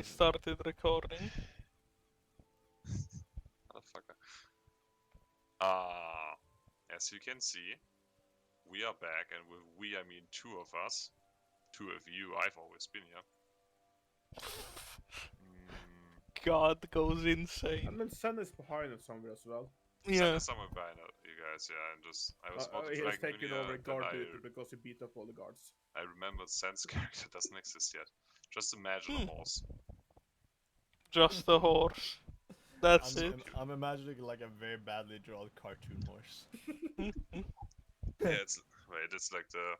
started recording. Motherfucker. As you can see, we are back, and with we I mean two of us. Two of you, I've always been here. God goes insane. And then Sen is behind us somewhere as well. Send Yeah. us somewhere behind you guys, yeah, and I was about to He flag has taken Munia, over then guard duty because he beat up all the guards. I remembered Sen's character doesn't exist yet. Just imagine a horse. Just a horse. That's it. I'm imagining like a very badly drawn cartoon horse. Yeah, it's like the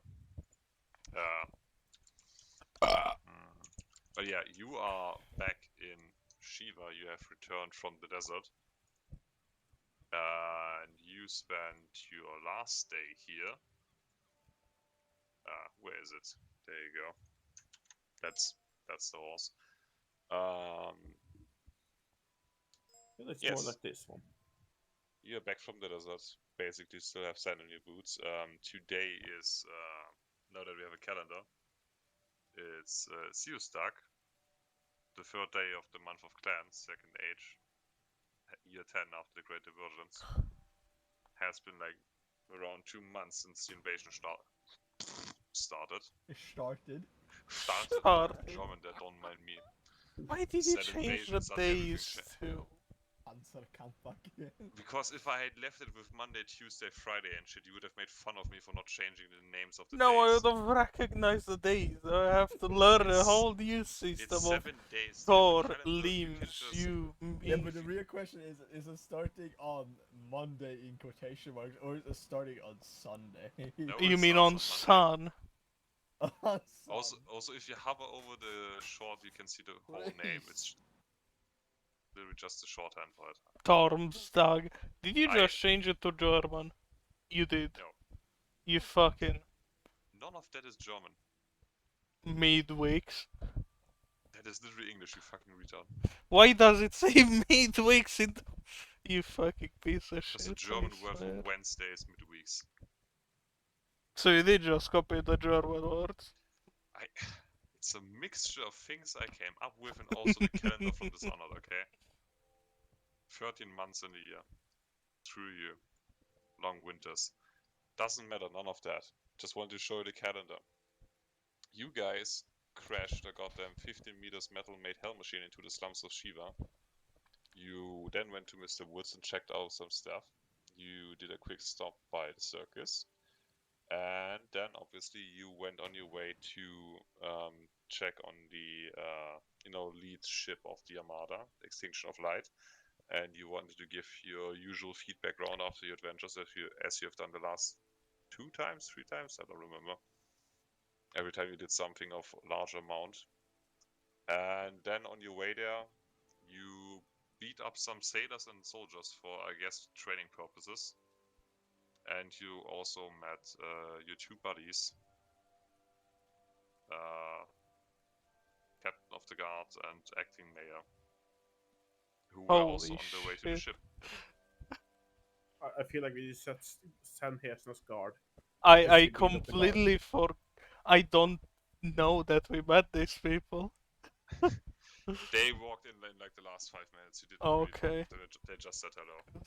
but yeah, you are back in Shiva. You have returned from the desert. And you spent your last day here. Where is it? There you go. That's the horse. It's Yes. more like this one. You're back from the desert. Basically, still have sand on your boots. Today is now that we have a calendar. It's Siustag, the third day of the month of Clans, second age, year 10 after the Great Divergence. Has been like around 2 months since the invasion started. Started. German, that don't mind me. Why did you change the days to? Answer can't back in. Because if I had left it with Monday, Tuesday, Friday and shit, you would have made fun of me for not changing the names of the No, I days. would have recognized the days. I have to learn a whole new system It's 7 days. Thor, calendar, limbs, you, Yeah, but the real question is it starting on Monday in quotation marks or is it starting on Sunday? No, You it mean starts on Monday. Sun? Also, if you hover over the short, you can see the whole name. It's literally just the shorthand for it. Tormstag. Did you just change it to German? You did. No. You fucking None of that is German. Midweeks. That is literally English, you fucking retard. Why does it say midweeks in? You fucking piece of shit. That's a German word for Wednesdays, midweeks. So you did just copy the German words? It's a mixture of things I came up with and also the calendar from Dishonored, okay? 13 months in a year. Through you. Long winters. Doesn't matter, none of that. Just wanted to show you the calendar. You guys crashed a goddamn 15 meters metal-made hell machine into the slums of Shiva. You then went to Mr. Woods and checked out some stuff. You did a quick stop by the circus. And then, obviously, you went on your way to check on the, lead ship of the Armada, Extinction of Light. And you wanted to give your usual feedback round after your adventures as you have done the last 3 times, I don't remember. Every time you did something of large amount. And then on your way there, you beat up some sailors and soldiers for, I guess, training purposes. And you also met your 2 buddies, Captain of the Guard and Acting Mayor, who were also on their way to the ship. I feel like we just set Sen here as guard. I completely I don't know that we met these people. They walked in like the last 5 minutes. You didn't okay. They just said hello.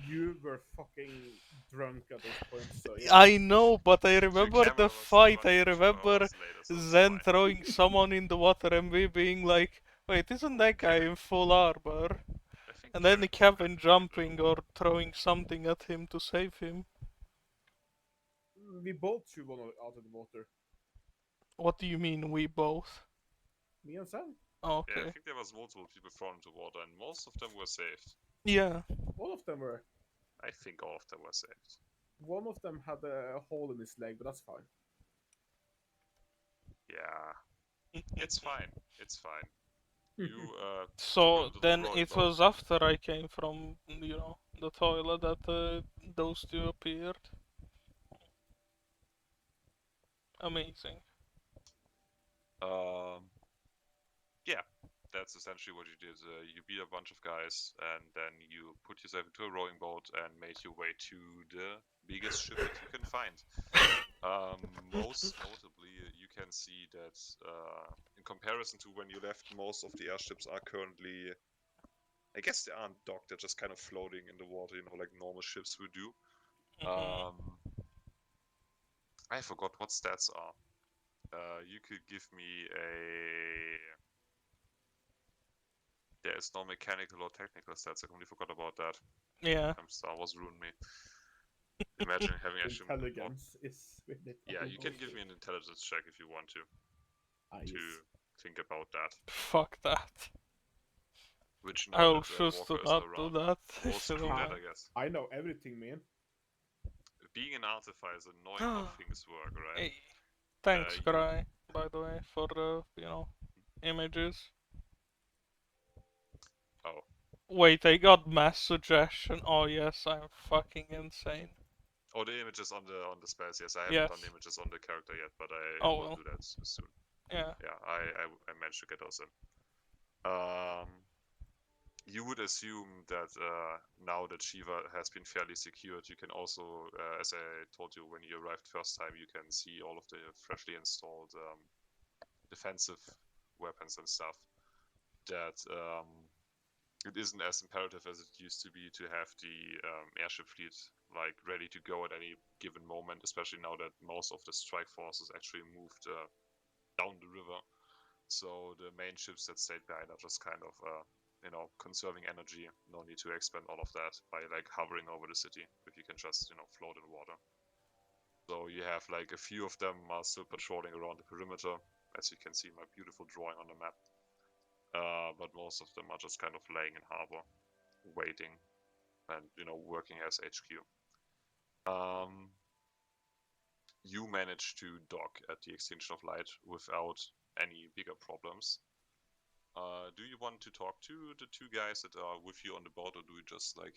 You were fucking drunk at this point, so yeah. I know, but I remember the fight. I remember Zen throwing someone in the water and we being like, wait, isn't that guy in full armor? And then Kevin jumping or throwing something at him to save him. We both threw one out of the water. What do you mean, we both? Me and Sen. Okay. Yeah, I think there was multiple people thrown into water and most of them were saved. Yeah. All of them were. I think all of them were saved. One of them had a hole in his leg, but that's fine. Yeah. It's fine. It's fine. You, so then it was after I came from, the toilet that those 2 appeared. Amazing. Yeah, that's essentially what you did. You beat a bunch of guys, and then you put yourself into a rowing boat and made your way to the biggest ship that you can find. Most notably, you can see that in comparison to when you left, most of the airships are currently, I guess they aren't docked, they're just kind of floating in the water, like normal ships would do. I forgot what stats are. You could give me a... There is no mechanical or technical stats, I completely forgot about that. Yeah. Star Wars ruined me. Imagine having actually... Intelligence is really Yeah, you can bullshit. give me an intelligence check if you want to Yes. think about that. Fuck that. Which I'll knowledge choose to Walker is not around. do that. Or if you screw don't that, mind. I guess. I know everything, man. Being an artificer, knowing how things work, right? Hey, thanks, you- Cry, by the way, for the, images. Oh, Wait, I got mass suggestion. Oh yes, I'm fucking insane. oh, the images on the space. Yes, I haven't Yes. done the images on the character yet, but I Oh, will well. do that soon. Yeah. Yeah, I managed to get those in. You would assume that now that Shiva has been fairly secured, you can also, as I told you when you arrived first time, you can see all of the freshly installed defensive weapons and stuff. That it isn't as imperative as it used to be to have the airship fleet like ready to go at any given moment, especially now that most of the strike forces actually moved down the river. So the main ships that stayed behind are just kind of conserving energy. No need to expend all of that by like hovering over the city if you can just float in water. So you have like a few of them are still patrolling around the perimeter, as you can see in my beautiful drawing on the map. But most of them are just kind of laying in harbor, waiting, and working as HQ. You manage to dock at the Extinction of Light without any bigger problems. Do you want to talk to the two guys that are with you on the boat, or do you just like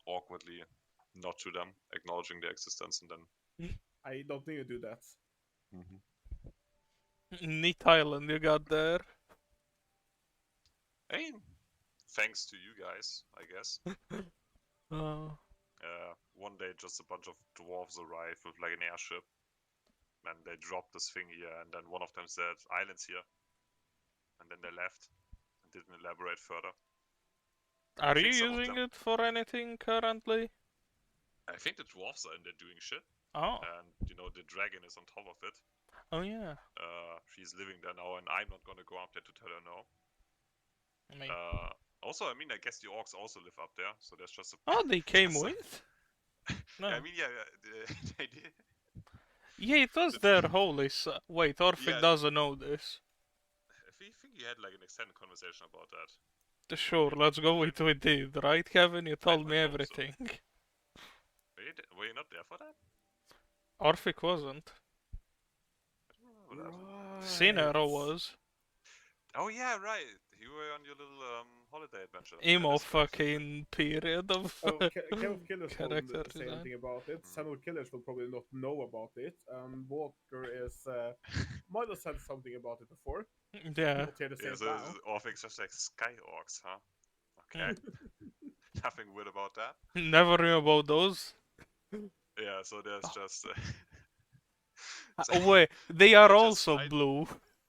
awkwardly nod to them, acknowledging their existence, and then? I don't think you do that. Neat island you got there. Hey, thanks to you guys, I guess. One day, just a bunch of dwarves arrived with like an airship, and they dropped this thing here, and then one of them said, "Islands here," and then they left and didn't elaborate further. Are you using it for anything currently? I think the dwarves are in there doing shit. Oh. And the dragon is on top of it. Oh yeah. She's living there now, and I'm not gonna go up there to tell her no. Also, I mean, I guess the orcs also live up there, so there's just a... Oh, they came with? No. I mean, yeah, they did. Yeah, it was their holy Wait, Orphic doesn't know this. I think you had like an extended conversation about that. Sure, let's go with we did, right, Kevin? You told me everything. So. Were you not there for that? Orphic wasn't. Sinero was. Oh yeah, right. You were on your little holiday adventure. Emo fucking period of King of Killers won't say anything about it. Son of Killers will probably not know about it. Walker is... Milo said something about it before. Yeah. Not here to say so Orphic's just like sky orcs, huh? Okay. Nothing weird about that. Never knew about those. Yeah, so there's just... wait, they are also blue.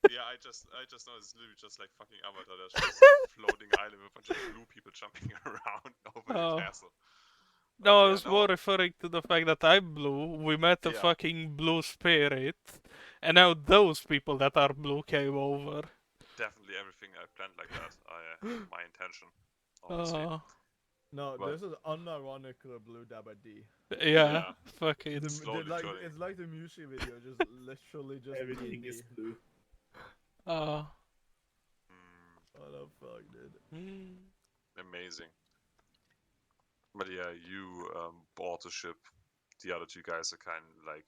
Yeah, I just know it's literally just like fucking Avatar. There's just a floating island with a bunch of blue people jumping around over the castle. No, I was more referring to the fact that I'm blue. We met a fucking blue spirit, and now those people that are blue came over. Definitely everything I planned like that. My intention, honestly. No, this is unironical blue dabba D. Yeah, fucking. It's like the Mushi video, just literally just everything is blue. What the fuck, dude? Amazing. But yeah, you bought the ship. The other two guys are kind of like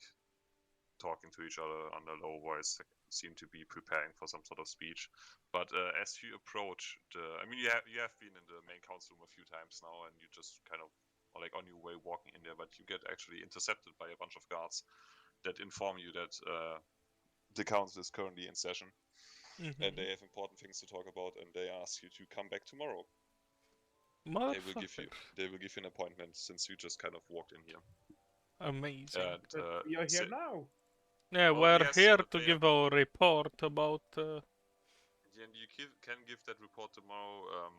talking to each other on a low voice, seem to be preparing for some sort of speech. But as you approach I mean, you have been in the main council room a few times now, and you just kind of are like on your way walking in there, but you get actually intercepted by a bunch of guards that inform you that the council is currently in session, and they have important things to talk about, and they ask you to come back tomorrow. They will give you an appointment since you just kind of walked in here. Amazing. We are here now. Yeah, we're here to give a report about and you can give that report tomorrow.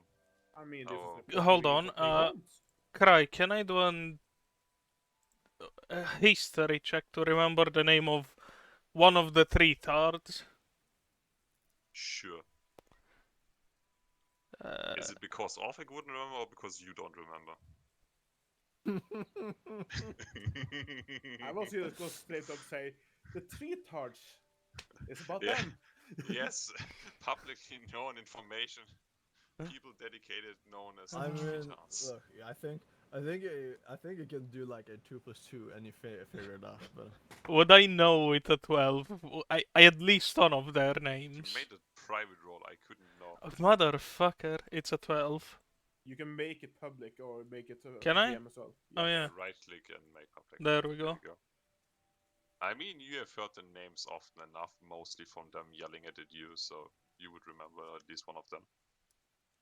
I mean, this Oh. is a Hold possibility, on, but they won't. Cry, can I do a history check to remember the name of one of the three tards? Sure. Uh, Is it because Orphic wouldn't remember or because you don't remember? I was just going to straight up say the three tards. It's about Yeah. them. Yes, publicly known information. People dedicated, known as I the three mean, tards. look, I think you can do like a 2+2 and you figure it out. But would I know it at 12? I had at least one of their You names. made a private roll. I couldn't know. Motherfucker, it's a 12. You can make it public or make it Can I? DM as well. Oh yeah, Right click and make public. there we go. I mean, you have heard the names often enough, mostly from them yelling it at you, so you would remember at least one of them.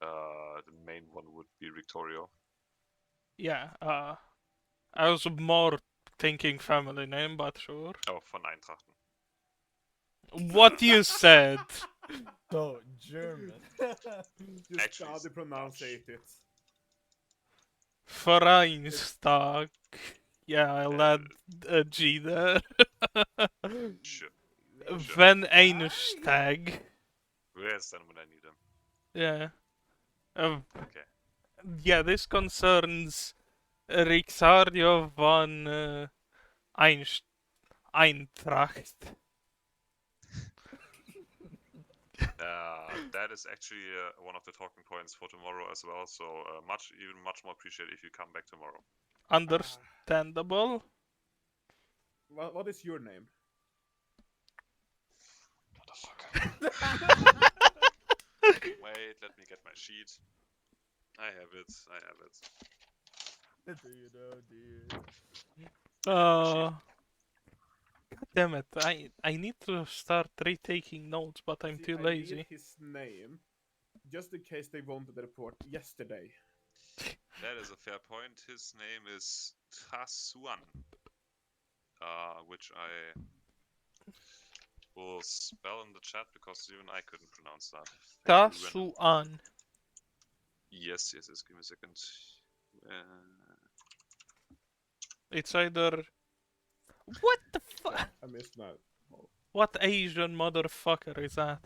The main one would be Victorio. Yeah, I was more thinking family name, but sure. Oh, von Eintrachten. What you said? so German. Just Actually, how it's they pronounce Dutch. it. Vereinstag. Yeah, I'll add a G there. Sure. Van Einstag. Where's then when I need them? Yeah. Okay. Yeah, this concerns Rixardio van Eintracht. That is actually one of the talking points for tomorrow as well. So much more appreciated if you come back tomorrow. Understandable. What is your name? Motherfucker. Wait, let me get my sheet. I have it. Do you know, dude? God damn it! I need to start retaking notes, but I'm See, too I lazy. need his name, just in case they wanted the report yesterday. That is a fair point. His name is Tasuan, which I will spell in the chat because even I couldn't pronounce that. Thank you, Renan. Tasuan. Yes. Give me a second. It's either. What the fuck? I missed that. What Asian motherfucker is that?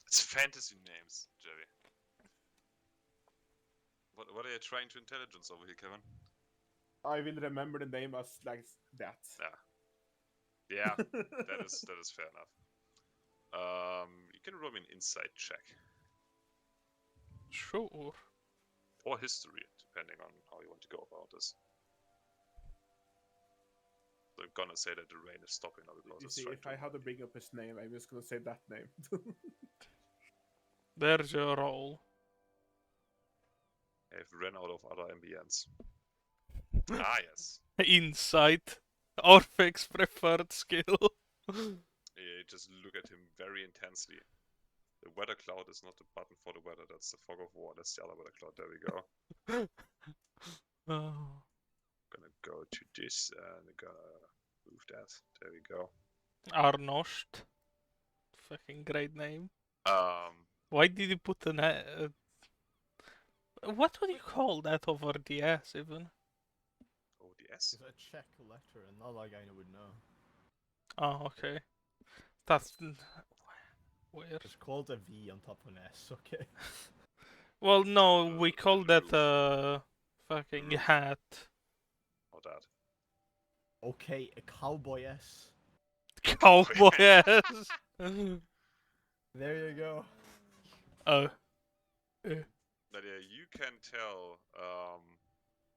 It's fantasy names, Jerry. What are you trying to intelligence over here, Kevin? I will remember the name as like that. Yeah, that is fair enough. You can roll me an insight check Sure. or history, depending on how you want to go about this. So I'm gonna say that the rain is stopping now because You it's see, trying if I had to bring up his name, I'm just gonna say that name. There's your roll. I've run out of other ambience. Yes. Insight. Orphic's preferred skill. You just look at him very intensely. The weather cloud is not the button for the weather, that's the fog of war. That's the other weather cloud. There we go. Oh. Gonna go to this and gonna move that. There we go. Arnost. Fucking great name. Um, Why did you put an what would you call that over the S even? ODS. It's a Czech letter, and not like I would know. Oh, okay. That's weird. It's called a V on top of an S. Okay. Well, no, we the call that roof. fucking Roof. hat. Or that. Okay, a cowboy S. Cowboy S. There you go. Oh. But yeah, you can tell,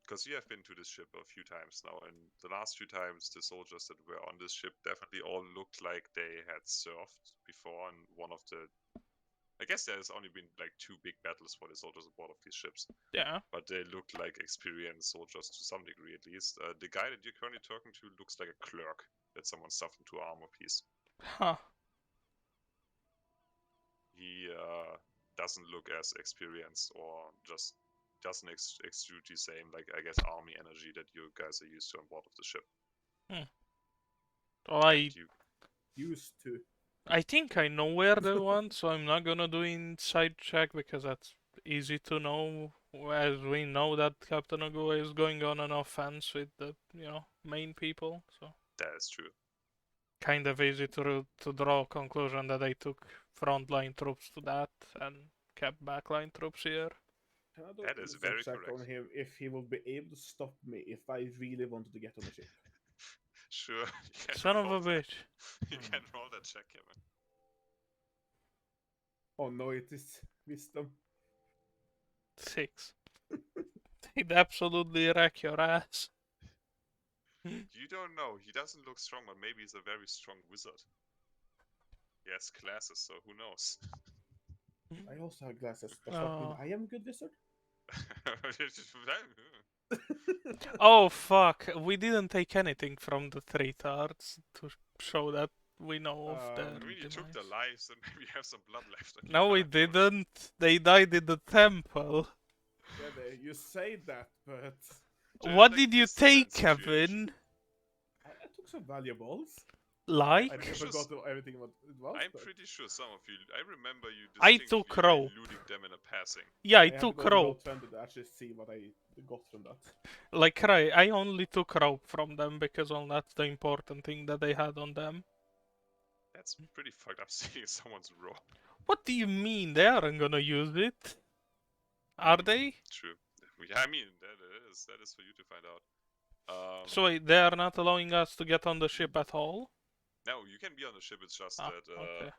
because you have been to this ship a few times now, and the last few times the soldiers that were on this ship definitely all looked like they had served before on one of the... I guess there's only been like 2 big battles for the soldiers aboard of these ships. Yeah. But they look like experienced soldiers to some degree at least. The guy that you're currently talking to looks like a clerk that someone stuffed into an armor piece. Huh. He doesn't look as experienced or just doesn't exude the same, like, I guess, army energy that you guys are used to on board of the ship. Well, And you, Used to. I think I know where they want, so I'm not gonna do inside check because that's easy to know. As we know that Captain Agua is going on an offense with the main people, so That is true. kind of easy to draw a conclusion that they took frontline troops to that and kept backline troops here. Can I do That an is insight very check on correct. him if he will be able to stop me if I really wanted to get on the ship? Sure, you can Son of roll a that. bitch. You can roll that check, Kevin. Oh no, it is wisdom. 6. He'd absolutely wreck your ass. You don't know. He doesn't look strong, but maybe he's a very strong wizard. He has classes, so who knows? I also have glasses. Does that mean Oh. I am a good wizard? Oh fuck, we didn't take anything from the 3 tarts to show that we know of their I mean, you took their demise. lives and maybe you have some blood left. On No, you, we but I don't know. didn't. They died in the temple. Yeah, you say that, but What Like, did you this is a take, situation. Kevin? I took some valuables. Like? I never got to everything what it was. I'm but pretty sure some of you. I remember you I distinctly took rope. eluding them in a passing. Yeah, I I have to took go to rope. Roll20 to actually see what I got from that. Like, right, I only took rope from them because well, that's the important thing that they had on them. That's pretty fucked up seeing someone's rope. What do you mean? They aren't gonna use it. Are they? True. Yeah, I mean, that is for you to find out. So wait, they are not allowing us to get on the ship at all? No, you can be on the ship, it's just that Okay.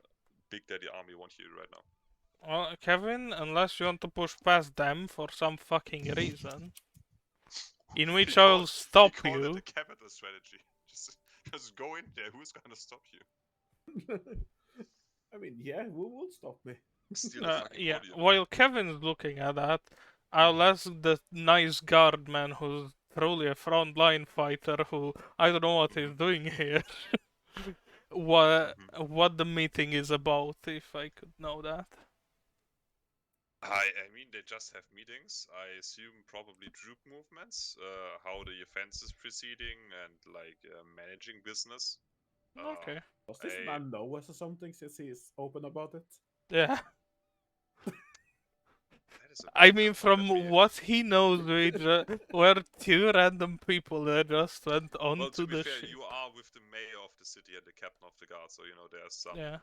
Big Daddy Army want you right now. Kevin, unless you want to push past them for some fucking reason, in which I will stop you. Call it you. the capital strategy. Just go in there. Who's gonna stop you? I mean, yeah, who will stop me? Steal the fucking Yeah, podium. while Kevin's looking at that, I'll ask the nice guard man who's truly a frontline fighter who I don't know what he's doing here. what the meeting is about, if I could know that. I mean, they just have meetings. I assume probably troop movements, how the offense is proceeding, and like managing business. Okay. Does this man know us or something since he is open about it? Yeah. That is a I very mean, good point. from what he knows, we were 2 random people that just went Well, onto to be the fair, ship. you are with the mayor of the city and the captain of the guard, so you know there's some. Yeah.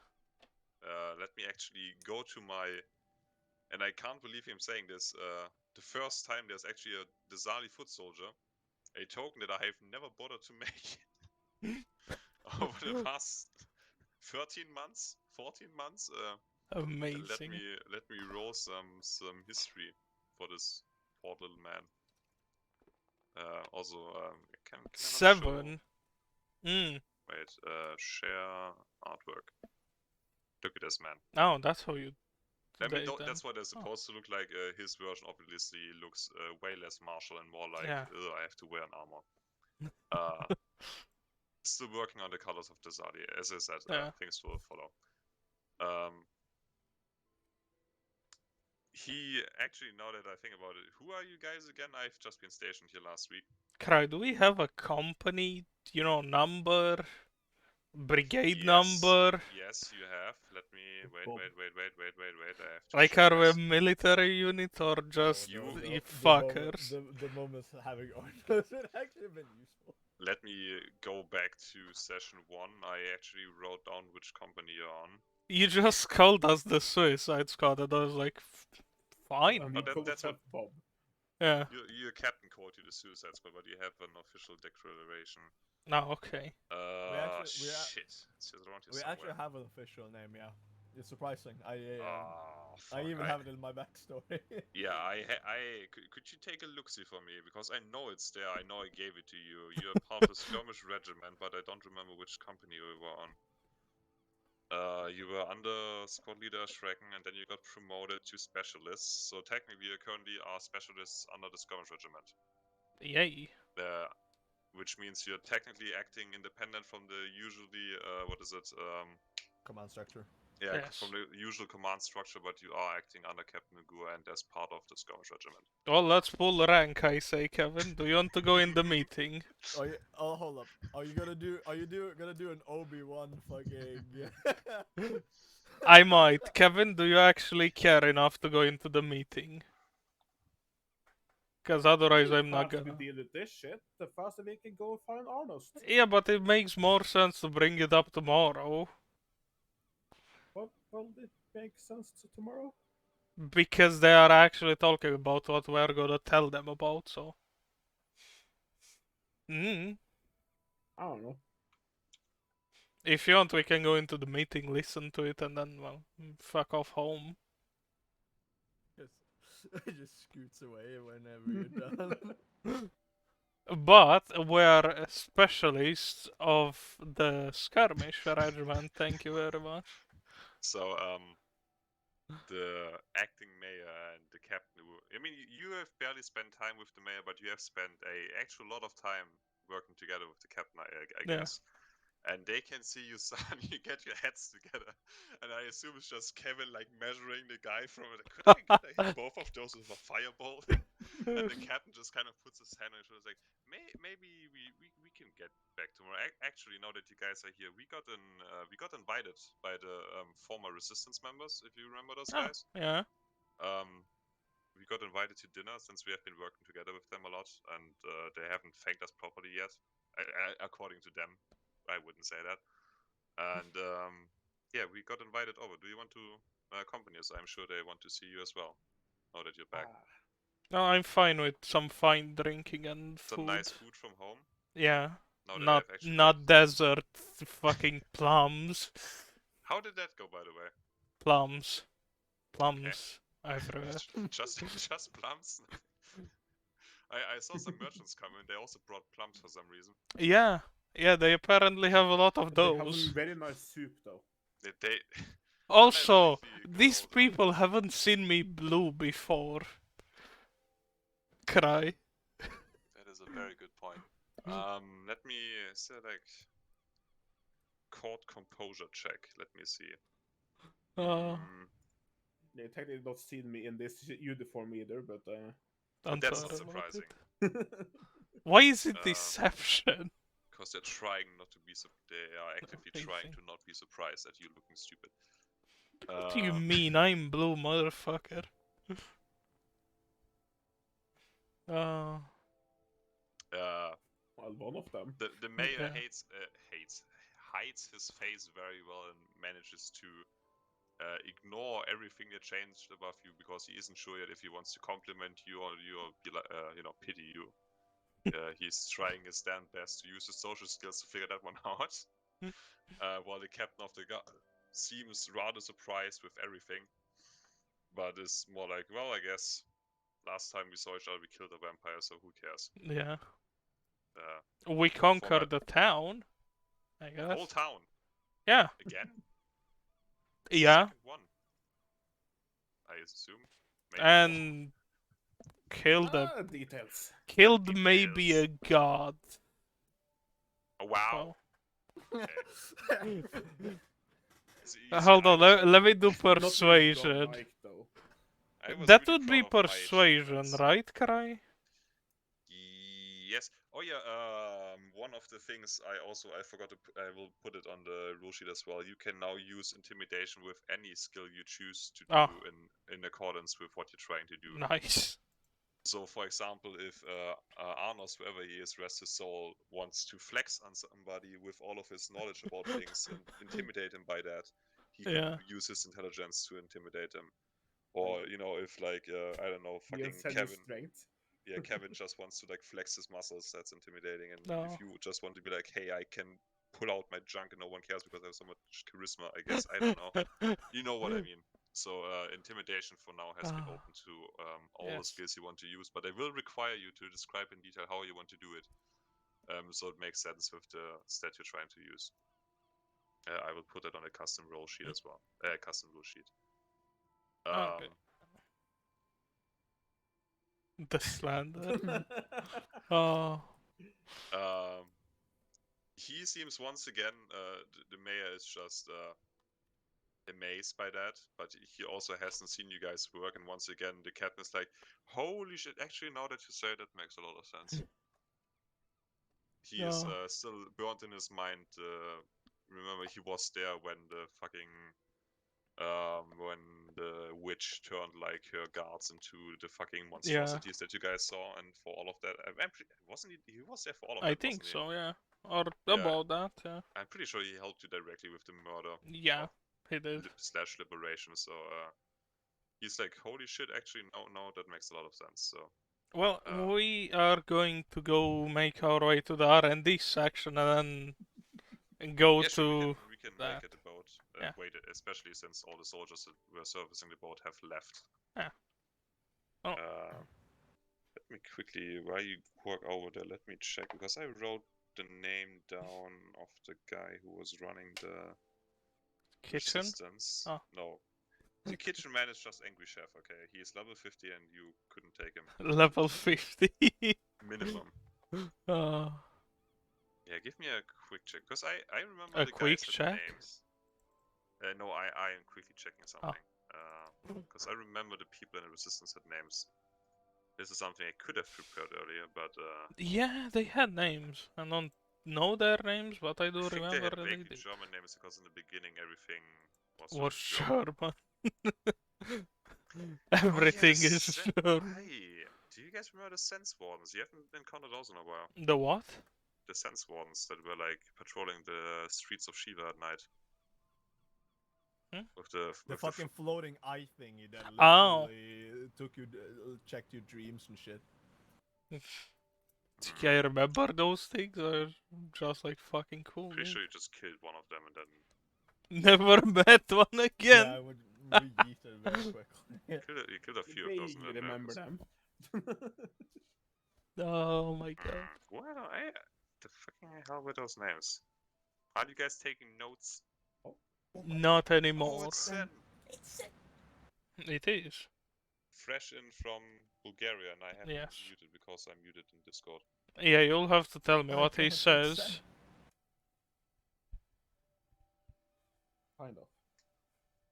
Let me actually go to my, and I can't believe him saying this. The first time there's actually a Desali foot soldier, a token that I have never bothered to make over the past 13 months, 14 months. Amazing. Let me roll some history for this poor little man. Also, can I not 7. Wait, share artwork. Look at this man. Oh, that's how you. I mean, that's what they're supposed to look like. His version obviously looks way less martial and more like, Yeah. I have to wear an armor. Still working on the colors of Desali. As I said, things will follow. He actually, now that I think about it, who are you guys again? I've just been stationed here last week. Cry, do we have a company, number? Brigade number? Yes, you have. Let me wait. I have to Like, check are we a this. military unit or just You fuckers? The moment having orders would actually have been useful. Let me go back to session 1. I actually wrote down which company you're on. You just called us the Suicide Squad, and I was like, fine. But that's what B.O.B. Yeah. Your captain called you the Suicide Squad, but you have an official declaration. No, okay. Shit. We actually have an official name, yeah. It's surprising. I even have it in my backstory. Yeah, could you take a look-see for me? Because I know it's there. I know I gave it to you. You're part of the skirmish regiment, but I don't remember which company you were on. You were under squad leader Schrecken, and then you got promoted to specialists. So technically, you currently are specialists under the skirmish regiment. Yay. Which means you're technically acting independent from the usually, command structure. Yeah, Yes. from the usual command structure, but you are acting under Captain Agua and as part of the skirmish regiment. Well, let's pull rank, I say, Kevin. Do you want to go in the meeting? Oh, hold up. Are you gonna do an Obi-Wan fucking? I might. Kevin, do you actually care enough to go into the meeting? Because otherwise The I'm not faster we gonna. deal with this shit, the faster we can go find Arnost. Yeah, but it makes more sense to bring it up tomorrow. What will it make sense tomorrow? Because they are actually talking about what we're gonna tell them about, so. Mm. I don't know. If you want, we can go into the meeting, listen to it, and then, well, fuck off home. Just scoots away whenever you're done. But we're specialists of the skirmish regiment, thank you very much. So, the acting mayor and the captain. I mean, you have barely spent time with the mayor, but you have spent a actual lot of time working together with the captain, I Yeah. guess. And they can see you, son. You get your heads together, and I assume it's just Kevin like measuring the guy from it. Could I hit both of those with a fireball? And the captain just kind of puts his hand on his shoulder, like, maybe we can get back tomorrow. Actually, now that you guys are here, we got invited by the former resistance members. If you remember those guys, Yeah. we got invited to dinner since we have been working together with them a lot, and they haven't thanked us properly yet, according to them. I wouldn't say that. And yeah, we got invited over. Do you want to accompany us? I'm sure they want to see you as well. Now that you're back. No, I'm fine with some fine drinking and food. Some nice food from home. Yeah. Now that Not they've actually not desert fucking plums. How did that go, by the way? Plums. Plums everywhere. just plums. I saw some merchants come in. They also brought plums for some reason. Yeah. Yeah, they apparently have a lot of They have those. some very nice soup though. They Also, leafy, good these old, people haven't seen me blue before. Cry. That is a very good point. Let me select court composure check. Let me see. They technically not seen me in this uniform either, but I'm that's sorry not about surprising. it. Why is it deception? Because they're trying not to be. They are actively trying to not be surprised at you looking stupid. What do you mean? I'm blue, motherfucker. Well, one of them. The mayor hides his face very well and manages to ignore everything that changed above you because he isn't sure yet if he wants to compliment you or pity you. He's trying his damn best to use his social skills to figure that one out. While the captain of the guard seems rather surprised with everything, but is more like, well, I guess last time we saw each other, we killed a vampire, so who cares? Yeah. We conquered the town, I the guess. whole town. Yeah. Again? Yeah. Second one, I assume. Maybe and killed a details. Killed maybe a god. Oh, wow. Okay. Hold on, let me do persuasion. That would be persuasion, right, Karai? Yes. Oh yeah. One of the things I forgot to. I will put it on the rule sheet as well. You can now use intimidation with any skill you choose to do in accordance with what you're trying to do. Nice. So, for example, if Arnos, whoever he is, rest his soul, wants to flex on somebody with all of his knowledge about things and intimidate him by that, he can use his intelligence to intimidate him. Or if I don't know, fucking Kevin. Strength. Yeah, Kevin just wants to flex his muscles. That's intimidating. And if you just want to be like, hey, I can pull out my junk and no one cares because I have so much charisma, I guess. I don't know. You know what I mean. So intimidation for now has been open to all the skills you want to use, but they will require you to describe in detail how you want to do it. So it makes sense with the stat you're trying to use. I will put it on a custom roll sheet as well. Custom rule sheet. Okay. The slander. He seems once again. The mayor is just amazed by that, but he also hasn't seen you guys work, and once again the captain is like, holy shit, actually now that you say it, that makes a lot of sense. He is still burnt in his mind. Remember, he was there when the fucking when the witch turned like her guards into the fucking monstrosities that you guys saw, and for all of that, wasn't he? He was there for all of I that, think wasn't he? so, yeah. Or Yeah. about that, yeah. I'm pretty sure he helped you directly with the murder. Yeah, he did. Slash liberation. So he's like, holy shit! Actually, no, that makes a lot of sense. So. Well, we are going to go make our way to the R&D section and then go Yeah, sure, to we can that. make it a boat. Yeah. Wait, especially since all the soldiers that were servicing the boat have left. Yeah. Oh. Let me quickly, while you walk over there, let me check, because I wrote the name down of the guy who was running the Kitchen? resistance. Oh. No. The kitchen man is just angry chef, okay? He is level 50 and you couldn't take him. Level 50. Minimum. Yeah, give me a quick check, because I remember A the quick guys check? had names. No, I am quickly checking something. Because I remember the people in the resistance had names. This is something I could have prepared earlier, but Yeah, they had names. I don't know their names, but I do I think they remember had that they vaguely did. German names because in the beginning everything was Was German. Everything Oh, yeah, is German. Hey, do you guys remember the Sense Wardens? You haven't encountered those in a while. The what? The Sense Wardens that were like patrolling the streets of Shiva at night. With The fucking floating eye thingy that Oh. literally took you, checked your dreams and shit. Do I remember those things? Or just like fucking cool? Pretty sure you just killed one of them and then never met one again. Yeah, we yeeted very quickly. you killed a few of those. Vaguely remember them. Oh my god. What? The fucking hell were those names? Are you guys taking notes? Not anymore. Oh, it's Sen. It is. Fresh in from Bulgaria, and I have him Yes. muted because I'm muted in Discord. Yeah, you'll have to tell me what he It's says. Sen. Kind of.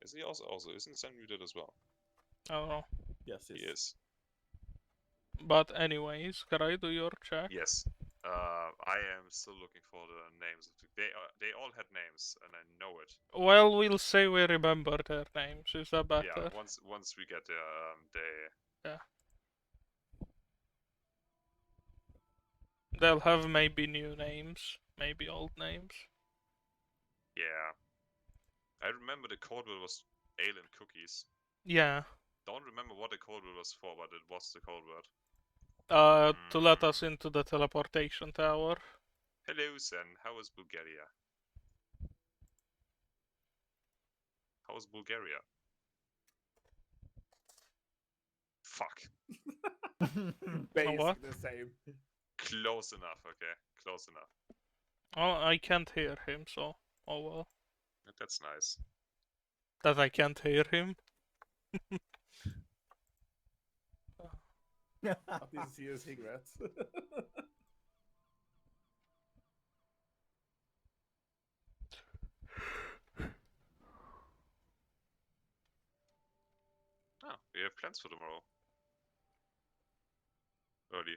Is he also isn't Sen muted as well? I don't know. Yes, He is. But anyways, can I do your check? Yes. I am still looking for the names. They all had names, and I know it. Well, we'll say we remember their names. Is that better? Yeah. Once we get there, Yeah. They'll have maybe new names, maybe old names. Yeah. I remember the code word was alien cookies. Yeah. Don't remember what the code word was for, but it was the code word. To let us into the teleportation tower. Hello, Sen. How is Bulgaria? How is Bulgaria? Fuck. Basically what? the same. Close enough, okay. Close enough. Oh, I can't hear him, so oh well. That's nice. That I can't hear him. At least he has cigarettes. Oh, we have plans for tomorrow. Early.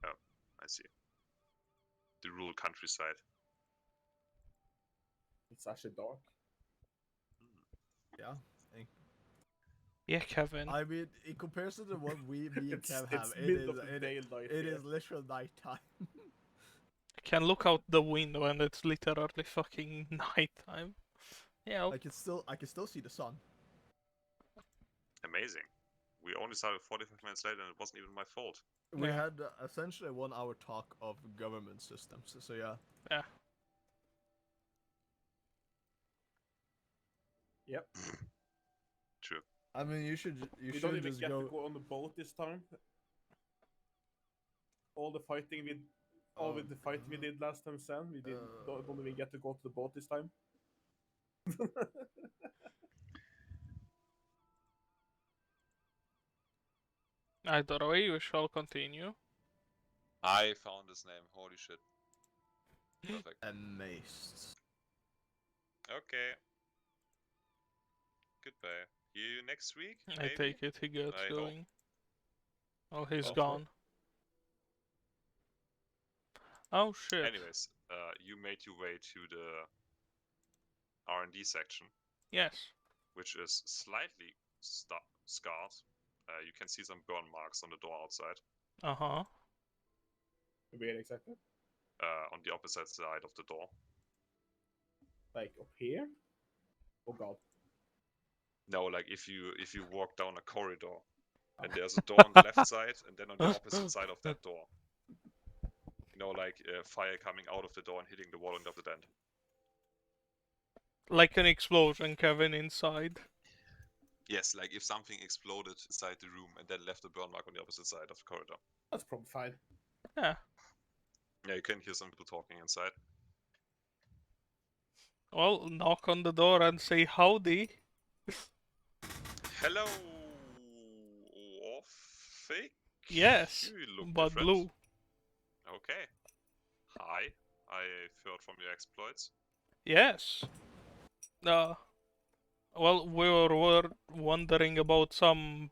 Oh, I see. The rural countryside. It's actually dark. Yeah. Yeah, Kevin. I mean, in comparison to what me and Kev have, It's it middle is of the daylight. it is literal nighttime. I can look out the window and it's literally fucking nighttime. Yeah. I can still see the sun. Amazing. We only started 45 minutes later and it wasn't even my fault. We Yeah. had essentially a 1 hour talk of government systems. So yeah. Yeah. Yep. True. I mean, you should We don't even just get go. to go on the boat this time. All the fighting with the fight we did last time, Sam, we don't even get to go to the boat this time. Either way, we shall continue. I found his name. Holy shit. Perfect. Amazed. Okay. goodbye. See you next week, I maybe? take it he gets I hope. going. Oh, he's Oh, gone. Oh shit. Anyways, you made your way to the R&D section, Yes. which is slightly scarred. You can see some burn marks on the door outside, Uh-huh. Where exactly? on the opposite side of the door. Like up here? Oh god. No, like if you walk down a corridor, and there's a door on the left side, and then on the opposite side of that door. You know, like fire coming out of the door and hitting the wall on the opposite end. Like an explosion, Kevin, inside. Yes, like if something exploded inside the room and then left a burn mark on the opposite side of the corridor. That's probably fine. Yeah. Yeah, you can hear some people talking inside. Well, knock on the door and say howdy. Hello, Orphic. Yes, You look but different. blue. Okay. Hi. I've heard from your exploits. Yes. Well, we were wondering about some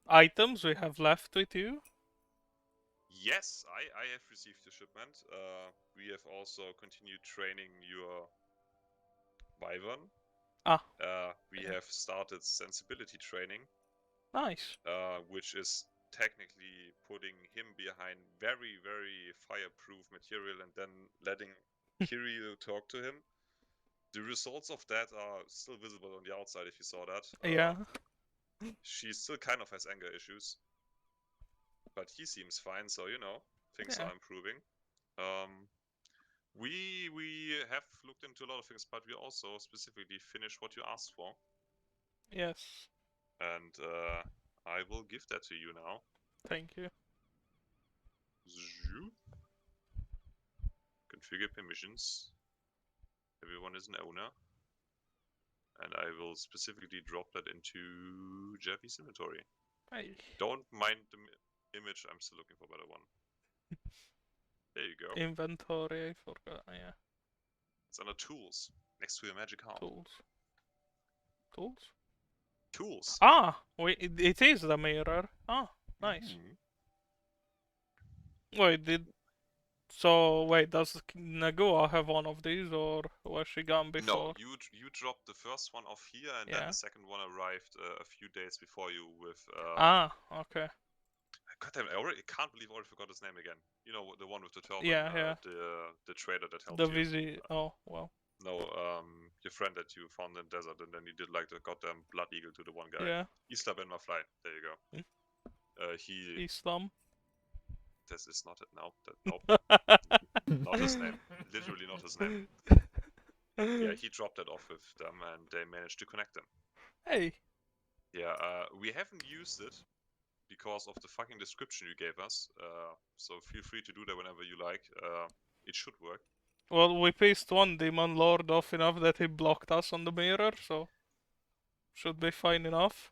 items we have left with you. Yes, I have received your shipment. We have also continued training your Wyvern. Ah. We have started sensibility training, Nice. which is technically putting him behind very, very fireproof material and then letting Kiryu talk to him. The results of that are still visible on the outside if you saw that. Yeah. She still kind of has anger issues, but he seems fine, so you know, things Yeah. are improving. We have looked into a lot of things, but we also specifically finished what you asked for. Yes. And I will give that to you now. Thank you. Zoop. Configure permissions. Everyone is an owner. And I will specifically drop that into Jeffy's inventory. Hey. Don't mind the image, I'm still looking for a better one. There you go. Inventory, I forgot. Yeah. It's under tools, next to your magic harp. Tools. Tools? Tools. Ah! Wait, it is the mirror. Ah, nice. Wait, does Nagua have one of these, or was she gone before? No, you dropped the first one off here, and then Yeah. the second one arrived a few days before you with. Okay. God damn, I can't believe I already forgot his name again. You know, the one with the turban, Yeah. the trader that helped The you. Oh, well. No, your friend that you found in the desert, and then you did like the goddamn blood eagle to the one guy. Yeah. Isla Ben Mafly. There you go. Islam. This is not it. No, nope. Not his name. Literally not his name. Yeah, he dropped that off with them, and they managed to connect them. Hey. Yeah, we haven't used it because of the fucking description you gave us. So feel free to do that whenever you like. It should work. Well, we pissed one demon lord off enough that he blocked us on the mirror, so should be fine enough.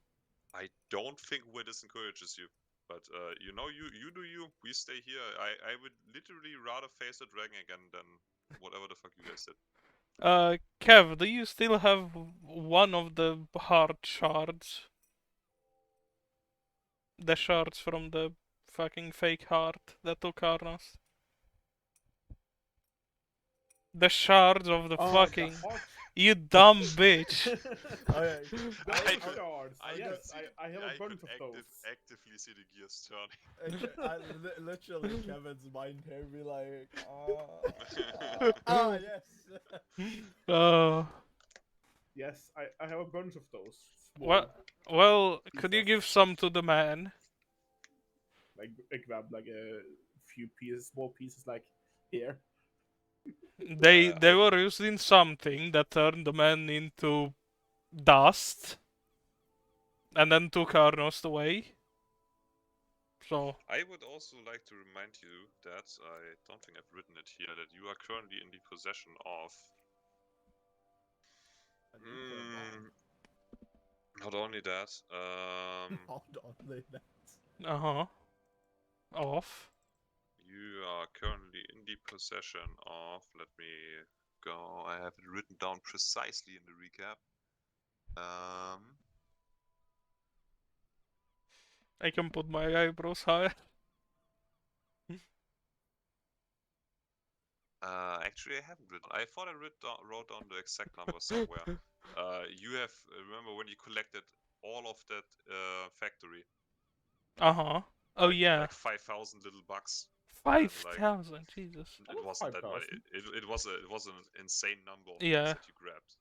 I don't think where this encourages you, but you know, you do you. We stay here. I would literally rather face a dragon again than whatever the fuck you guys did. Kev, do you still have one of the heart shards? The shards from the fucking fake heart that took Arnas? The shards of the fucking... You dumb bitch! Okay. Those shards. I Yes, I have a bunch of those. actively see the gears turning. Literally, Kevin's mind here be like, yes. Yes, I have a bunch of those. Well, could you give some to the man? Like, I grab like a few pieces, small pieces, like here. They were used in something that turned the man into dust, and then took Arnost away. So I would also like to remind you that I don't think I've written it here that you are currently in the possession of. Not only that. Not only that. Off. You are currently in the possession of. Let me go. I have it written down precisely in the recap. I can put my eyebrows higher. Actually, I haven't written. I thought I wrote down the exact number somewhere. You have remember when you collected all of that factory? Uh-huh. Oh yeah. Like 5,000 little bucks. 5,000, Jesus. It wasn't that much. 5,000. It was an insane number of Yeah. things that you grabbed.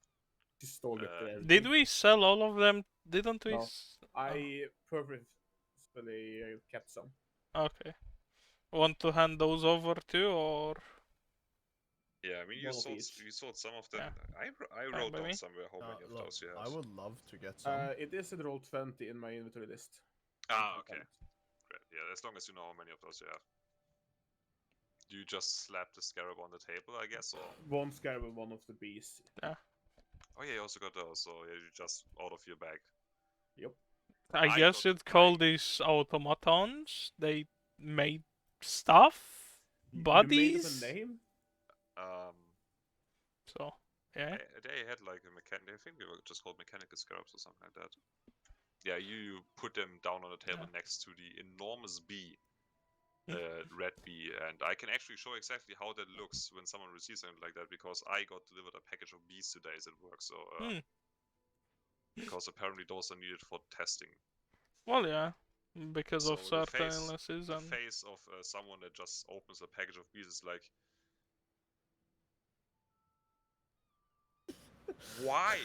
She stole it. Did we sell all of them? Didn't we? No. I purposefully kept some. Okay. Want to hand those over too, or? Yeah, I mean you One of sold each. some of them. Yeah. I Fine wrote by down me. somewhere how many of Look, those you I had. would love to get some. It is in roll 20 in my inventory list. Okay. Great. Yeah, as long as you know how many of those you have. Do you just slap the scarab on the table, I guess, or? One scarab and one of the bees. Yeah. Oh yeah, you also got those, so yeah, you just out of your bag. Yep. I I guess got you'd call mine. these automatons. They made stuff, You bodies. made them a name? So yeah. They had like a mechanic. I think they were just called mechanical scarabs or something like that. Yeah, you put them down on the table next to the enormous bee, red bee, and I can actually show exactly how that looks when someone receives something like that because I got delivered a package of bees today at work. So because apparently those are needed for testing. Well, yeah, because So of certain illnesses the and. face of someone that just opens a package of bees is like, why?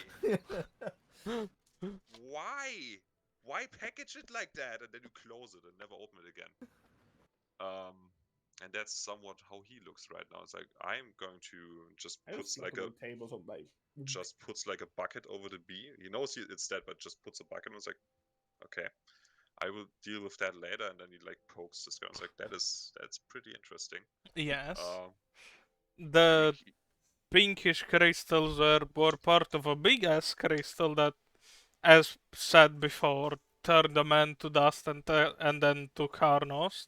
Why package it like that and then you close it and never open it again? And that's somewhat how he looks right now. It's like I'm going to just puts like a table someday. just puts like a bucket over the bee. He knows it's dead, but just puts a bucket and it's like, okay, I will deal with that later. And then he like pokes this guy. It's like that's pretty interesting. Yes. I The mean, pinkish crystals were part of a big ass crystal that, as said before, turned the man to dust and then to Karnost.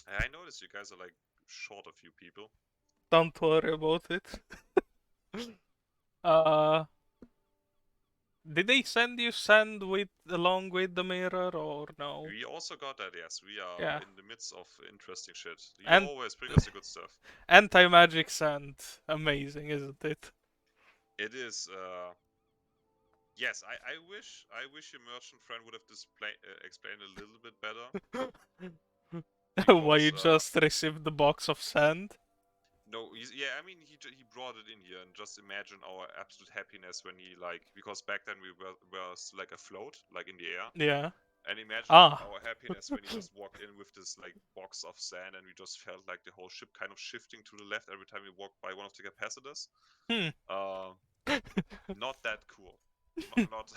I noticed you guys are like short a few people. Don't worry about it. Did they send you sand with along with the mirror or no? We also got that, yes. We are Yeah. in the midst of interesting shit. You And- always bring us the good stuff. Anti-magic sand, amazing, isn't it? It is. Yes, I wish your merchant friend would have explained a little bit better. Why you Because, just received the box of sand? No, yeah, I mean he brought it in here, and just imagine our absolute happiness when he like, because back then we were like afloat, like in the air, Yeah. and imagine Ah. our happiness when he just walked in with this like box of sand, and we just felt like the whole ship kind of shifting to the left every time we walked by one of the capacitors. Not that cool. Not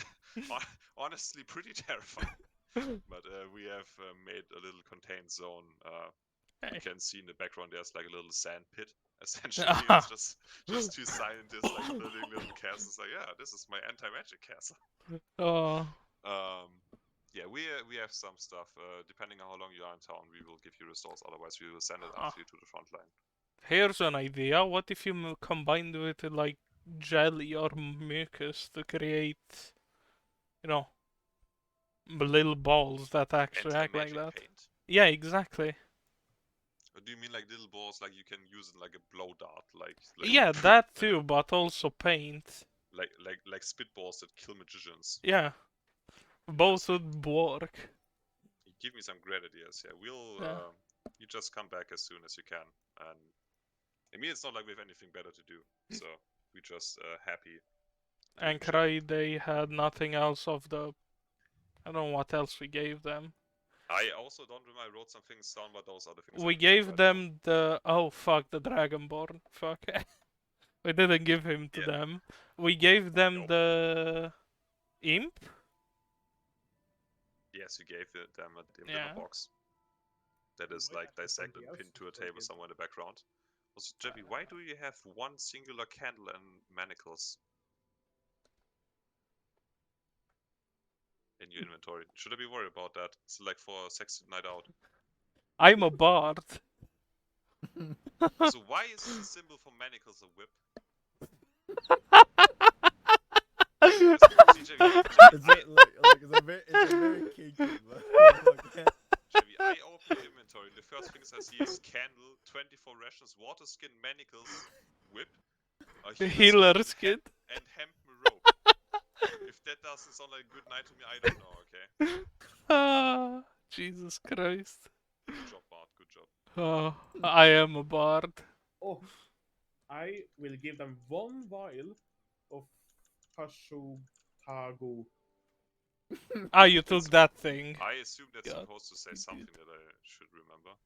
honestly pretty terrifying. But we have made a little contained zone. You can see in the background there's like a little sand pit. Essentially, it's just two scientists like building little castles. Like, yeah, this is my anti-magic castle. Oh. Yeah, we have some stuff. Depending on how long you are in town, we will give you resource. Otherwise, we will send it after you to the front line. Here's an idea. What if you combined with like jelly or mucus to create, you know, little balls that actually act like that? Paint? Yeah, exactly. Or do you mean like little balls like you can use in like a blow dart, like yeah, that too, but also paint. Like spitballs that kill magicians. Yeah, both would work. You give me some great ideas. Yeah, we'll. You just come back as soon as you can, and I mean it's not like we have anything better to do, so we just happy. And Cry, they had nothing else of the. I don't know what else we gave them. I also don't remember. I wrote some things down, but those are the things. We gave them the the Dragonborn. Fuck. We didn't give him to them. We gave them the imp. Yes, you gave them a in a box. That is like dissected and pinned to a table somewhere in the background. Also, Jebby, why do you have one singular candle and manacles in your inventory? Should I be worried about that? It's like for a sexy night out. I'm a bard. So why is the symbol for manacles a whip? It's a very kinky, but okay. Chevy, I open your inventory. The first things I see is candle, 24 rations, water skin, manacles, whip, a Healer skin. and hempen rope. If that doesn't sound like a good night to me, I don't know, okay? Ah, Jesus Christ. Good job, Bart, good job. Oh, I am a bard. Oh, I will give them 1 vial of Pashotago. Ah, you took that thing. I assume that's God, supposed to say you something did. that I should remember.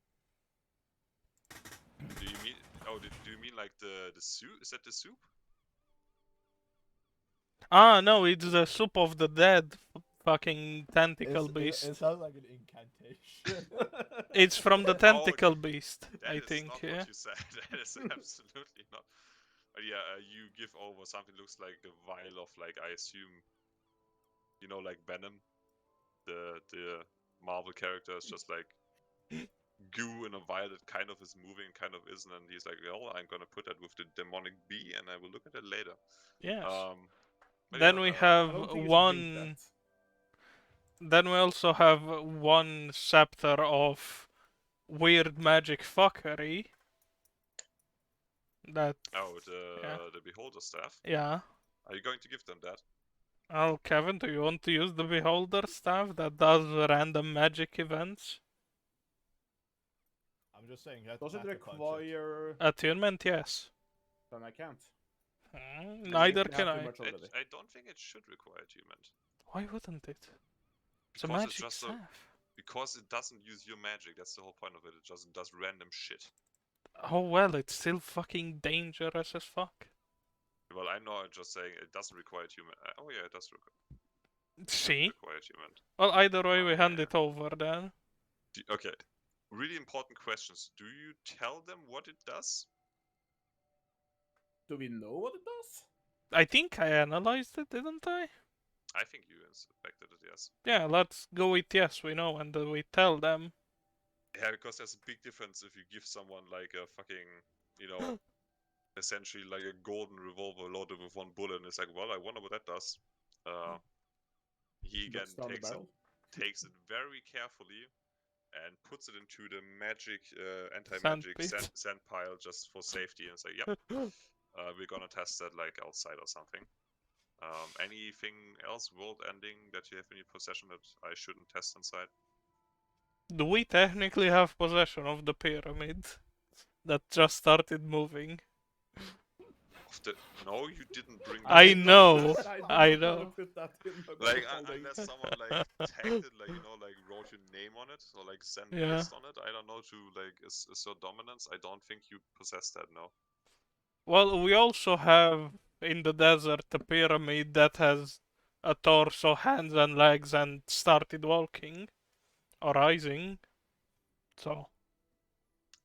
Do you mean? Oh, do you mean like the soup? Is that the soup? Ah, no, it's the soup of the dead. Fucking tentacle beast. It sounds like an incantation. It's from the tentacle beast, That I is think. not Yeah. what you said. That is absolutely not. But yeah, you give over something looks like the vial of like I assume, you know, like Venom, the Marvel character is just like goo in a vial that kind of is moving, kind of isn't, and he's like, "Oh, I'm gonna put that with the demonic bee, and I will look at it later." Yes. But Then yeah, we I have don't think you should drink one. that. Then we also have one scepter of weird magic fuckery. That. oh, Yeah. the beholder staff. Yeah. Are you going to give them that? Oh, Kevin, do you want to use the beholder staff that does random magic events? I'm just saying that. Does it require? Attunement, yes. Then I can't. Neither We can have too I. much already. I don't think it should require attunement. Why wouldn't it? It's a Because magic just staff. because it doesn't use your magic. That's the whole point of it. It just does random shit. Oh well, it's still fucking dangerous as fuck. Well, I'm not just saying it doesn't require attunement. Oh yeah, it does See? require attunement. Well, either way, we Oh, hand yeah. it over then. Okay. Really important questions. Do you tell them what it does? Do we know what it does? I think I analyzed it, didn't I? I think you inspected it, yes. Yeah, let's go with yes, we know, and we tell them. Yeah, because there's a big difference if you give someone like a fucking, you know, essentially like a golden revolver loaded with 1 bullet, and it's like, well, I wonder what that does. He again Looks down the barrel. takes it very carefully and puts it into the magic anti-magic Sandpit. sand pile just for safety, and say, yep, we're gonna test that like outside or something. Anything else world-ending that you have in your possession that I shouldn't test inside? Do we technically have possession of the pyramid that just started moving? No, you didn't bring that. I know, I did not know. put that in my Like holding. unless someone like tagged it, like, you know, like wrote your name on it or like sent Yeah. list on it. I don't know, to like assert dominance. I don't think you possess that. No. Well, we also have in the desert a pyramid that has a torso, hands and legs, and started walking or rising. So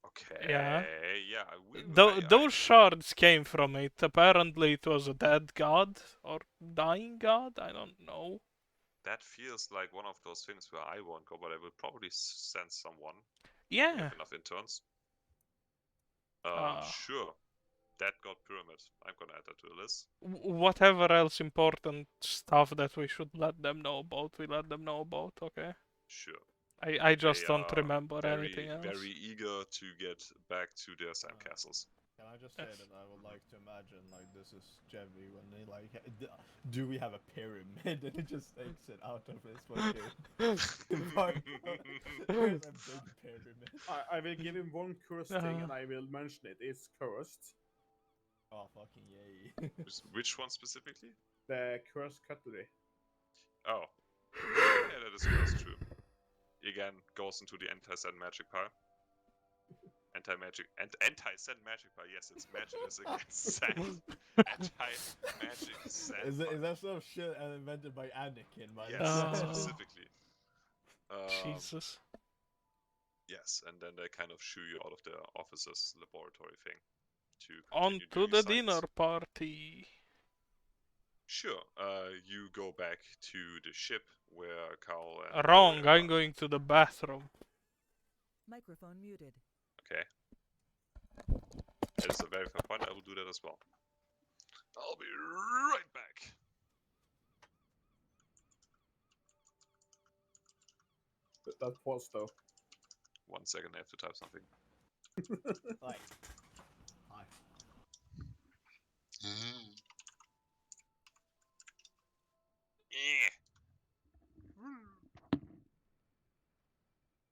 Okay. yeah, Yeah. those shards came from it. Apparently, it was a dead god or dying god. I don't know. That feels like one of those things where I won't go, but I will probably send someone. We Yeah. have enough interns. Sure. Dead God Pyramid. I'm gonna add that to the list. Whatever else important stuff that we should let them know about, we let them know about, okay? Sure. I just They don't are remember anything else. very eager to get back to their sandcastles. Can I just say that I would like to imagine like this is Jevy when they like, do we have a pyramid? And it just takes it out of his fucking park. Here's a big pyramid. I will give him 1 cursed thing, and I will mention it. It's cursed. Oh fucking yay! Which one specifically? The cursed cutlery. Oh, yeah, that is true. Again, goes into the anti-sand magic pile. Anti-sand magic pile. Yes, it's magic. It's against sand. Anti-magic sand. Is that some shit invented by Anakin? Yes, specifically. Jesus. Yes, and then they kind of shoo you out of the officer's laboratory thing to On continue to doing the science. dinner party. Sure. You go back to the ship where Carl and Wrong, Gloria I'm going to the bathroom. Microphone muted. Okay. That is a very fair point. I will do that as well. I'll be right back. that was though. 1 second, I have to type something. Like, hi. Yeah.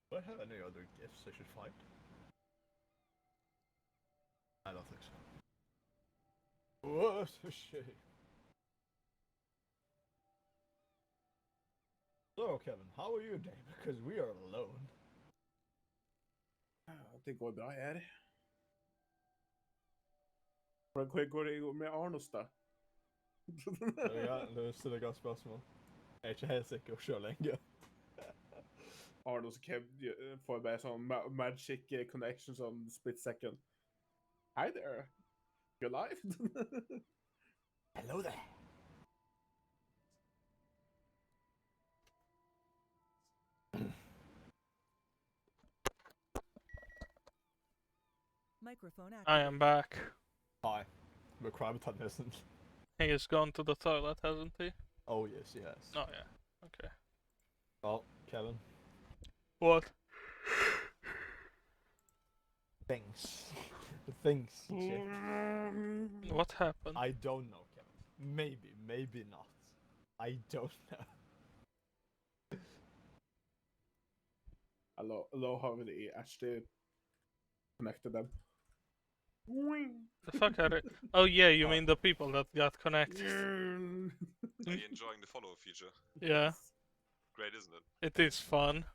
Do I have any other gifts I should find? I don't think so. What a shame. So, Kevin, how are you today? Because we are alone. Det går bra här. Hur går det med Arnos då? Nu stiller jeg godt spørsmål. Jeg er ikke helt sikker på så lenge. Arnos får bare sånn magic connections on split second. Hi there. You alive? Hello there. Microphone I activated. am back. Hi. But Krabitan isn't. He has gone to the toilet, hasn't he? Oh yes, he has. Oh yeah. Okay. Well, Kevin. What? Things. Things. Check. What happened? I don't know, Kevin. Maybe not. I don't know. Hello, har vi actually connected them? The fuck are it? Oh yeah, you mean the people that got connected? Are you enjoying the follow feature? Yeah, Great, isn't it? it is fun.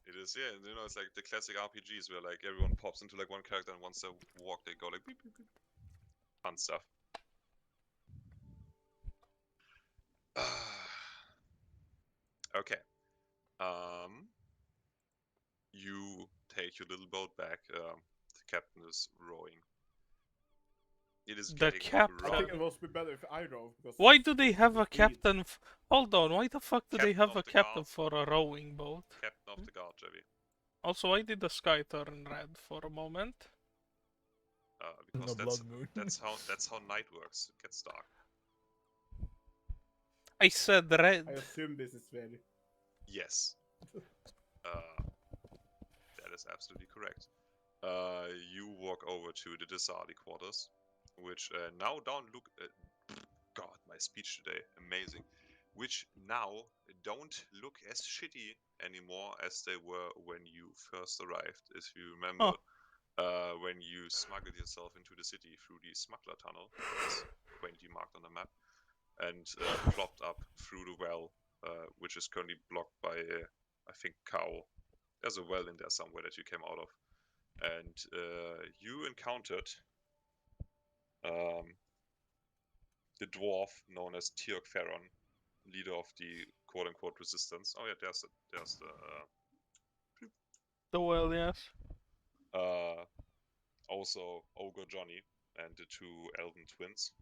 It is, yeah. You know, it's like the classic RPGs where like everyone pops into like one character and once they walk, they go like beep, beep, beep. Fun stuff. Okay. You take your little boat back. The captain is rowing. It is The getting captain? I rough. think it must be better if I drove. Because Why do they have a speed. captain? Hold on, why the fuck do they Captain have of a the captain guard. for a rowing boat? Captain of the guard, Javi. Also, why did the sky turn red for a moment? Because The blood moon. that's how night works. It gets dark. I said red. I assume this is very. Yes. That is absolutely correct. You walk over to the Desali quarters, which now don't look. God, my speech today, amazing. Which now don't look as shitty anymore as they were when you first arrived. If you remember, when you smuggled yourself into the city through the smuggler tunnel, as quaintly marked on the map, and plopped up through the well, which is currently blocked by I think cow. There's a well in there somewhere that you came out of, and you encountered the dwarf known as Teok Theron, leader of the quote-unquote resistance. Oh yeah, there's The well, yes. also Ogre Johnny and the two Elven twins,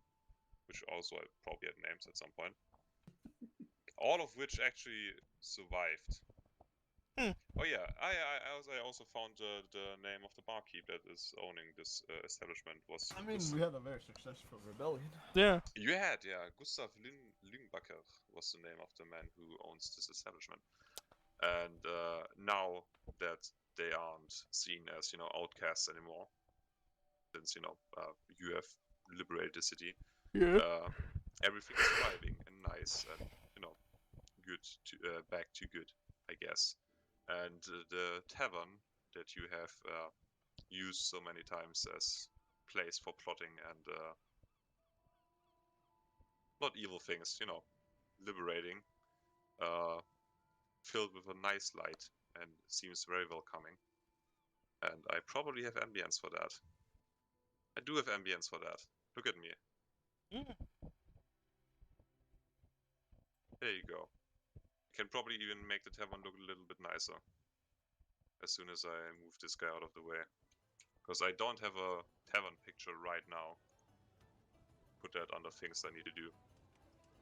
which also probably had names at some point. All of which actually survived. Oh yeah, I also found the name of the barkeep that is owning this establishment was. I mean, we had a very successful rebellion. Yeah. You had, yeah. Gustav Lüngbacher was the name of the man who owns this establishment. And now that they aren't seen as, outcasts anymore, since, you have liberated the city, Yeah. everything is thriving and nice and, good to back to good, I guess. And the tavern that you have used so many times as place for plotting and not evil things, liberating, filled with a nice light and seems very welcoming. And I probably have ambience for that. I do have ambience for that. Look at me. There you go. I can probably even make the tavern look a little bit nicer as soon as I move this guy out of the way. Because I don't have a tavern picture right now. Put that under things I need to do.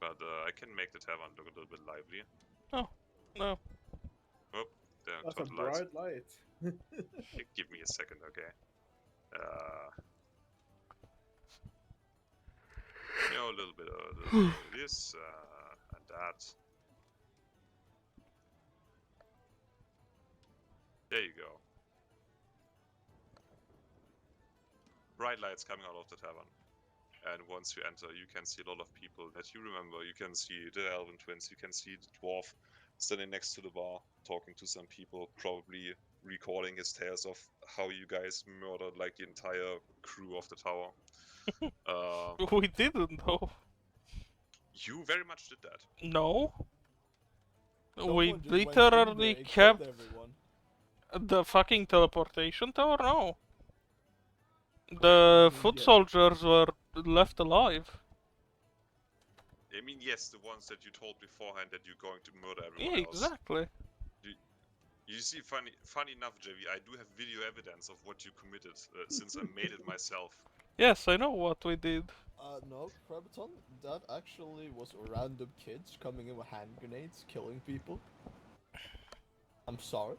But I can make the tavern look a little bit lively. Oh, no. Oh, there, That's a turn the lights. bright light. Give me a second, okay? A little bit of this and that. There you go. Bright lights coming out of the tavern. And once you enter, you can see a lot of people that you remember. You can see the Elven twins, you can see the dwarf standing next to the bar, talking to some people, probably recalling his tales of how you guys murdered like the entire crew of the tower. We didn't though. You very much did that. No. Someone We just went in literally there and kept killed everyone. the fucking teleportation tower. No. The foot Yeah. soldiers were left alive. I mean, yes, the ones that you told beforehand that you're going to murder Yeah, everyone else. exactly. You see, funny enough, JV, I do have video evidence of what you committed, since I made it myself. Yes, I know what we did. No, Krabaton, that actually was random kids coming in with hand grenades, killing people. I'm sorry.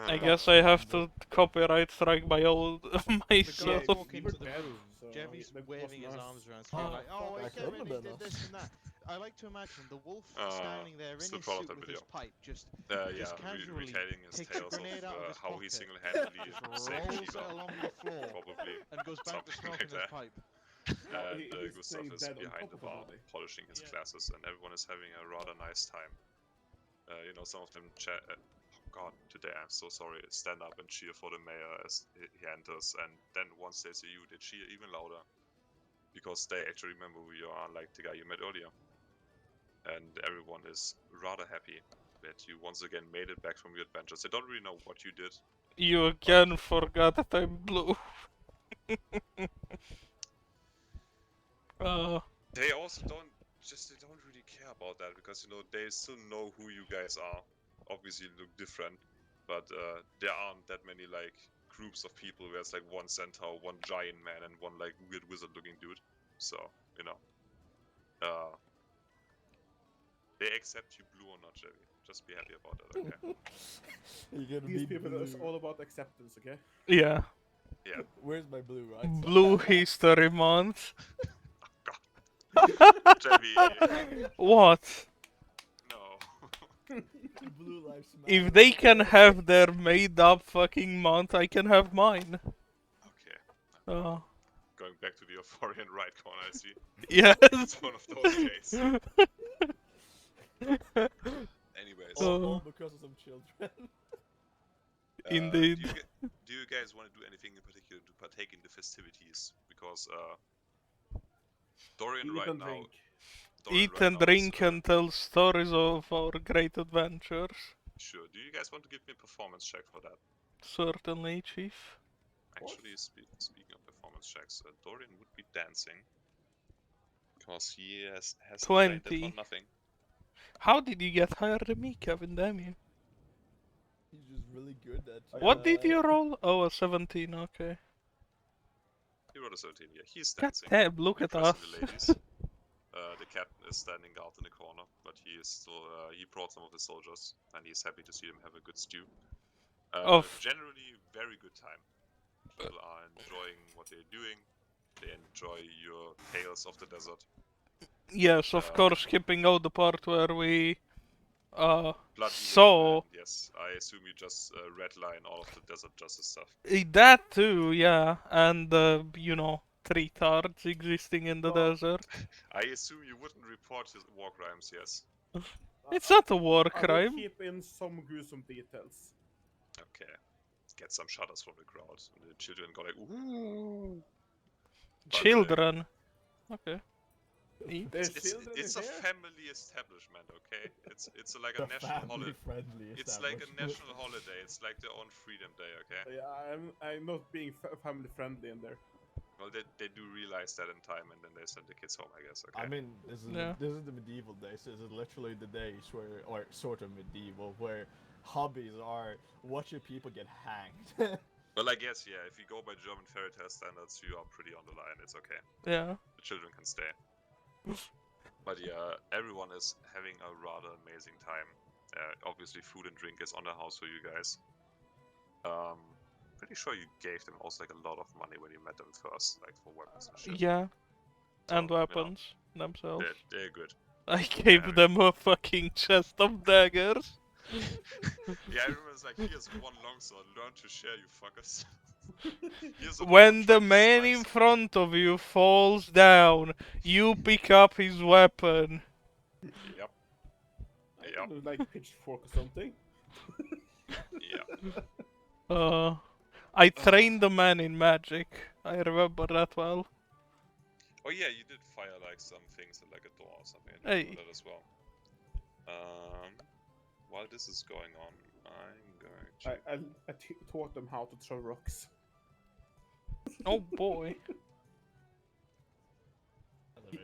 I guess I have to copyright strike my old The myself. guy walking we into were the dead, room, so Jevy's that waving his wasn't us. arms around, saying like, "Oh, I that came could've in, he been did us. this and that." I like to imagine the wolf standing there in still his proud of suit that with video. his pipe, just Yeah, casually retelling his takes a tales of grenade out of his how he pocket, single-handedly just saved rolls it Shiva, along the floor, probably. and goes back to Something smoking like his that. pipe. And he's Gustav playing is dead on behind top the of the bar, body. polishing his Yeah. glasses, and everyone is having a rather nice time. You know, some of them chat. Oh God, today I'm so sorry. Stand up and cheer for the mayor as he enters, and then once they see you, they cheer even louder because they actually remember who you are, like the guy you met earlier. And everyone is rather happy that you once again made it back from your adventures. They don't really know what you did. You again forgot that I'm blue. They also they don't really care about that because, you know, they still know who you guys are. Obviously you look different, but there aren't that many like groups of people where it's like one centaur, one giant man, and one like weird wizard looking dude. So, you know, they accept you blue or not, Jerry. Just be happy about that, okay? You're gonna These be people blue. is all about acceptance, okay? Yeah. Yeah. Where's my blue, right? Blue History Month. Jerry, What? no. Blue lives matter. If they can have their made up fucking month, I can have mine. Okay. Going back to the euphorian right corner, I see. Yes. It's one of those days. Anyways. All because of some children. Indeed. Do you guys want to do anything in particular to partake in the festivities? Because Dorian Eat right and now. drink. Dorian Eat right and now is, drink and tell stories of our great adventures. Sure. Do you guys want to give me a performance check for that? Certainly, Chief. Actually, speaking of performance checks, Dorian would be dancing. Because he has 20. for nothing. How did you get higher than me, Kevin? Damn you. He's just really good at. What did you roll? Oh, a 17, okay. He rolled a 13, yeah. He's God dancing. damn, look at us. Impressing the ladies. The captain is standing guard in the corner, but he is still, he brought some of his soldiers, and he's happy to see them have a good stew. Generally, very good time. People are enjoying what they're doing. They enjoy your tales of the desert. Yes, of course, skipping out the part where we Blood saw Eagle, yes, I assume you just redline all of the desert justice stuff. that too, yeah, and you know, three tards existing in the desert. I assume you wouldn't report his war crimes, yes. It's not a war I will crime. keep in some gruesome details. Okay. Get some shudders from the crowd. And the children go like, ooh. Children. Okay. There's It's children a in here? family establishment, okay? It's like a The national holiday. family-friendly It's like a establishment. national holiday. It's like their own freedom day, okay? Yeah, I'm not being family friendly in there. Well, they do realize that in time, and then they send the kids home, I guess. Okay. I mean, this is Yeah. this is the medieval days. This is literally the days where, or sort of medieval, where hobbies are watching people get hanged. Well, I guess yeah. If you go by German fairy tale standards, you are pretty on the line. It's okay. Yeah. The children can stay. But yeah, everyone is having a rather amazing time. Obviously, food and drink is on the house for you guys. Pretty sure you gave them also like a lot of money when you met them first, like for weapons and shit. Yeah. And So, you know, weapons themselves. they're good. I gave them a fucking chest of daggers. Yeah, I remember it's like, here's one longsword, learn to share, you fuckers. Here's a When dwarf, the try to man slice in him. front of you falls down, you pick up his weapon. Yep, I Yep. don't know, like pitchfork or something. yeah. I trained the man in magic. I remember that well. Oh yeah, you did fire like some things at like a door or something. I Hey. remember that as well. While this is going on, I'm going to... I taught them how to throw rocks. Oh boy.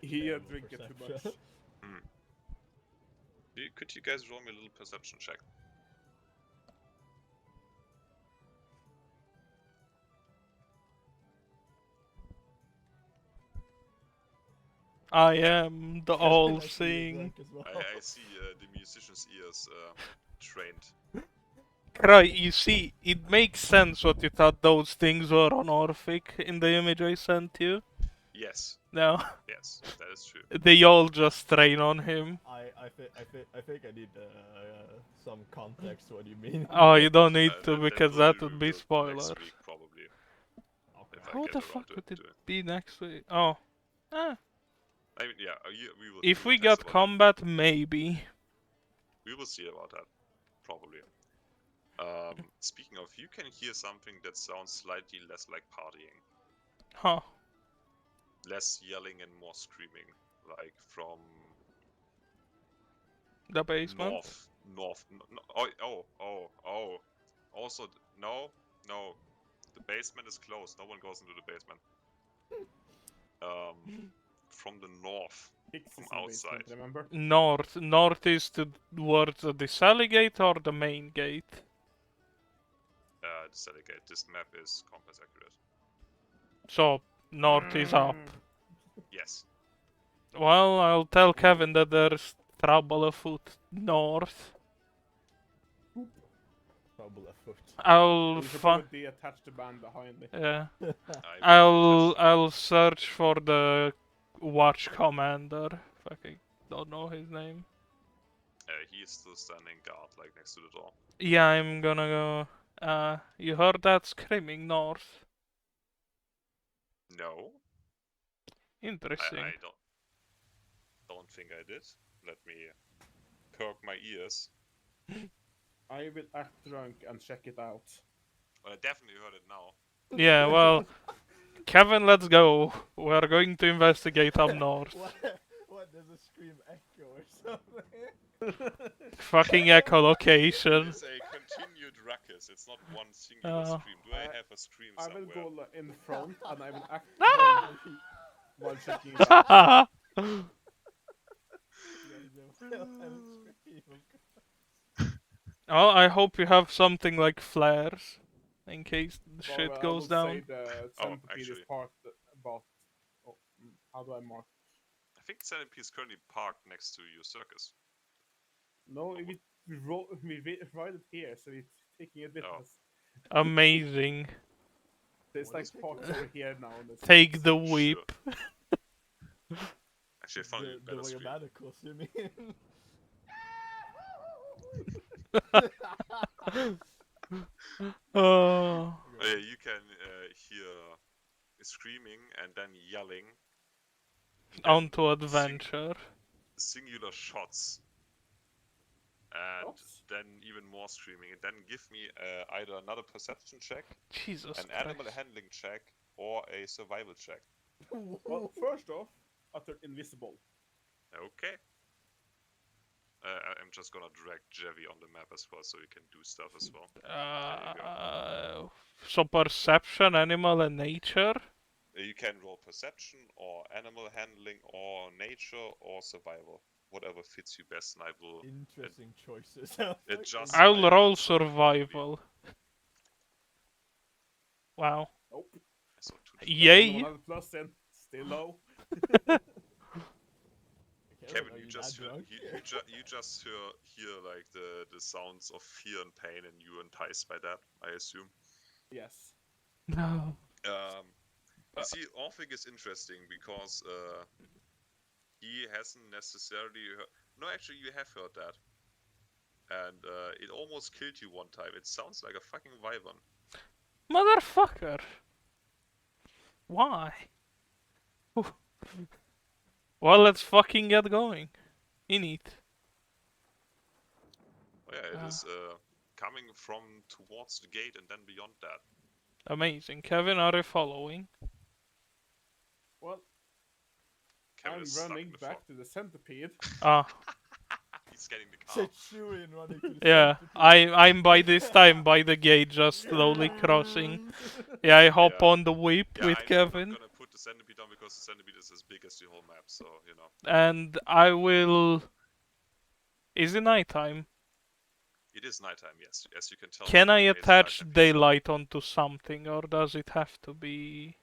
He drank it too much. Could you guys roll me a little perception check? I am the all-seeing. I see the musician's ears trained. Right, you see, it makes sense what you thought those things were on Orphic in the image I sent you. Yes, No, yes, that is true. they all just train on him. I think I need some context. What do you mean? Oh, you don't need to That because will that be would be revealed spoilers. next week, probably. Okay. If I How get the around fuck to would it it. be next week? Oh. Ah. I mean, yeah, we will. If will we test got about combat, maybe. that. We will see about that, probably. Speaking of, you can hear something that sounds slightly less like partying, Huh. less yelling and more screaming, like from The basement? north. Oh. Also, no. The basement is closed. No one goes into the basement. From the north, Hicks is from in the outside. basement, remember? North. North is towards the Sally gate or the main gate? The Sally gate. This map is compass accurate. So, north is up. Yes. Well, I'll tell Kevin that there's trouble afoot north. Trouble afoot. I'll You should find. probably detach the band behind me. Yeah. I will detach- I'll search for the watch commander. Fucking don't know his name. he is still standing guard, like next to the door. Yeah, I'm gonna go. You heard that screaming north? No, Interesting. I don't think I did. Let me perk my ears. I will act drunk and check it out. Well, I definitely heard it now. Yeah, well, Kevin, let's go. We're going to investigate up north. What does a scream echo or something? Fucking echolocation. It's a continued ruckus. It's not one singular scream. Do I have a scream I somewhere? will go in front and I will act drunk while checking it out. Oh, I hope you have something like flares in case the shit Well, goes I will down. say the centipede is actually. parked about... Oh, how do I mark? I think Centipede is currently parked next to your circus. No, we ride it here, so it's taking a witness. Amazing. It's like parked over here now. On this Take the whip. Actually, I found you The better scream. Wayamanicals, you mean? Oh. You can hear screaming and then yelling. Onto adventure. Singular shots. And then even more screaming. And then give me either another perception check, Jesus an Christ. animal handling check, or a survival check. Well, first off, utter invisible. Okay. I'm just gonna drag Jevi on the map as well, so you can do stuff as well. So perception, animal, and nature. You can roll perception, or animal handling, or nature, or survival. Whatever fits you best, and I will Interesting choices. adjust. I'll roll survival. Wow. Nope. Yay! Another plus in. Still low. Kevin, you just hear like the sounds of fear and pain, and you enticed by that, I assume. Yes. No. You see, Orphic is interesting because he hasn't necessarily heard... No, actually, you have heard that. and it almost killed you one time. It sounds like a fucking wyvern. Motherfucker! Why? Well, let's fucking get going. In it. Oh, yeah, it is coming from towards the gate and then beyond that. Amazing. Kevin, are you following? Well, Kevin I'm is stuck in running the back fog. to the centipede. Ah, He's getting the car. Setsurin running to the yeah. I'm by this time by the gate, just slowly crossing. Yeah, I hop Yeah. on the whip Yeah, with I'm Kevin, not gonna put the centipede down because the centipede is as big as the whole map, so, you know. and I will. Is it nighttime? It is nighttime, yes. As you can tell. Can by I the amazing attach nighttime picture. daylight onto something, or does it have to be?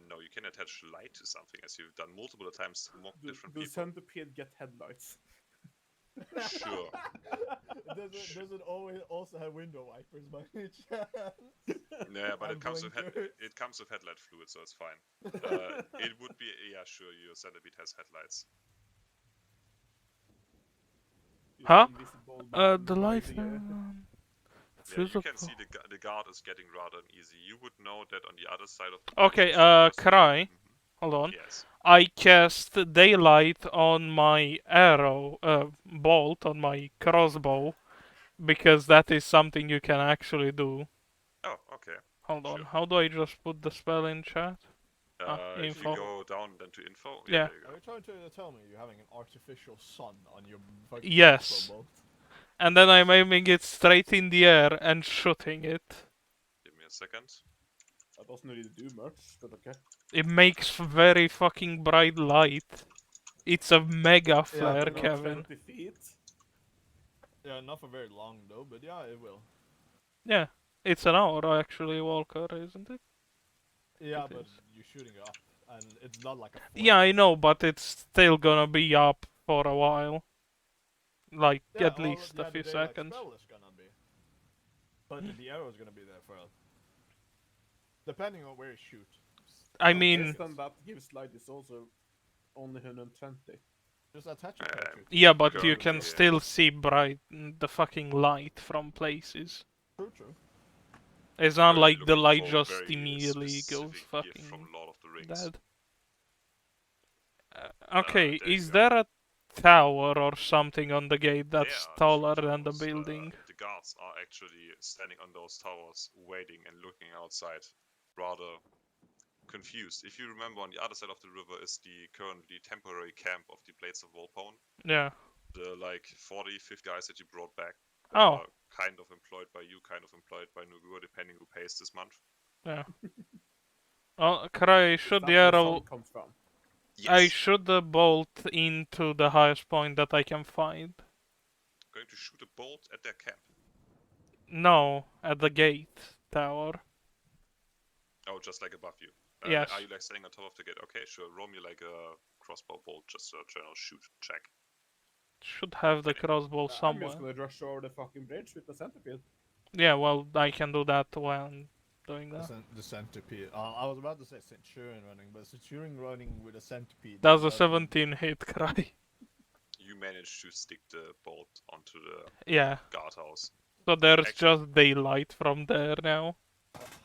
No, you can attach light to something, as you've done multiple times to mock different The people. centipede get headlights. Sure. Does it always also have window wipers by any chance? Yeah, but And it comes with blinkers? it comes with headlight fluid, so it's fine. It would be, yeah, sure, your centipede has headlights. This Huh? invisible man The light. driving a- Yeah, you can see the guard is getting rather uneasy. You would know that on the other side of the Okay, bridge, Cry. Mhm. Hold on. Yes. I cast daylight on my arrow, bolt on my crossbow, because that is something you can actually do. Oh, okay. Hold on, Sure. how do I just put the spell in chat? If you Info. go down then to info, Yeah. there you Are go. you trying to tell me you're having an artificial sun on your fucking Yes. crossbow bolt? And then I'm aiming it straight in the air and shooting it. Give me a second. That doesn't really do much, but okay. It makes very fucking bright light. It's a mega flare, About Kevin. 70 feet. Yeah, not for very long though, but yeah, it will. Yeah, it's an hour actually, Walker, isn't it? Yeah, It but is. you're shooting up, and it's not like a flame. Yeah, I know, but it's still gonna be up for a while. Like, Yeah, at well, least yeah, a few the daylight seconds. spell is gonna be. But the arrow is gonna be there for depending on where you shoot. I Well, mean, based on that gives light is also only 120. Just attach a parachute. yeah, but you Currently, can still see the fucking light from places. True. It's not Currently like the looking light for just very immediately goes specific gift fucking from Lord of the Rings. dead. Okay, there you is go. there a tower or something on the gate that's There are taller two than the towers. building? The guards are actually standing on those towers, waiting and looking outside, rather confused. If you remember, on the other side of the river is the currently temporary camp of the Blades of Volpone. Yeah. The like 40, 50 guys that you brought back. Oh. Are kind of employed by you, kind of employed by Nugur, depending who pays this month. Yeah. Oh, Cry, Is shoot that the where arrow. sun comes from? Yes. I shoot the bolt into the highest point that I can find. Going to shoot a bolt at their camp. No, at the gate tower. Oh, just like above you. Yes. Are you like standing on top of the gate? Okay, sure. Roll me like a crossbow bolt, just a general shoot check. Should have the crossbow I'm somewhere. just gonna rush over the fucking bridge with the centipede. Yeah, well, I can do that when doing that. The centipede. I was about to say Centurion running, but Centurion running with a centipede. That's a doesn't- 17 hit, Cry. You manage to stick the bolt onto the Yeah. guardhouse. So there's Actually- just daylight from there now.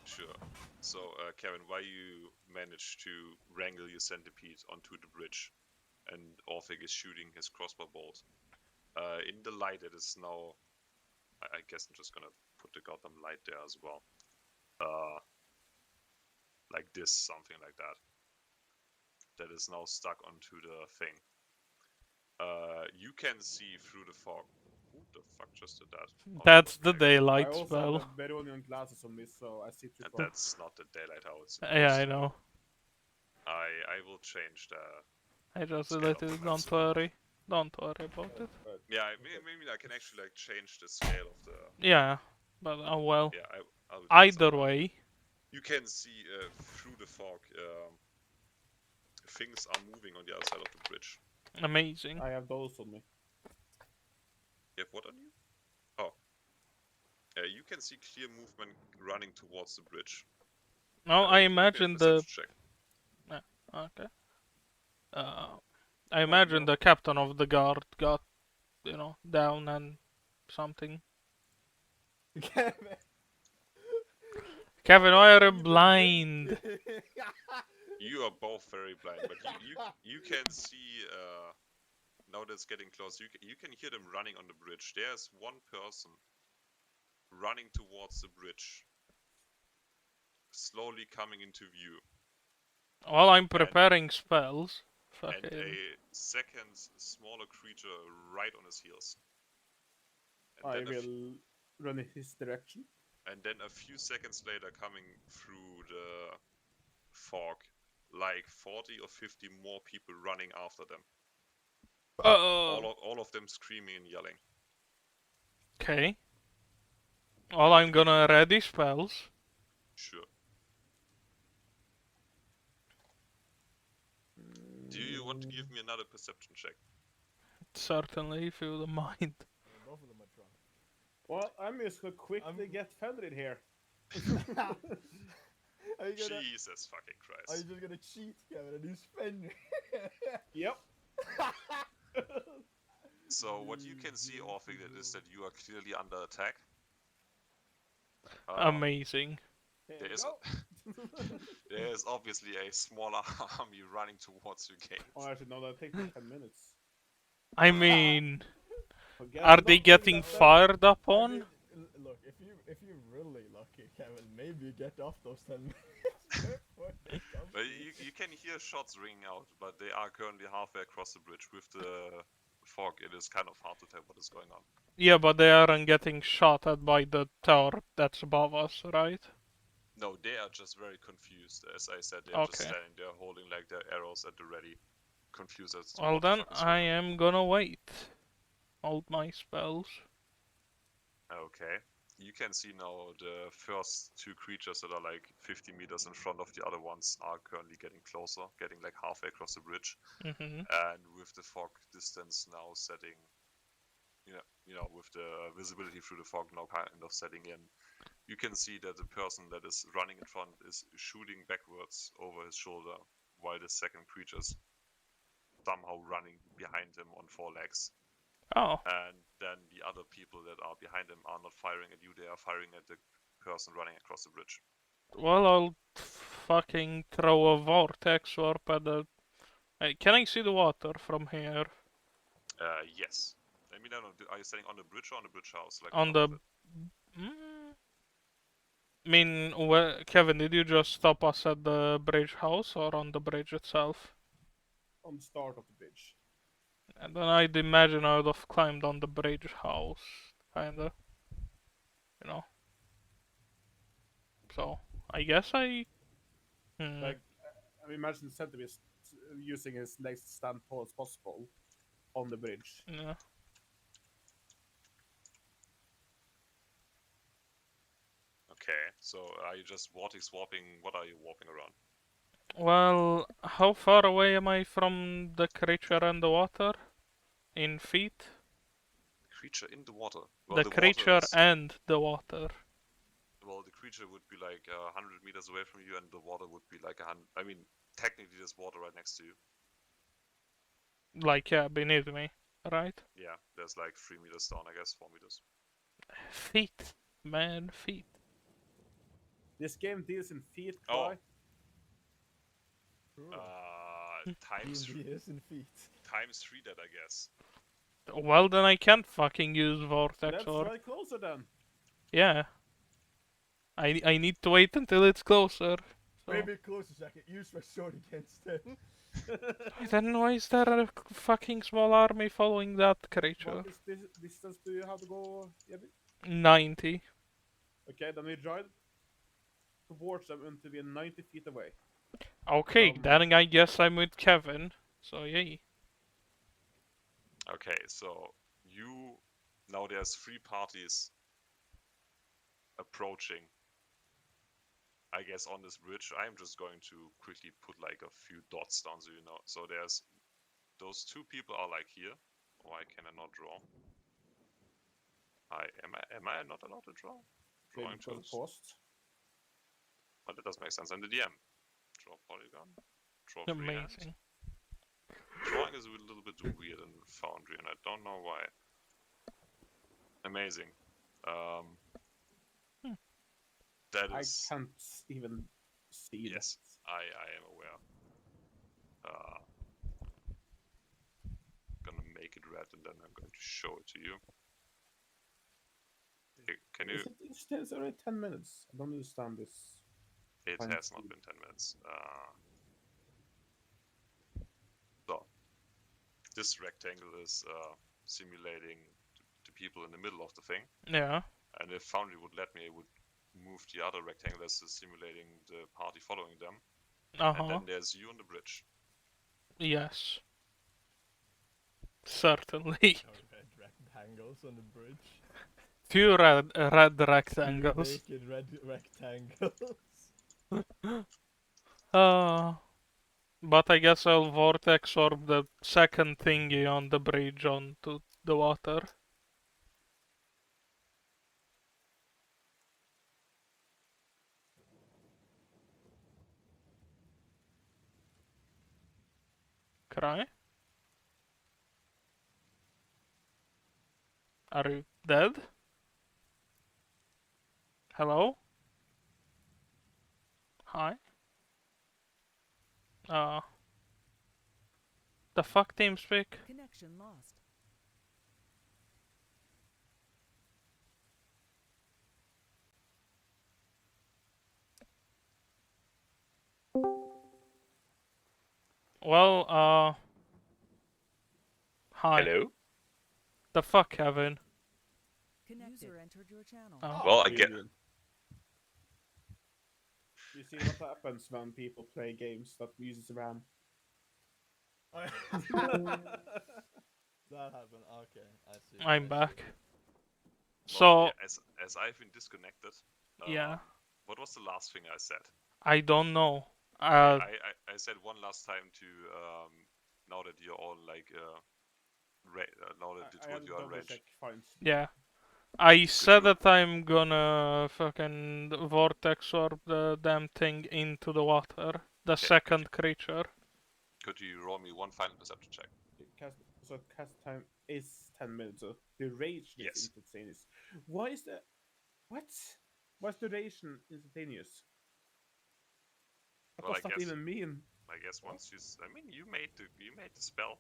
Sure. So, Kevin, why you managed to wrangle your centipede onto the bridge, and Orphic is shooting his crossbow bolt. In the light, it is now. I guess I'm just gonna put the goddamn light there as well. Like this, something like that. That is now stuck onto the thing. You can see through the fog. Who the fuck just did that? Oh, That's that was the Gregor. I daylight also spell. have Beronian glasses on me, so I see through And fog. that's not the daylight how it's Yeah, supposed I to. know. I will change the. I just Scale let of it. the Don't lights. worry. Don't worry about it. But Yeah, maybe I can actually like change the scale of the. Yeah, but well. Yeah, I'll do Either something. way. You can see through the fog. Things are moving on the other side of the bridge. Amazing. I have those on me. You have what on you? Oh. You can see clear movement running towards the bridge. No, I Give me a imagine the. perception check. Okay. I imagine the captain of the guard got down and something. Kevin. Kevin, why are you Even blind? drink. You are both very blind, but you can see now that it's getting close. You can hear them running on the bridge. There's one person running towards the bridge, slowly coming into view. While I'm preparing spells. And Fucking. a second smaller creature right on his heels. And I then will run in his direction. and then a few seconds later, coming through the fog, like 40 or 50 more people running after them. Oh. All of them screaming and yelling. Okay. Well, I'm gonna ready spells. Sure. Do you want to give me another perception check? Certainly, if you don't mind. Both of them are drunk. Well, I'm just gonna quickly get Fenrir here. Are you gonna? Jesus fucking Are you Christ. just gonna cheat, Kevin, and use Fenrir? Yep. So what you can see, Orphic, is that you are clearly under attack. Amazing. Here There we is go. there is obviously a smaller army running towards you, Games. Oh, actually, no, that takes me 10 minutes. I mean, Forget are they nothing getting that said. fired up I on? mean, look, if you're really lucky, Kevin, maybe you get off those 10 minutes. before they come But to you. you can hear shots ringing out, but they are currently halfway across the bridge with the fog. It is kind of hard to tell what is going on. Yeah, but they aren't getting shot at by the tower that's above us, right? No, they are just very confused. As I said, they are just Okay. standing there holding like their arrows at the ready, confused as to Well what the then, fuck is I going on. am gonna wait. Hold my spells. Okay. You can see now the first two creatures that are like 50 meters in front of the other ones are currently getting closer, getting like halfway across the bridge. Mm-hmm. And with the fog distance now setting, with the visibility through the fog now kind of setting in, you can see that the person that is running in front is shooting backwards over his shoulder, while the second creature is somehow running behind him on four legs. Oh. And then the other people that are behind him are not firing at you, they are firing at the person running across the bridge. Well, I'll fucking throw a vortex warp at the... Hey, can I see the water from here? Yes. I mean, I don't know, are you standing on the bridge or on the bridge house? Like On top the... of it? I mean, Kevin, did you just stop us at the bridge house or on the bridge itself? On the start of the bridge. And then I'd imagine I would have climbed on the bridge house, kinda. You know. So, I guess I... Like, I imagine Centaur is using his legs to stand tall as possible on the bridge. Yeah. Okay, so are you just vortex warping? What are you warping around? Well, how far away am I from the creature and the water? In feet? Creature in the water. Well, The creature water is, and the water. well, the creature would be like 100 meters away from you, and the water would be like 100. I mean, technically, there's water right next to you. Like, yeah, beneath me, right? Yeah, there's like 3 meters down, I guess, 4 meters. Feet, man, feet. This game deals in feet, Oh. Kai. Times D&D is in feet. times 3 that, I guess. Well, then I can't fucking use vortex Let's or... try closer then. Yeah. I need to wait until it's closer. So. Maybe closer so I can use my sword against him. Then why is there a fucking small army following that creature? What is this distance do you have to go, Yeti? 90. Okay, then we drive towards them until we are 90 feet away. Okay, then I guess I'm with Kevin. So yay. Okay, so now there's 3 parties approaching, I guess, on this bridge. I'm just going to quickly put like a few dots down so you know. So there's those 2 people are like here. Why can I not draw? Am I not allowed to draw? Drawing tools. Cost. But that doesn't make sense. I'm the DM. Draw polygon. Draw freehand. Amazing. Drawing is a little bit weird in Foundry, and I don't know why. Amazing. That I is... can't even see Yes, I am aware. Gonna make it red and then I'm going to show it to you. Can you... It's already 10 minutes. I don't understand this. It Fine. has not been 10 minutes. So, this rectangle is simulating the people in the middle of the thing. Yeah. And if Foundry would let me, I would move the other rectangle as simulating the party following them. And then there's you on the bridge. Yes. Certainly. Red rectangles on the bridge. Few red Two rectangles. naked red rectangles. But I guess I'll vortex orb the second thingy on the bridge onto the water. Cry? Are you dead? Hello? Hi? The fuck, TeamSpeak? Connection lost. Well, hi. Hello? The fuck, Kevin? User entered your channel. Oh. Well, I get... You see what happens when people play games that uses RAM. That happened. Okay, I see. I'm back. Well, So, yeah, as I've been disconnected, yeah. what was the last thing I said? I don't know. I said one last time to, now that you're all like, now that you told you are rage. Yeah. I said that I'm gonna fucking vortex orb the damn thing into the water. The second creature. Could you roll me one final perception check? Cast time is 10 minutes, so duration is instantaneous. Why is the... What? Why's duration instantaneous? What Well, does that even mean? I guess once you... I mean, you made the spell.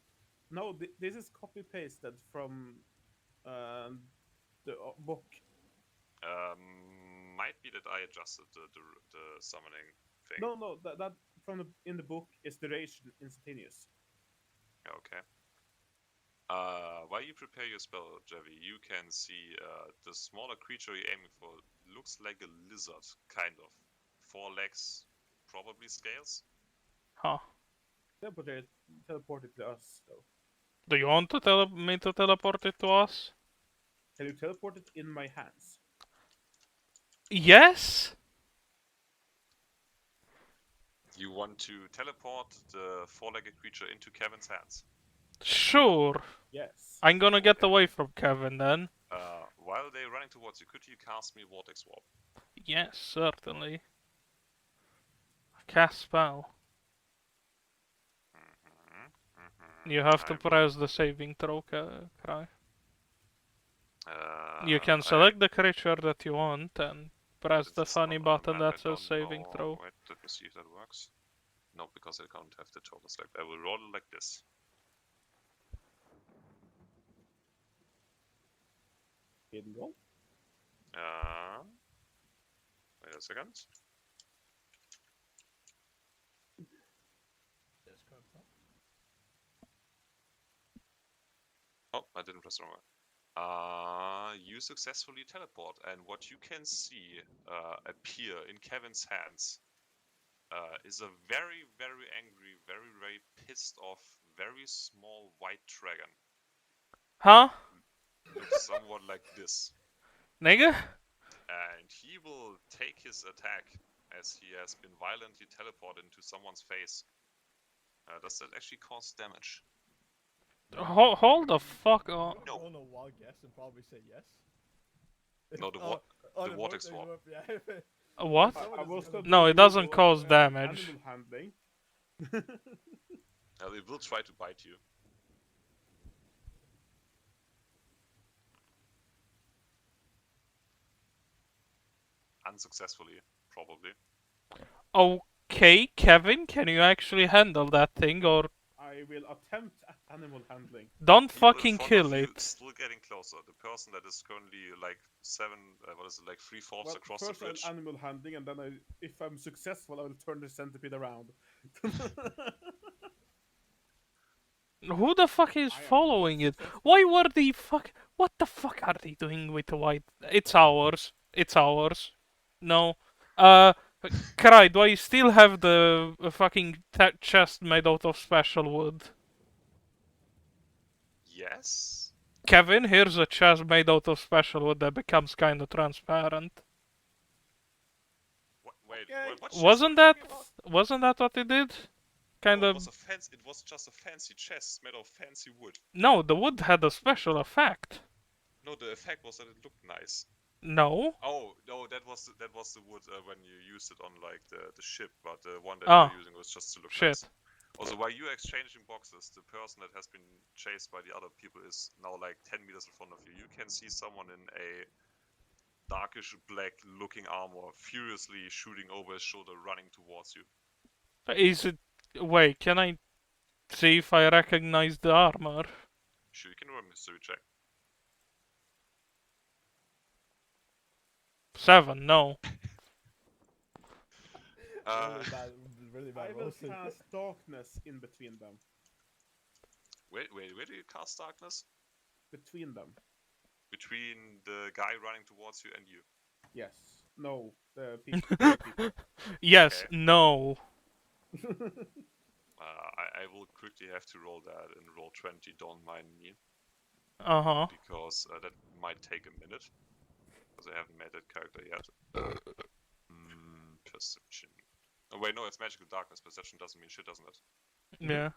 No, this is copy-pasted from the book. Might be that I adjusted the summoning thing. No, that from in the book is duration instantaneous. Okay. While you prepare your spell, Javi, you can see the smaller creature you're aiming for looks like a lizard, kind of. 4 legs, probably scales. Huh. Teleport it to us, though. Do you want to me to teleport it to us? Can you teleport it in my hands? Yes? You want to teleport the 4-legged creature into Kevin's hands? Sure. Yes. I'm gonna get away from Kevin then. While they're running towards you, could you cast me Vortex Warp? Yes, certainly. Cast spell. You have to press the saving throw, Cry. You can select the creature that you want and press the funny button that says saving throw. Wait, let me see if that works. No, because I can't have the total select. I will roll it like this. Hidden roll? Wait a second. Oh, I didn't press the wrong one. You successfully teleport, and what you can see appear in Kevin's hands is a very, very angry, very, very pissed off, very small white dragon. Huh? Looks somewhat like this. Nigga? And he will take his attack as he has been violently teleported into someone's face. Does that actually cause damage? Hold the fuck on. No. I want to wild guess and probably say yes. No, the vortex warp. Yeah. What? was No, it doesn't cause damage. Animal handling. It will try to bite you. unsuccessfully, probably. Okay, Kevin, can you actually handle that thing, or I will attempt at animal handling. don't People fucking in front kill of you it? still getting closer. The person that is currently like 3/4 Well, across the first bridge. I'll animal handling, and then if I'm successful, I will turn the centipede around. Who the fuck is I am following not it? successful. Why were they fuck? What the fuck are they doing with the white? It's ours. It's ours. No. Cry, do I still have the fucking chest made out of special wood? Yes. Kevin, here's a chest made out of special wood that becomes kinda transparent. Wait, Okay. what chest Wasn't are you that talking about? wasn't that what it did? Kind No, of. it was just a fancy chest made of fancy wood. No, the wood had a special effect. No, the effect was that it looked nice. No. Oh no, that was the wood when you used it on like the ship, but the one that Ah, you're using was just to look shit. nice. Also, while you're exchanging boxes, the person that has been chased by the other people is now like 10 meters in front of you. You can see someone in a darkish black looking armor furiously shooting over his shoulder, running towards you. Is it? Wait, can I see if I recognize the armor? Sure, you can roll a mystery check. 7, no. Really bad, really I bad will rolls. cast darkness in between them. Wait, where do you cast darkness? Between them. Between the guy running towards you and you. Yes. No. The people. Yes, Okay. no. I will quickly have to roll that in roll 20, don't mind me. Uh-huh. Because that might take a minute. Because I haven't made that character yet. Perception. Oh wait, no, it's magical darkness. Perception doesn't mean shit, doesn't it? Yeah.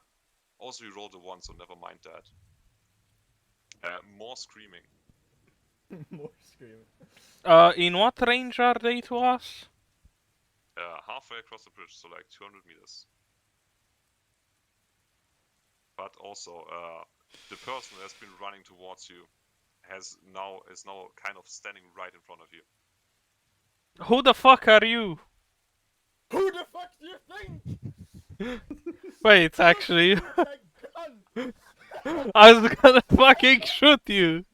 Also, you rolled a 1, so never mind that. More screaming. More screaming. In what range are they to us? Halfway across the bridge, so like 200 meters. But also, the person who has been running towards you is now kind of standing right in front of you. Who the fuck are you? Who the fuck do you think? Wait, actually, That gun! I was gonna fucking shoot you.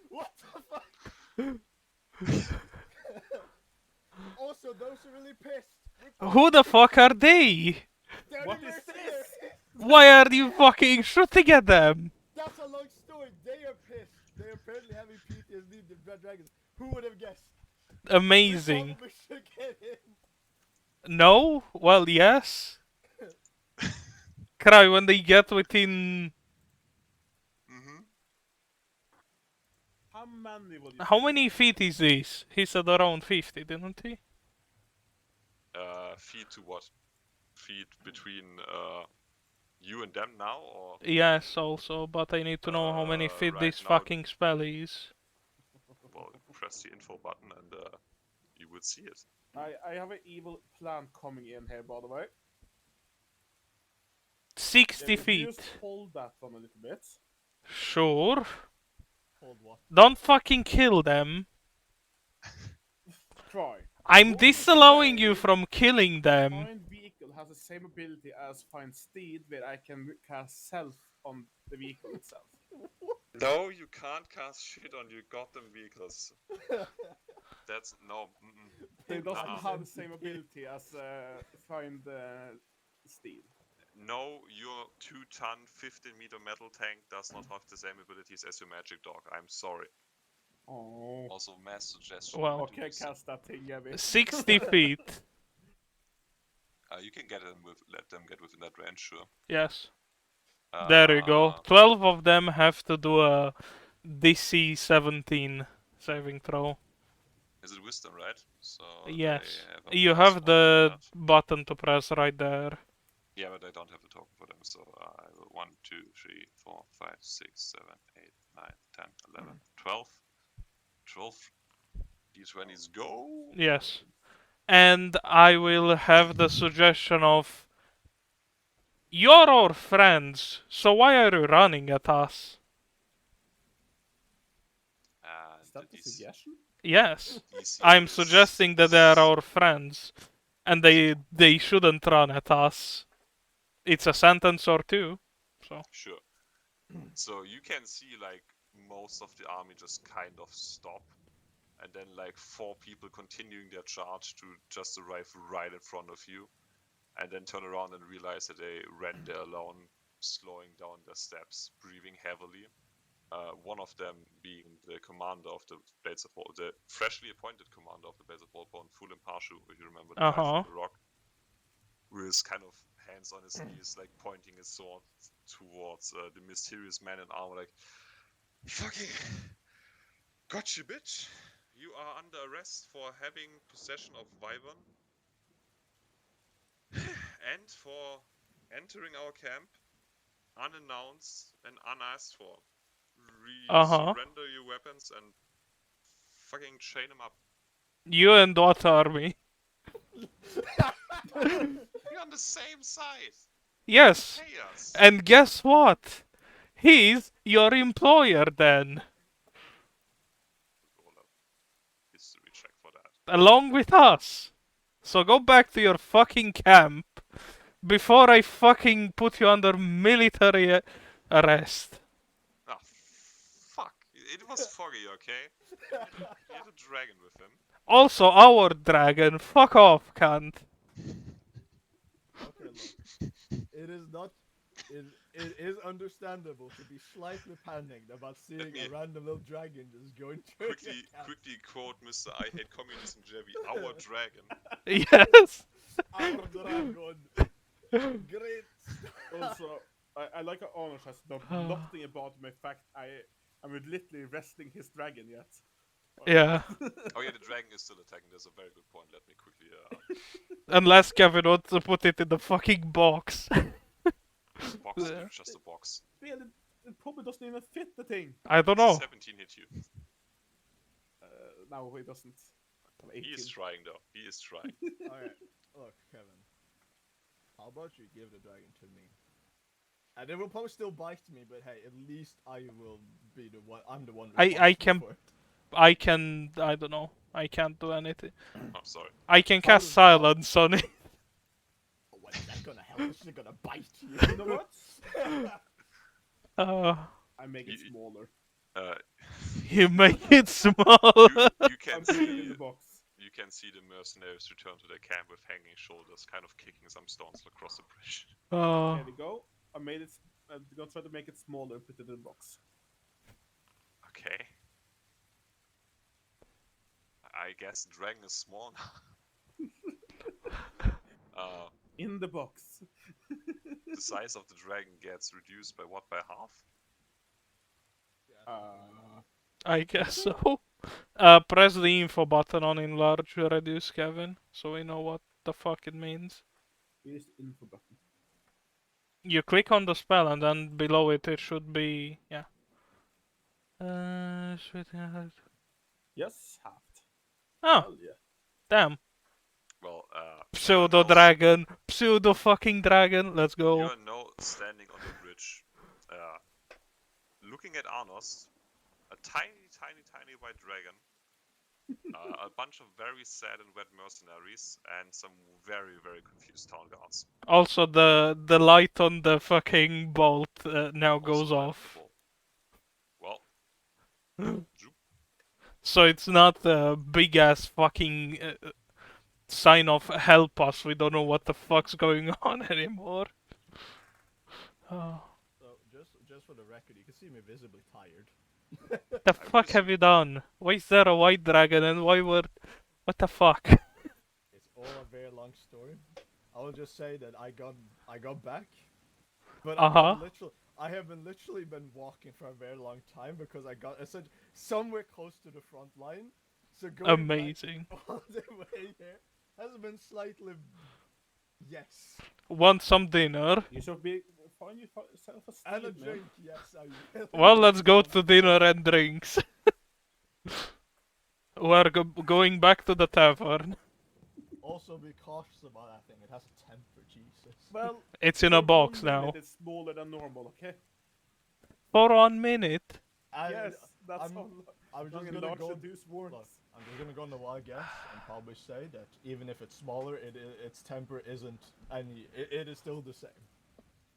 What the fuck? Also, those are really pissed. Who the fuck are they? They're What the is mercenaries. Why are you fucking shooting at them? That's a long story. They are pissed. They apparently having PTSD. The Red Dragons. Who would have guessed? We Amazing. probably should get him. No? Well, yes. Cry when they get within. Mm-hmm. How many will you How say many there are? feet is this? He said around 50, didn't he? Feet to what? Feet between you and them now, or Yes, also, but I need to know how many feet right this now- fucking spell is. well, press the info button and you would see it. I have an evil plan coming in here, by the way. 60 If you just feet. hold that one a little bit. Sure. Hold what? Don't fucking kill them. Try. I'm What if disallowing you say from killing them. Find vehicle has the same ability as find steed, where I can cast self on the vehicle itself. No, you can't cast shit on your goddamn vehicles. That's no. It doesn't Nah. have the same ability as find steed. No, your 2-ton, 15-meter metal tank does not have the same abilities as your magic dog. I'm sorry. Oh. Also, mass suggestion. Well- I do Okay, this. cast that thing, Gabby. 60 feet. You can let them get within that range, sure. Yes. There you go. 12 of them have to do a DC 17 saving throw. Is it wisdom, right? So Yes. they have a You plus have 1 the to that. button to press right there. Yeah, but I don't have the token for them. So 1, 2, 3, 4, 5, 6, 7, 8, 9, 10, 11, 12. 12 D20s go. Yes. And I will have the suggestion of... You're our friends, so why are you running at us? And that the suggestion? Yes. DC I'm is- suggesting that they are our friends, and they shouldn't run at us. It's a sentence or two. So Sure. So you can see like most of the army just kind of stop, and then like 4 people continuing their charge to just arrive right in front of you, and then turn around and realize that they ran there alone, slowing down their steps, breathing heavily. One of them being the commander of the Blades of War, the freshly appointed commander of the Blades of Warborn, full impartial, if you remember the guy Uh-huh. from the Rock, with his kind of hands on his knees, like pointing his sword towards the mysterious man in armor, like, fucking gotcha, bitch. You are under arrest for having possession of Wyvern and for entering our camp unannounced and unasked for. Surrender your weapons and fucking chain them up. you and what army? You're on the same side. Yes. Pay us. And guess what? He's your employer then, Roll a history check for that. along with us. So go back to your fucking camp before I fucking put you under military arrest. Ah, fuck. It was foggy, okay? He had a dragon with him. Also, our dragon. Fuck off, cunt. Okay, look. It is not. It is understandable to be slightly panicked about seeing me- a random little dragon just going through your camp. Quickly quote Mr. I Hate Communism Jebby, our dragon. Yes. Our dragon. Great. Also, I like how Honor has done nothing about my fact I'm literally wrestling his dragon yet. Yeah. Oh yeah, the dragon is still attacking. There's a very good point. Let me quickly. Unless Kevin wants to put it in the fucking box. Box, it's just a box. Really, it probably doesn't even fit the thing. I don't know. 17 hit you. No, it doesn't. He is trying though. He is trying. Alright, look, Kevin. How about you give the dragon to me? And it will probably still bite me, but hey, at least I will be the one. I'm the one I responsible can- for it. I don't know. I can't do anything. Oh, sorry. I can cast silence on it. Oh, what is that gonna help? It's just gonna bite you. You know what? I make it You- smaller. You make it small. You can I'm putting it in see the box. you can see the mercenaries return to their camp with hanging shoulders, kind of kicking some stones across the bridge. Oh. There we go. I made it. I'm gonna try to make it smaller and put it in the box. Okay. I guess dragon is small now. In the box. The size of the dragon gets reduced by what? By half? I guess so. Press the info button on enlarge reduce, Kevin, so we know what the fuck it means. Here's the info button. You click on the spell and then below it should be, yeah. Yes, halved. Oh, Hell yeah. damn. Well, Pseudo dragon. Pseudo fucking dragon. Let's you go. are now standing on the bridge, looking at Arnos, a tiny, tiny, tiny white dragon, a bunch of very sad and wet mercenaries, and some very, very confused town guards. Also, the light on the fucking bolt now goes Also off. wonderful. Well, Ju- So it's not a big ass fucking sign of help us. We don't know what the fuck's going on anymore. Oh. So just for the record, you can see me visibly tired. The fuck have you done? Why is there a white dragon and why were... What the fuck? It's all a very long story. I will just say that I got back, but I have been literally been walking for a very long time because I got somewhere close to the front line. So going Amazing. back all the way here has been slightly yes. Want some dinner? You should be find yourself a steed, And a man. drink, yes. I really Well, let's go want to dinner and drinks. We're going back to the tavern. Also be cautious about that thing. It has a temper, Jesus. Well, It's in a for box 1 now. minute It's smaller than normal, okay? For 1 minute. And Yes, that's I'm- all. I'm just Young and gonna large go. to do swords. Look, I'm just gonna go on the wild guess and probably say that even if it's smaller, its temper isn't any. It is still the same.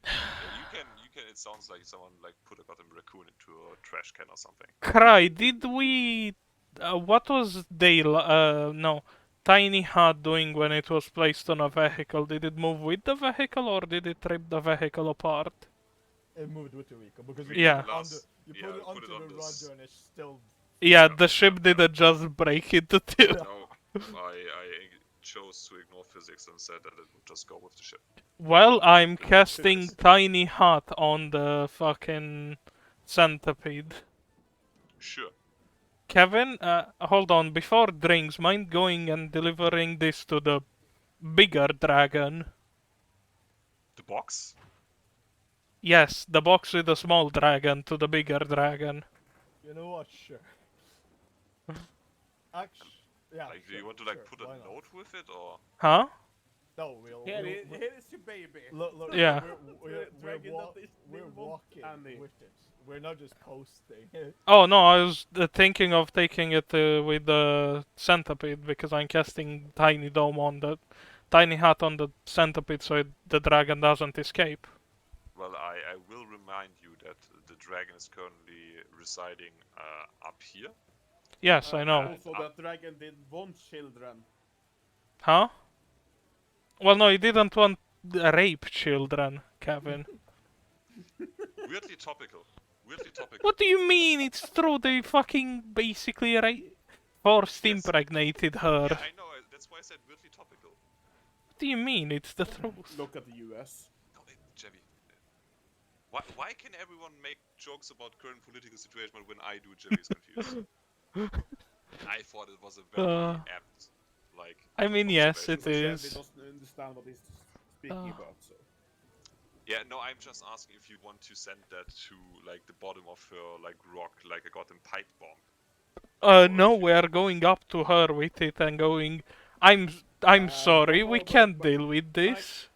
Yeah, you can. It sounds like someone like put a goddamn raccoon into a trash can or something. Cry, did we... what was Dale... no. Tiny Hut doing when it was placed on a vehicle? Did it move with the vehicle or did it rip the vehicle apart? It moved with the vehicle because you Yeah. put it on the Yeah, put it we put onto it on the this- rudder and it's still. Yeah, Yeah, the ship yeah. didn't just break into two. No, I chose to ignore physics and said that it would just go with the ship. Well, I'm casting Yes. Tiny Hut on the fucking centipede. Sure. Kevin, hold on. Before drinks, mind going and delivering this to the bigger dragon? The box? Yes, the box with the small dragon to the bigger dragon. You know what? Sure. Actually, yeah. Like, do sure, you want to like sure, put a why not? note with it or? Huh? No, we'll. Here, we'll, here is your baby. Look, Yeah. Dragon that is we're little walking Annie. with it. We're not just posting. Oh no, I was thinking of taking it with the centipede because I'm casting Tiny Dome on the Tiny Hut on the centipede so the dragon doesn't escape. Well, I will remind you that the dragon is currently residing up here. Yes, I know. Also, that dragon did want children. Huh? Well, no, he didn't want rape children, Kevin. Weirdly topical. Weirdly topical. What do you mean? It's true. They fucking basically forced Yes. impregnated her. Yeah, I know. That's why I said weirdly topical. What do you mean? It's the truth. Look at the US. No, Jebby. Why can everyone make jokes about current political situation, but when I do, Jebby's confused? I thought it was a very apt, like. I mean, yes, it observation. Chevy is. doesn't understand what he's speaking about, so. Yeah, no, I'm just asking if you want to send that to like the bottom of her like rock, like a goddamn pipe bomb. No, we are going up to her with it and going. I'm sorry, we but- can't but deal with this.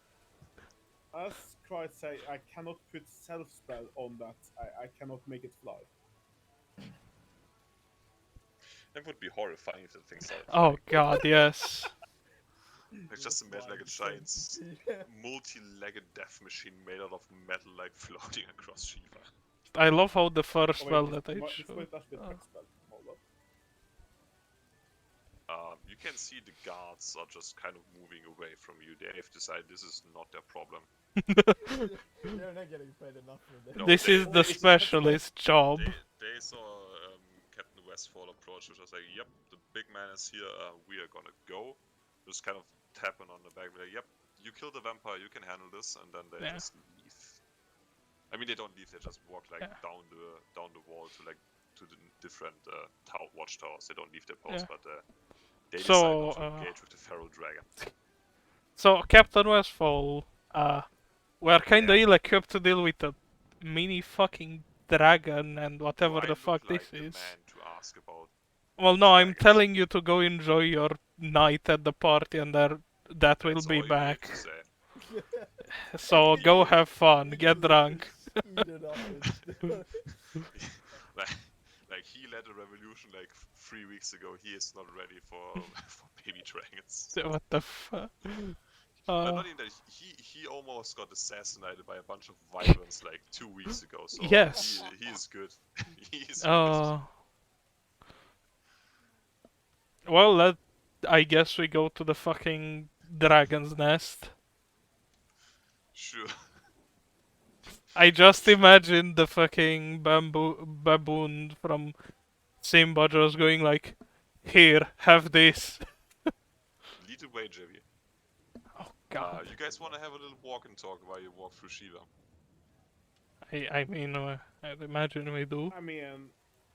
As Christ say, I cannot put self-spell on that. I cannot make it fly. That would be horrifying if that thing started. Oh god, yes. Like, just imagine like a giant multi-legged death machine made out of metal, like floating across Shiva. I love how the first Oh, spell wait, that I it's showed. actually a text spell. Hold up. You can see the guards are just kind of moving away from you. They've decided this is not their problem. They're not getting paid enough for this. No, This they- is the they- specialist job. They saw Captain Westfall approach, which was like, "Yep, the big man is here. We are gonna go." Just kind of tapping on the back, like, "Yep, you killed the vampire. You can handle this," and then they Yeah. just leave. I mean, they don't leave. They just walk like Yeah. down the wall to like to the different watchtowers. They don't leave their post, Yeah. but they So, decide not to engage with the feral dragon. So, Captain Westfall, we're kinda ill-equipped to deal with a mini fucking dragon and whatever Do I the fuck look like this the is. man to ask about? Well, no, I'm dragons? telling you to go enjoy your night at the party and that will That's be all you need back. to say. So, go have fun, get drunk. Eat it up. Like he led a revolution like 3 weeks ago. He is not ready for for baby dragons. What the fuck? But not even that. He almost got assassinated by a bunch of wyverns like 2 weeks ago. So Yes. he is good. He is good. Well, I guess we go to the fucking dragon's nest. Sure. I just imagine the fucking baboon from Simba just going like, "Here, have this." Lead the way, Jimmy. Oh god. You guys want to have a little walk and talk while you walk through Shiva? I mean, I'd imagine we do. I mean,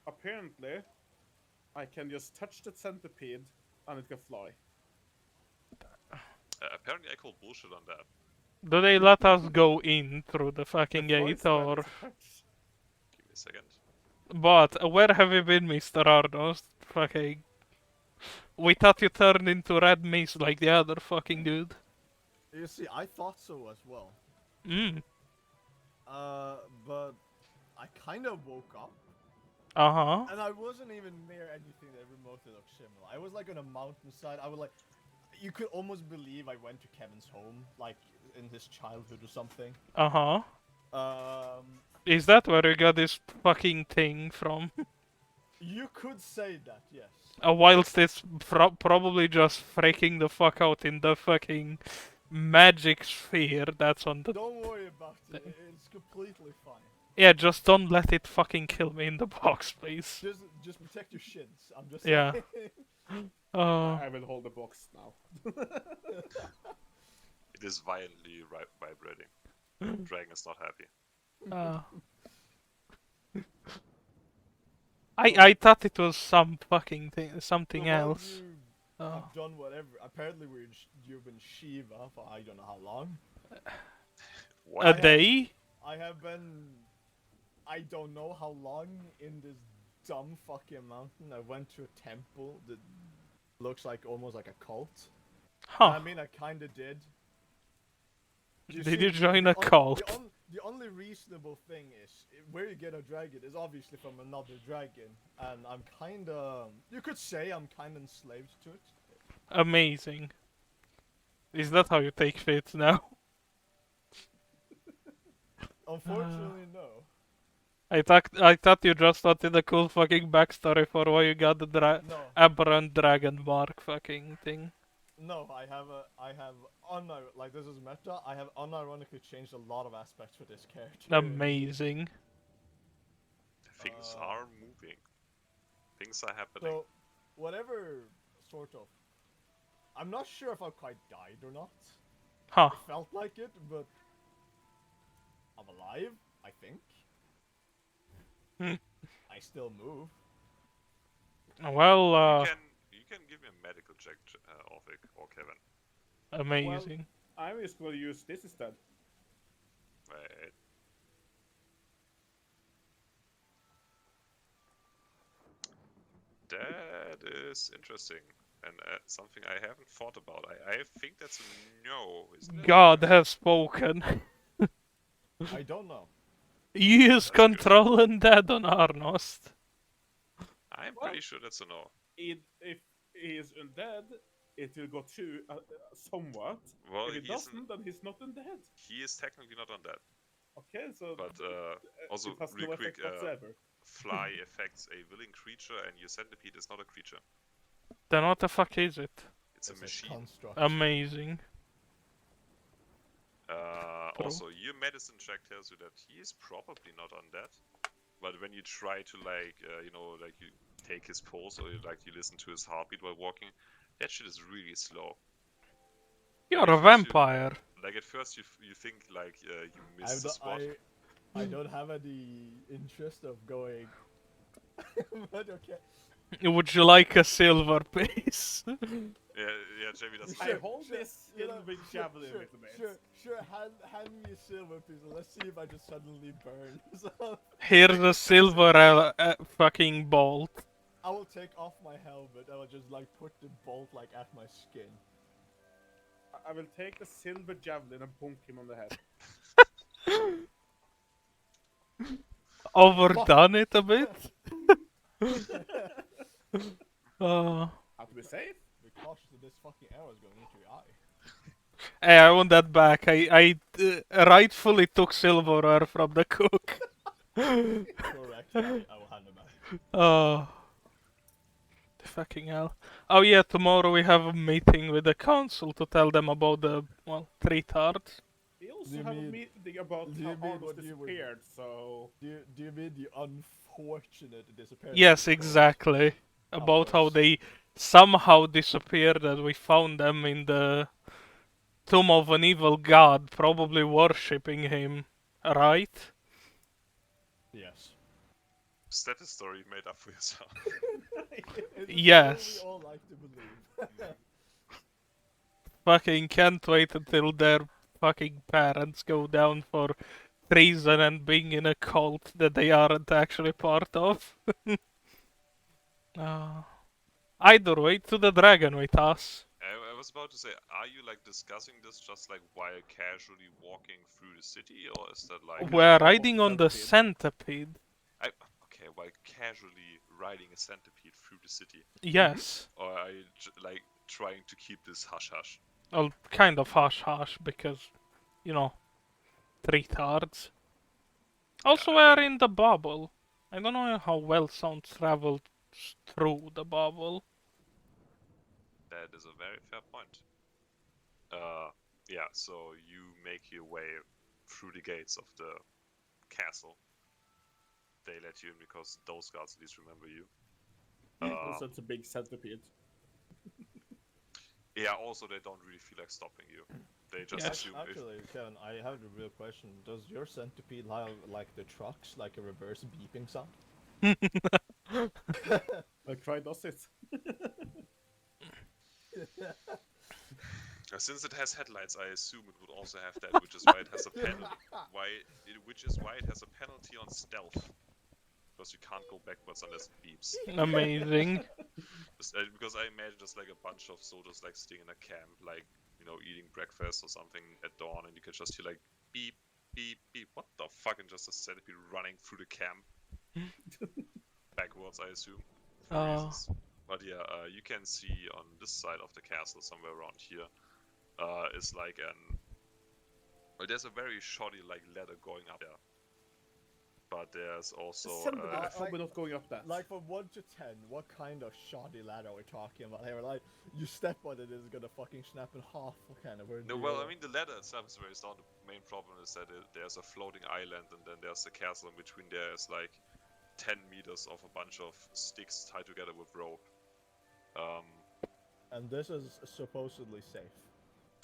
apparently, I can just touch the centipede and it can fly. Apparently, I call bullshit on that. Do they let us go in through the fucking The gate first one or? is a touch. Give me a second. But where have you been, Mr. Arnos? Fucking. We thought you turned into red mist like the other fucking dude. You see, I thought so as well. Mm. But I kind of woke up. Uh-huh. And I wasn't even near anything that remotely looked similar. I was like on a mountainside. I was like, you could almost believe I went to Kevin's home, like in his childhood or something. Uh-huh. Um, Is that where you got this fucking thing from? you could say that, yes. Whilst it's probably just freaking the fuck out in the fucking magic sphere that's on the... Don't worry about it. It's completely fine. Yeah, just don't let it fucking kill me in the box, please. Just protect your shins. I'm just Yeah. saying. I will hold the box now. It is violently vibrating. Dragon is not happy. I thought it was some fucking thing, something So while else. you Oh. have done whatever. Apparently, you've been Shiva for I don't know how long. What? A day? I have been. I don't know how long in this dumb fucking mountain. I went to a temple that looks like almost like a cult. Huh. I mean, I kind of did. Did you join a cult? The only reasonable thing is where you get a dragon is obviously from another dragon, and I'm kind of. You could say I'm kind of enslaved to it. Amazing. Is that how you take fate now? Unfortunately, no. I thought you just wanted a cool fucking backstory for why you got the No. aberrant dragon mark fucking thing. No, I have like this is meta. I have unironically changed a lot of aspects for this character. Amazing. Things are moving. Things are happening. So, whatever sort of, I'm not sure if I quite died or not. Huh. It felt like it, but I'm alive. I think. I still move. Well, You can give me a medical check, Orvik or Kevin. amazing. I'm just going to use this instead. Wait. That is interesting. And something I haven't thought about. I think that's a no, isn't it? God has spoken. I don't know. Use control and dead on Arnost. I'm pretty sure that's a no. If he is undead, it will go through somewhat. Well, if it he doesn't, isn't. then he's not undead. He is technically not undead. Okay, so But also, it has real no quick, effect whatsoever. fly affects a willing creature, and your centipede is not a creature. Then what the fuck is it? It's a machine. Construct. Amazing. Also, your medicine check tells you that he is probably not undead. But when you try to you take his pulse or you listen to his heartbeat while walking, that shit is really slow. You're Like, a at first vampire. At first you think you missed the spot. I don't have any interest of going. But okay. Would you like a silver piece? Yeah, Jamie doesn't. I hold this you know, big javelin with the Sure, hand me a silver piece and let's see if I just suddenly burn. So, Here's a silver fucking bolt. I will take off my helmet. I will just like put the bolt like at my skin. I will take the silver javelin and bonk him on the head. Overdone it a bit? Have to be safe. Be cautious that this fucking arrow is going into your eye. Hey, I want that back. I rightfully took silverware from the cook. Correct. I will hand it back. Oh. The fucking hell. Oh yeah, tomorrow we have a meeting with the council to tell them about the, well, retards. We also Do you have a mean- meeting about do you how mean Arnold what you would- disappeared, so... Do you mean the unfortunate disappearance? Yes, of exactly. About how course. they somehow disappeared, that we found them in the tomb of an evil god, probably worshipping him, right? Yes. Is that a story you made up for yourself? It's Yes. what we all like to believe. Fucking can't wait until their fucking parents go down for treason and being in a cult that they aren't actually part of. Either way, to the dragon with us. I was about to say, are you discussing this just while casually walking through the city, or is that We're on riding the on the centipede. centipede. okay, while casually riding a centipede through the city? Yes. Or are you like trying to keep this hush hush? Well, kind of hush hush because, you know, retards. Also, Yeah, we're in the bubble. I don't know how well sound travels through the bubble. that is a very fair point. Yeah, so you make your way through the gates of the castle. They let you in because those guards at least remember you. Also, it's a big centipede. Yeah, also they don't really feel like stopping you. They just Yes. assume if Actually, Kevin, I have a real question. Does your centipede have like the trucks, like a reverse beeping sound? Like, try does it. since it has headlights, I assume it would also have that, which is why it has a which is why it has a penalty on stealth. Because you can't go backwards unless it beeps. Amazing. Because I imagine just like a bunch of soldiers like sitting in a camp, like, you know, eating breakfast or something at dawn, and you can just hear like beep, beep, beep. What the fuck? And just a centipede running through the camp. Backwards, I assume. For reasons. But yeah, you can see on this side of the castle, somewhere around here, is like well, there's a very shoddy like ladder going up there. But there's also How are we not going up that? Like from 1 to 10, what kind of shoddy ladder are we talking about here? Like, you step on it, it's gonna fucking snap in half. What kind of word? no, well, I mean the ladder itself is very sound. The main problem is that there's a floating island, and then there's a castle in between. There is like 10 meters of a bunch of sticks tied together with rope. And this is supposedly safe.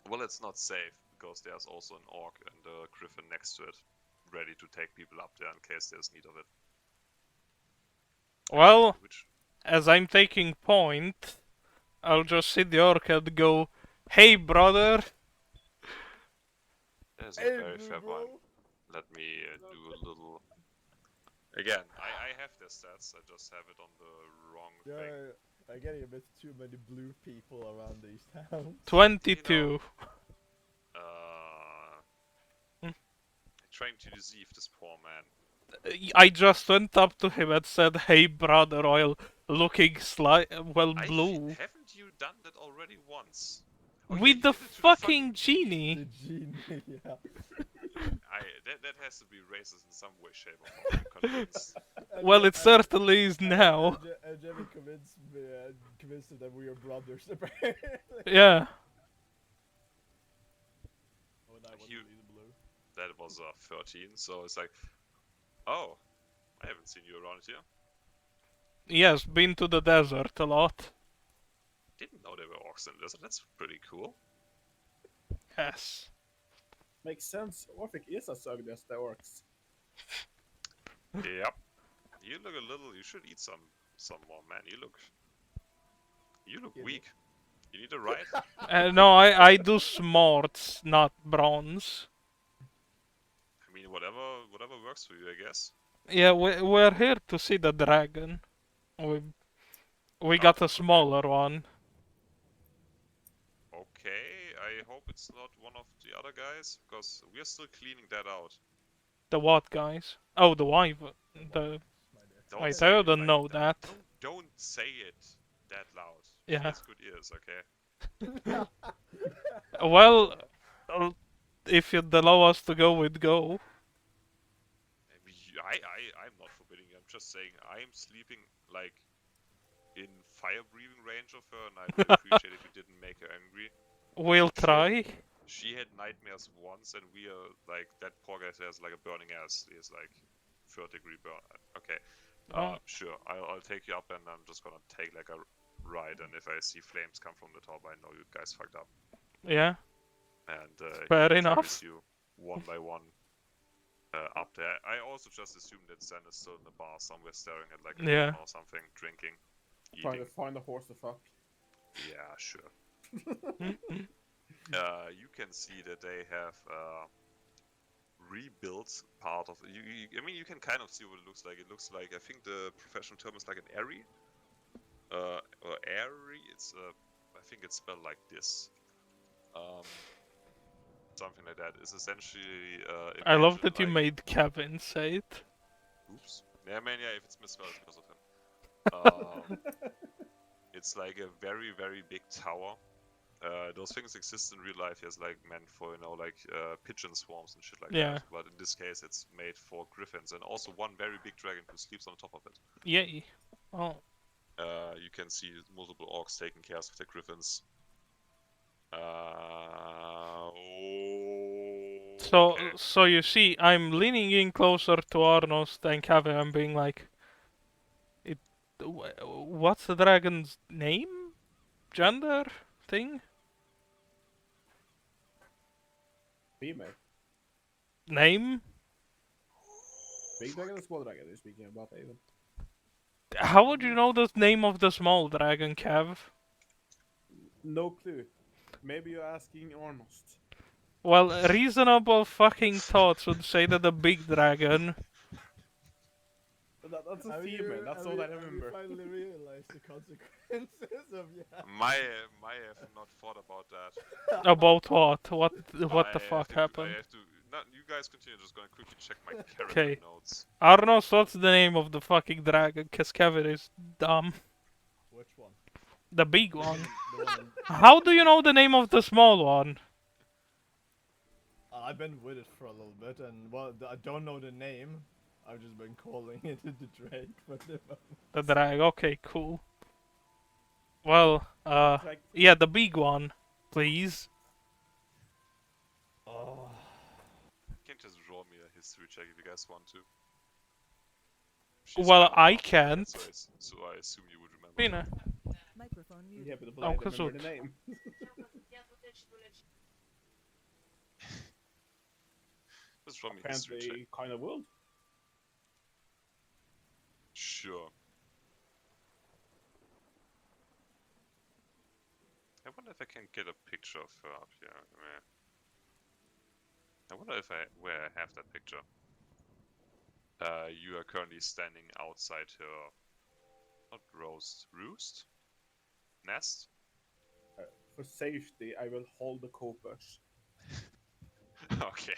Well, it's not safe because there's also an orc and a griffin next to it, ready to take people up there in case there's need of it. Well, Which as I'm taking point, I'll just sit the orc and go, "Hey, brother." is a very fair point. Let me do a little. Again, I have the stats. I just have it on the wrong thing. I'm getting a bit too many blue people around these towns. 22. Trying to deceive this poor man. I just went up to him and said, "Hey, brother," while looking blue. Haven't you done that already once? Oh, yeah, you With the did it to fucking The genie. genie, yeah. that has to be racist in some way, shape, or form. I'm convinced. Well, it certainly is now. And Jimmy convinced him that we are brothers, apparently. Yeah. Oh, and I want You- to be blue. That was 13, so it's like, oh, I haven't seen you around here. Yes, been to the desert a lot. Didn't know there were orcs in the desert. That's pretty cool. Yes. Makes sense. Orphic is as ugly as the orcs. Yep. You look a little. You should eat some more, man. You look Yeah, weak. You need a ride. No, I do smarts, not bronze. I mean, whatever works for you, I guess. Yeah, we're here to see the dragon. We got a smaller one. Okay, I hope it's not one of the other guys, because we are still cleaning that out. The what, guys? Oh, the wyvern. The Don't Wait, say I it don't like know that. Don't say it that loud. Yeah. She has good ears, okay? Well, if you'd allow us to go, we'd go. I'm not forbidding you. I'm just saying I'm sleeping like in fire breathing range of her, and I would appreciate if you didn't make her angry. We'll try. She had nightmares once, and we are like that poor guy has like a burning ass. He has like 3rd-degree burn. Okay, Oh. sure. I'll take you up, and I'm just gonna take like a ride. And if I see flames come from the top, I know you guys fucked up. Yeah. And Fair he enough. carries you one by one up there. I also just assumed that Zen is still in the bar somewhere, staring at like a Yeah. gun or something, drinking, Trying eating. to find a horse to fuck. Yeah, sure. You can see that they have rebuilt part of. I mean, you can kind of see what it looks like. It looks like, I think the professional term is like an airy, or airy. It's I think it's spelled like this. Something like that. It's essentially. I love imagine that you like- made Kevin say it. Oops. Yeah, man, yeah, if it's misspelled, it's because of him. It's like a very, very big tower. Those things exist in real life, yes, like meant for, you know, like pigeon swarms and shit like Yeah. that. But in this case, it's made for griffins and also one very big dragon who sleeps on top of it. Yay. Oh. You can see multiple orcs taking care of the griffins. Okay. So you see, I'm leaning in closer to Arnos than Kaveh. I'm being like, what's the dragon's name? Gender? Thing? Female. Name? Big dragon or small dragon? You're speaking about even. How would you know the name of the small dragon, Cav? No clue. Maybe you're asking Arnost. Well, reasonable fucking thoughts would say that the big dragon. That's a female. That's all I remember. Have you finally realized the consequences of I have not thought about that. About what? What the fuck happened? I have to. Not, you guys continue. Just gonna quickly check my character Okay. notes. Arnos, what's the name of the fucking dragon? Cause Kevin is dumb. Which one? The big one. The one How do you know the name of the small one? I've been with it for a little bit, and well, I don't know the name. I've just been calling it the Drake for the moment. The drag. Okay, cool. Well, Like, yeah, the big one, please. Oh. You can just draw me a history check if you guys want to. Well, kind of I not can't. dead, so I assume you would remember. Mina. Microphone muted. yeah, but Oh, I remember Kazut. the name. Just draw me a history check. Apparently, kind of would. Sure. I wonder if I can get a picture of her up here. I wonder if where I have that picture. You are currently standing outside her, not roost? Nest? For safety, I will hold the copers. Okay.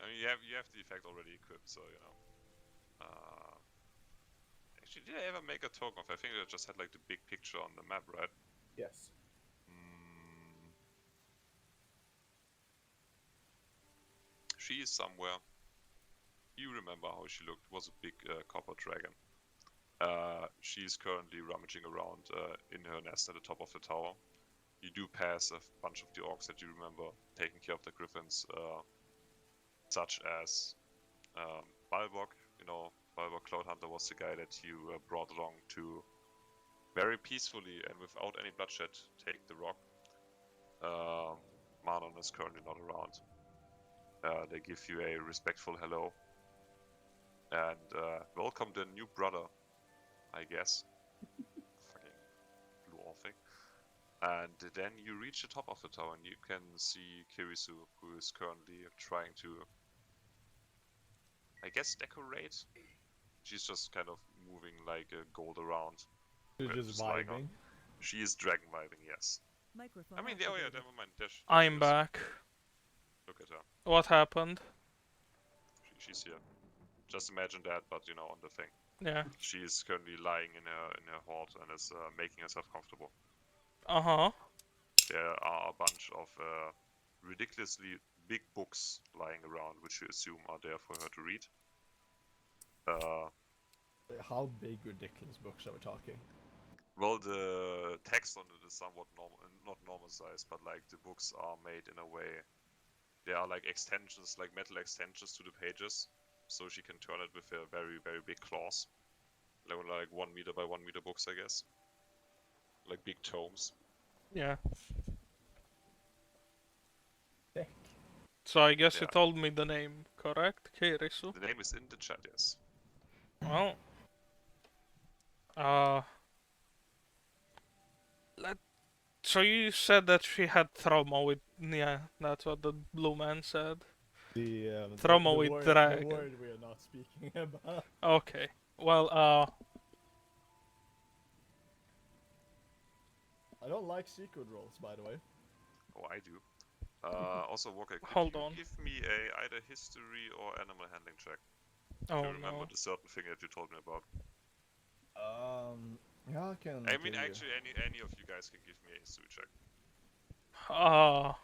I mean, you have the effect already equipped, so you know. Actually, did I ever make a token of? I think I just had like the big picture on the map, right? Yes. She is somewhere. You remember how she looked? It was a big copper dragon. She is currently rummaging around in her nest at the top of the tower. You do pass a bunch of the orcs that you remember taking care of the griffins, such as Balbok. You know, Balbok Cloudhunter was the guy that you brought along to very peacefully and without any bloodshed take the rock. Manon is currently not around. They give you a respectful hello and welcome the new brother, I guess. Fucking blue orc thing. And then you reach the top of the tower and you can see Kirisu, who is currently trying to, I guess, decorate. She's just kind of moving like a gold around. She's just vibing. She is dragon vibing, yes. Microphone I mean, oh yeah, activated. never mind. There I'm she is. back. Look at her. What happened? She's here. Just imagine that, but you know, on the thing. Yeah. She is currently lying in her hoard and is making herself comfortable. Uh-huh. There are a bunch of ridiculously big books lying around, which you assume are there for her to read. How big ridiculous books are we talking? Well, the text on it is somewhat not normal size, but like the books are made in a way. They are like extensions, like metal extensions to the pages, so she can turn it with a very, very big claws. Like 1 meter by 1 meter books, I guess. Like big tomes. Yeah. Thick. So I guess Yeah. you told me the name, correct? Kirisu? The name is in the chat, yes. Well. So you said that she had trauma with... Yeah, that's what the blue man said. The Trauma with word, dragon. The word we are not speaking about. Okay. Well, I don't like secret rolls, by the way. Oh, I do. Also, Walker, could Hold you on. give me either history or animal handling check? Oh you remember no. the certain thing that you told me about? Yeah, I can. I mean, give you- actually, any of you guys can give me a history check. Ah.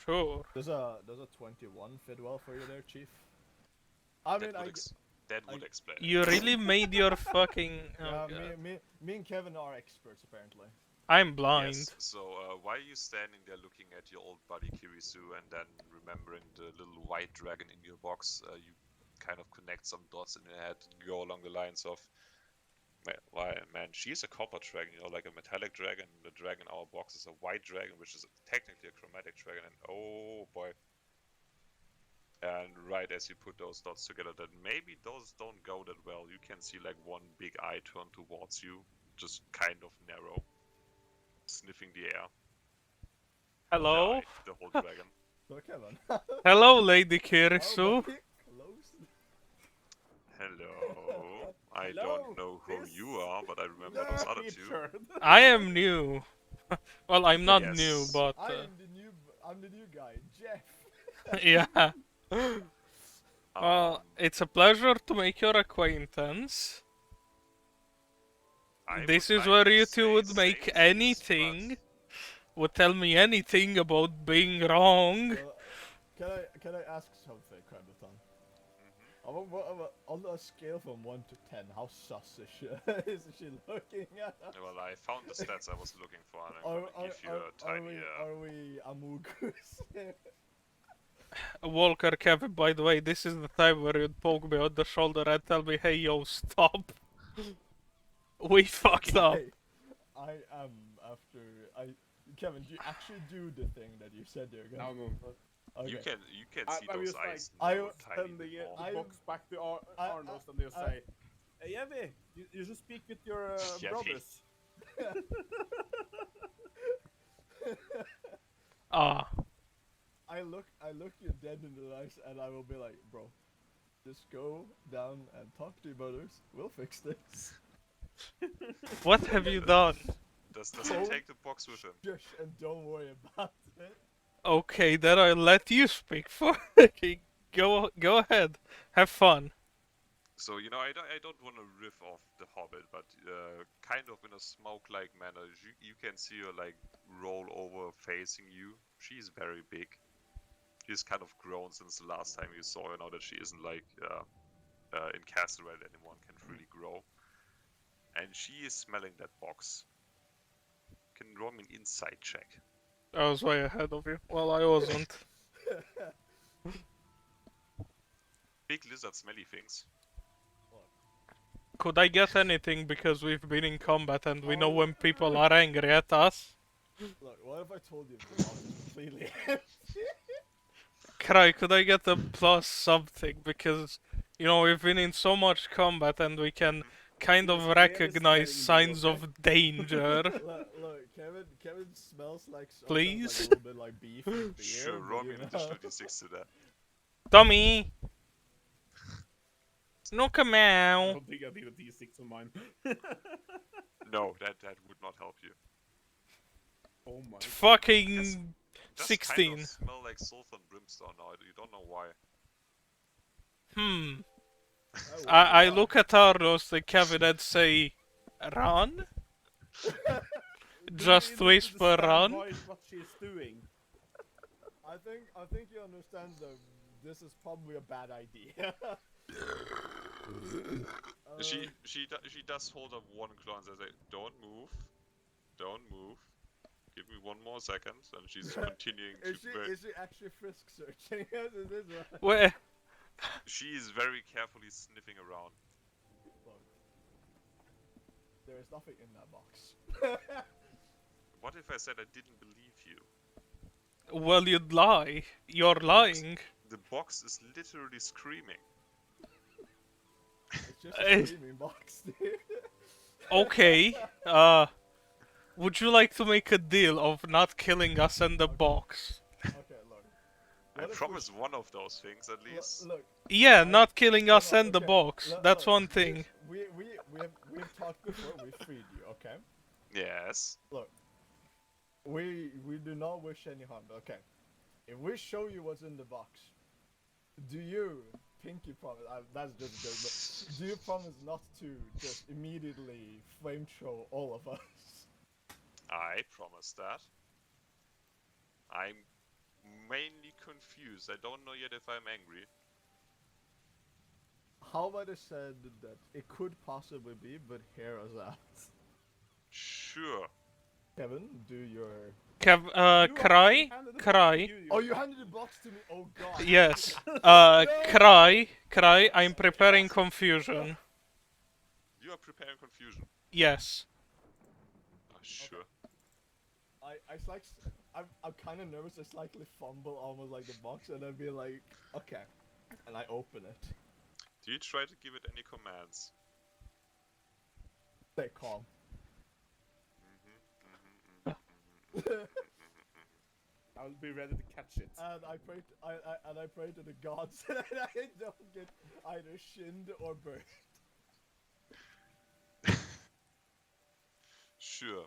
Sure. Does a 21 fit well for you there, Chief? I mean, That would I- explain it. You really made your fucking. Oh yeah, God. me and Kevin are experts apparently. I'm blind. Yes. So why are you standing there looking at your old buddy Kirisu and then remembering the little white dragon in your box? You kind of connect some dots in your head and go along the lines of, why, man, she's a copper dragon, like a metallic dragon. The dragon in our box is a white dragon, which is technically a chromatic dragon. And oh boy. And right as you put those dots together, that maybe those don't go that well. You can see like one big eye turn towards you, just kind of narrow, sniffing the air. Hello? The whole dragon. So Kevin. Hello, Lady Oh, Kirisu. buddy, close. Hello. I Hello, don't know who this- you are, but I remember those other two. Richard. I am new. Well, I'm not Yes. new, but I'm the new guy, Jeff. yeah. Well, Um, it's a pleasure to make your acquaintance. I This would is like where to you two say would make same things, anything, would tell me anything about being wrong. Can I ask something, Krabathon? On a scale from 1 to 10, how sus is she looking at? Well, I found the stats I was looking for, and I'm Are, gonna give you a tiny. are we Amogus? Walker Kevin, by the way, this is the time where you'd poke me on the shoulder and tell me, hey yo, stop. We fucked up. I am after Kevin, do you actually do the thing that you said you're gonna? No. Okay. You can see I'm those just like, eyes I narrow was a tiny Send bit the more. box back to Arnos and they'll I- say, hey, Evie, you should speak with your Evie. brothers. Ah, I look you dead in the eyes and I will be like, bro, just go down and talk to your brothers. We'll fix this. what have you done? Does he take the box with him? Shush and don't worry about it. Okay, then I'll let you speak for. Go ahead, have fun. So I don't want to riff off the Hobbit, but kind of in a smoke-like manner, you can see her like roll over facing you. She's very big. She's kind of grown since the last time you saw her. Now that she isn't like incarcerated anymore, and can freely grow. And she is smelling that box. Can roll me an insight check. I was way ahead of you. Well, I wasn't. Big lizard smelly things. Could I get anything because we've been in combat and we know when people are angry at us? Look, what if I told you the box is completely empty? Cry, could I get a plus something? Because, we've been in so much combat and we can kind of It's recognize scaring me, signs okay? of danger. Look, Kevin smells like Please? like a little bit like beef and beer. Sure, but, roll you me an know. additional d6 to that. Tommy! Snook a I meow. don't think I did a D6 on mine. No, that would not help you. Oh my. Fucking Does 16. kind of smell like sulfur and brimstone now. You don't know why. Oh, I wow. look at Arnos and Kevin and say, run? Just Do you whisper understand run? what she's doing? I think you understand that this is probably a bad idea. She does hold up one claw and says, don't move. Give me one more second. And she's continuing to... Is she actually frisk searching? Is this right? Where? She is very carefully sniffing around. Look, there is nothing in that box. What if I said I didn't believe you? Well, you'd lie. You're lying. The box is literally screaming. It's just a screaming box, dude. Okay, would you like to make a deal of not killing us in the box? Okay, look. I What if promise one of those things at we... least. Look, Yeah, not killing us no, in the okay. box. Look, That's look, one thing. We've talked before, we freed you, okay? Yes. Look, we do not wish any harm, okay? If we show you what's in the box, do you pinky promise. That's just a joke. But do you promise not to just immediately flame throw all of us? I promise that. I'm mainly confused. I don't know yet if I'm angry. How about I said that it could possibly be, but hear us out. Sure. Kevin, do your. Cry? Cry. Oh, you handed the box to me. Oh God. Yes. No! Cry. I'm preparing confusion. You are preparing confusion. Yes. Oh, sure. I'm kind of nervous. I slightly fumble almost like the box, and I'd be like, okay, and I open it. Do you try to give it any commands? Stay calm. I'll be ready to catch it. And I pray to the gods that I don't get either shinned or burned. Sure.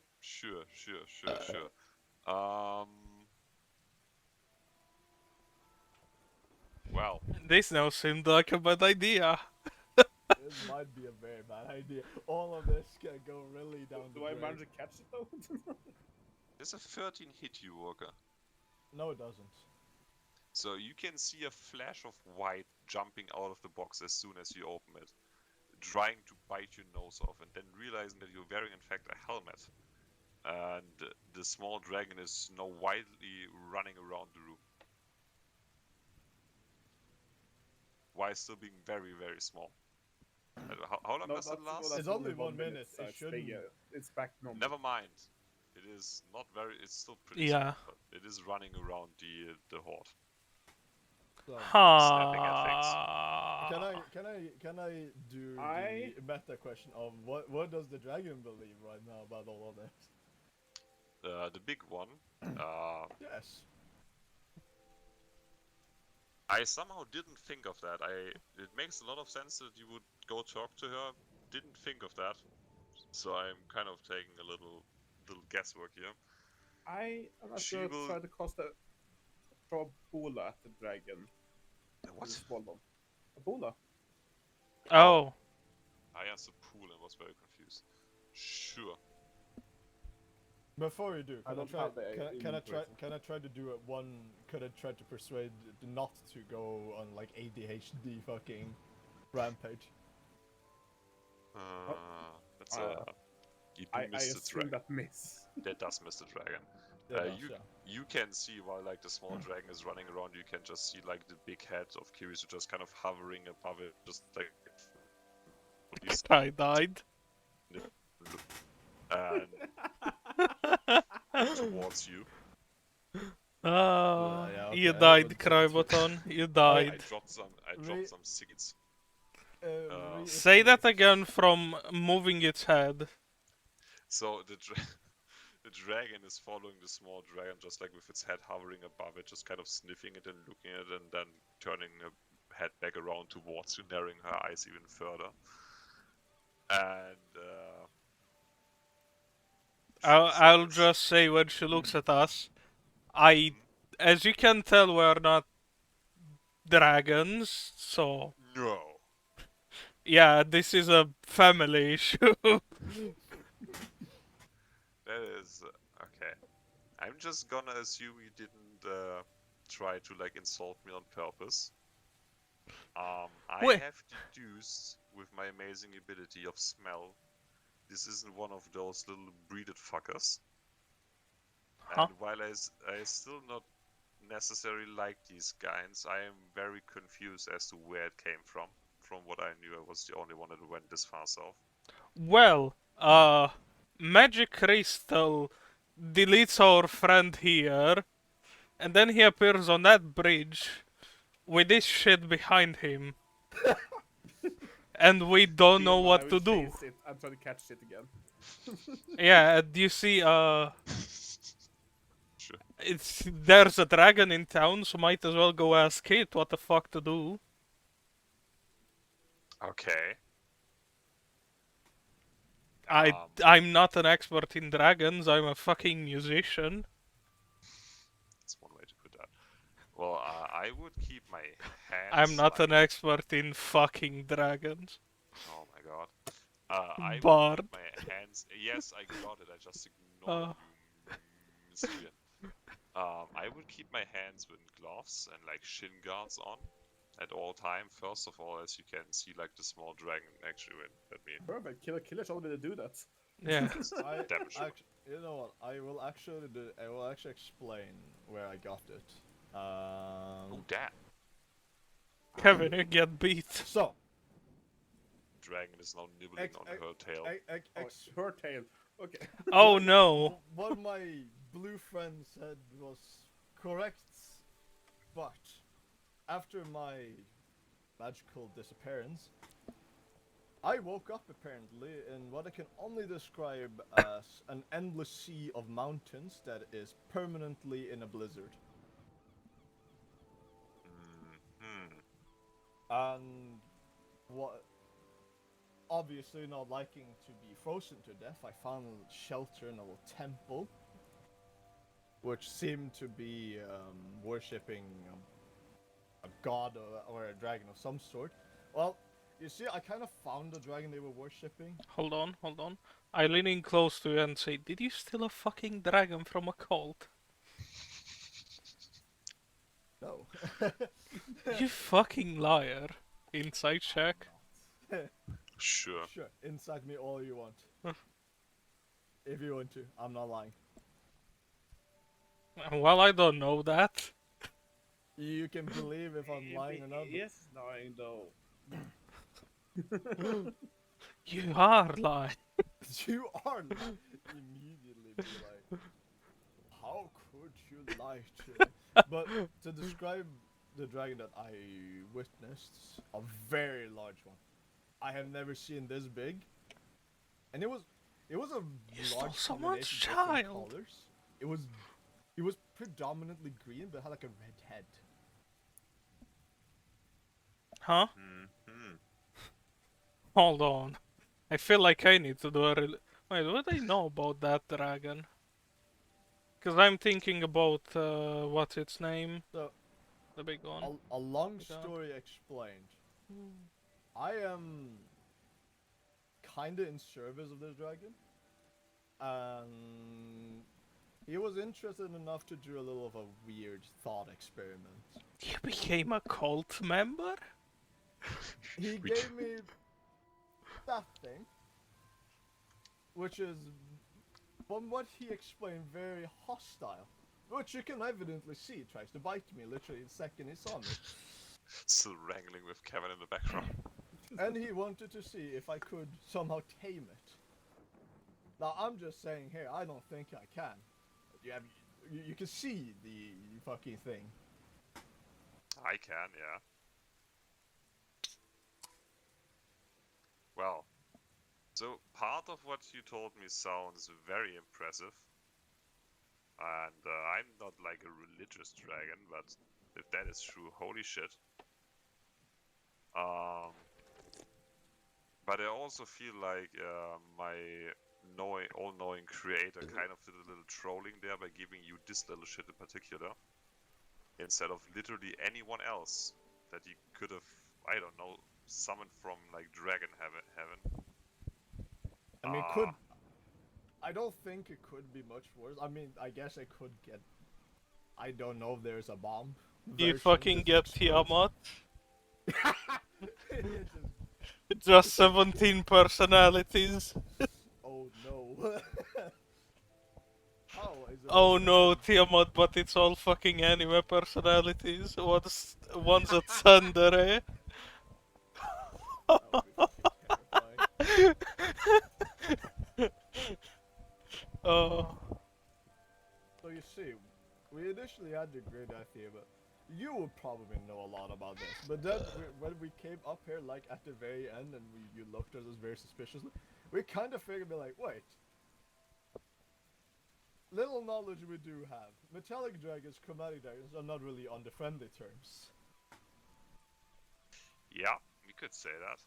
Well, This now seemed like a bad idea. It might be a very bad idea. All of this can go really down the Do I drain. manage to catch it though? there's a 13 hit you, Walker. No, it doesn't. So you can see a flash of white jumping out of the box as soon as you open it, trying to bite your nose off, and then realizing that you're wearing in fact a helmet. And the small dragon is now wildly running around the room. While still being very, very small. How long does it last? It's only 1 minute, So it shouldn't- it's back normal. Never mind. It is not very. It's still pretty Yeah. small, but it is running around the horde. So, Snapping at things. can I do the meta question of what does the dragon believe right now about all of this? The big one. Yes. I somehow didn't think of that. It makes a lot of sense that you would go talk to her. Didn't think of that. So I'm kind of taking a little guesswork here. I'm not She sure. will- Try to cast a throw a bola at the dragon. What? The small one. A bola. Oh. I asked the pool and was very confused. Sure. Before you do, I don't have the can I try input. can I try to do it one? Could I try to persuade not to go on like ADHD fucking rampage? That's you do I miss the assume dragon. that miss. That does miss the dragon. Yeah, it does, you yeah. you can see while like the small dragon is running around, you can just see like the big head of Kirisu just kind of hovering above it, just like I died. and towards you. Yeah, You okay, died, but- Cryboton. You I died. dropped some Re- seeds. Say that again from moving its head. So the the dragon is following the small dragon, just like with its head hovering above it, just kind of sniffing it and looking at it, and then turning her head back around towards you, narrowing her eyes even further. And I'll just say when she looks at us, as you can tell, we're not dragons, so no. yeah, this is a family issue. That is okay. I'm just gonna assume you didn't try to like insult me on purpose. I Wait. have deduced with my amazing ability of smell, this isn't one of those little breeded fuckers. Huh? And while I still not necessarily like these guys, I am very confused as to where it came from. From what I knew, I was the only one that went this far south. Well, Magic Crystal deletes our friend here, and then he appears on that bridge with this shit behind him. And we don't know Meanwhile, I what to will do. chase it and try to catch it again. Yeah, and you see, Sure. there's a dragon in town, so might as well go ask it what the fuck to do. Okay. I'm not an expert in dragons, I'm a fucking musician. That's one way to put that. Well, I would keep my hands. I'm not like, an expert in fucking dragons. Oh my god. I would Bard. keep my hands. Yes, I got it. I just ignored you, Monsieur. I would keep my hands with gloves and like shin guards on at all time. First of all, as you can see, like the small dragon actually went at me. Perfect. Killer told me to do that. Yeah. Damn sure. You know what? I will actually explain where I got it. Oh damn! Kevin, you get beat. So, Dragon is now nibbling on her tail. Her tail. Okay. Oh no. What my blue friend said was correct, but after my magical disappearance, I woke up apparently in what I can only describe as an endless sea of mountains that is permanently in a blizzard. And what, obviously not liking to be frozen to death, I found shelter in a little temple, which seemed to be worshipping a god or a dragon of some sort. Well, you see, I kind of found the dragon they were worshipping. Hold on, hold on. I lean in close to you and say, did you steal a fucking dragon from a cult? No. You fucking liar. Inside check. Sure. Sure, inside me all you want. If you want to, I'm not lying. Well, I don't know that. You can believe if I'm lying or not. But Yes, lying though. You are lying. you are lying. Immediately be like, how could you lie to me? But to describe the dragon that I witnessed, a very large one. I have never seen this big, and it was a You stole large someone's combination of different child. colors. It was predominantly green, but had like a red head. Huh? Mm-hmm. Hold on. I feel like I need to do a Wait, what do I know about that dragon? Because I'm thinking about, what's its name? So, The big one. a long Yeah. story explained. I am kinda in service of this dragon, and he was interested enough to do a little of a weird thought experiment. You became a cult member? He gave me that thing, which is, from what he explained, very hostile. Which you can evidently see. He tries to bite me literally the second he saw me. Still wrangling with Kevin in the background. And he wanted to see if I could somehow tame it. Now I'm just saying here, I don't think I can. You can see the fucking thing. I can, yeah. Well, so part of what you told me sounds very impressive. And I'm not like a religious dragon, but if that is true, holy shit. But I also feel like my all-knowing creator kind of did a little trolling there by giving you this little shit in particular, instead of literally anyone else that he could have, I don't know, summoned from like dragon heaven. I mean, I don't think it could be much worse. I mean, I guess I could get. I don't know if there's a bomb. You version fucking that get explodes. Tiamat? It Just 17 personalities. oh no. How is it Oh no, possible? Tiamat, but it's all fucking anime personalities. One's a tsundere. That would be fucking terrifying. Oh. So you see, we initially had the great idea, but you would probably know a lot about this. But then when we came up here, like at the very end, and you looked at us very suspiciously, we kind of figured, like, wait. Little knowledge we do have. Metallic dragons, chromatic dragons are not really on the friendly terms. Yeah, we could say that.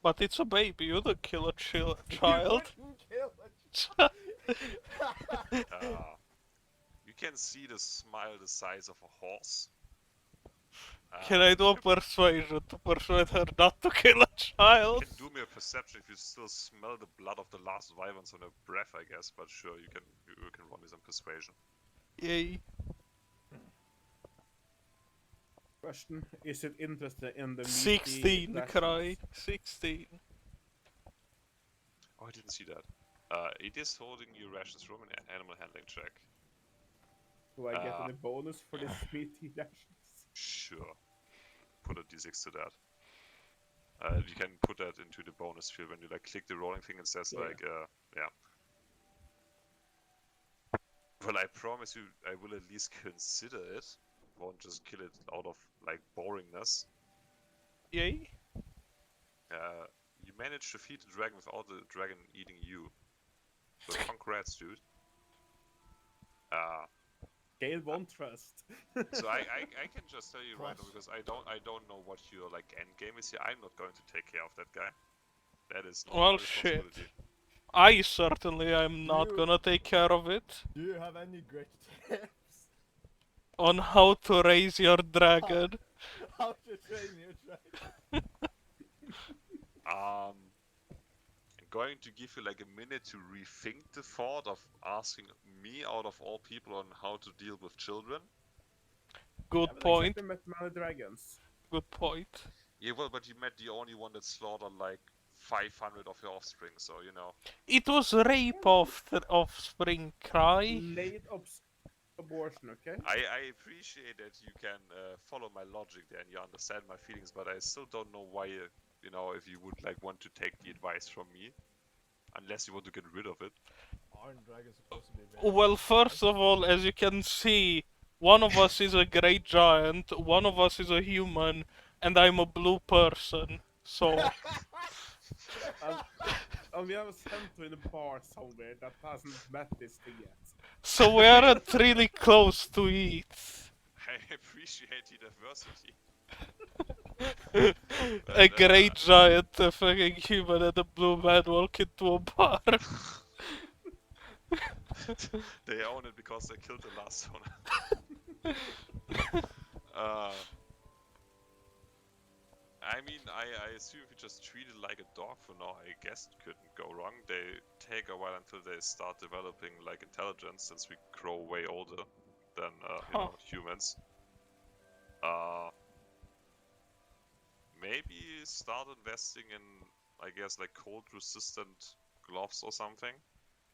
But it's a baby, you don't kill a child. You wouldn't kill it. You can see the smile the size of a horse. Can I do a persuasion to persuade her not to kill a child? You can do me a perception if you still smell the blood of the last wyverns on her breath, I guess. But sure, you can roll me some persuasion. Yay. Question: Is it interested in the meaty 16, rations? cry. 16. Oh, I didn't see that. It is holding you rations from an animal handling check. Do I get any bonus for this meaty rations? Sure. Put a d6 to that. You can put that into the bonus field when you like click the rolling thing. It says yeah. Well, I promise you, I will at least consider it. Won't just kill it out of like boringness. Yay. You managed to feed the dragon without the dragon eating you. So congrats, dude. Gain 1 trust. So I can just tell you right now, because I don't know what your like end game is here. I'm not going to take care of that guy. That is not my Well, shit. responsibility. I certainly am not You- gonna take care of it. Do you have any great tips? On how to raise your dragon. How to train your dragon? I'm going to give you like a minute to rethink the thought of asking me out of all people on how to deal with children. Good point. I met many dragons. Good point. Yeah, well, but you met the only one that slaughtered like 500 of your offspring, so you know. It was rape of the offspring, cry. Late abortion, okay? I appreciate that you can follow my logic there and you understand my feelings, but I still don't know why, you know, if you would like want to take the advice from me, unless you want to get rid of it. Aren't dragons supposed to be very... Well, first of all, as you can see, one of us is a great giant, one of us is a human, and I'm a blue person. So, And we have a center in a bar somewhere that hasn't met this thing yet. so we aren't really close to eat. I appreciate the diversity. A great giant, a fucking human, and a blue man walk into a bar. They own it because they killed the last owner. I mean, I assume if you just treat it like a dog for now, I guess it couldn't go wrong. They take a while until they start developing like intelligence, since we grow way older than you know, humans. Maybe start investing in, I guess, like cold resistant gloves or something.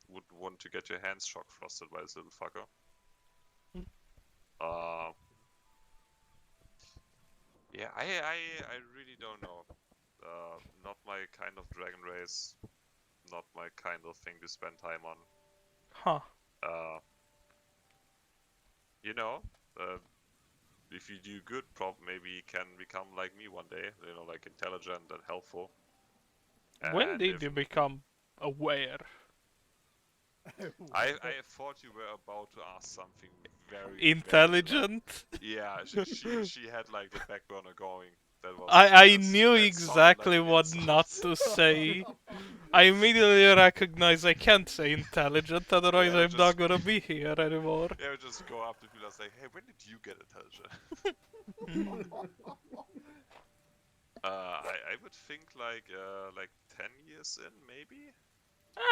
Would want to get your hands shock frosted by this little fucker. Yeah, I really don't know. Not my kind of dragon race. Not my kind of thing to spend time on. Huh. You know, if you do good, maybe you can become like me one day. You know, like intelligent and helpful. When And did you become aware? I thought you were about to ask something very Intelligent? Yeah, she had like the back burner going. That was. I knew that exactly sounded like an what insult. not to say. I immediately recognize I can't say intelligent, otherwise Yeah, I'm not gonna be here anymore. Yeah, we just go up to people and say, "Hey, when did you get intelligent?" I would think like 10 years in, maybe.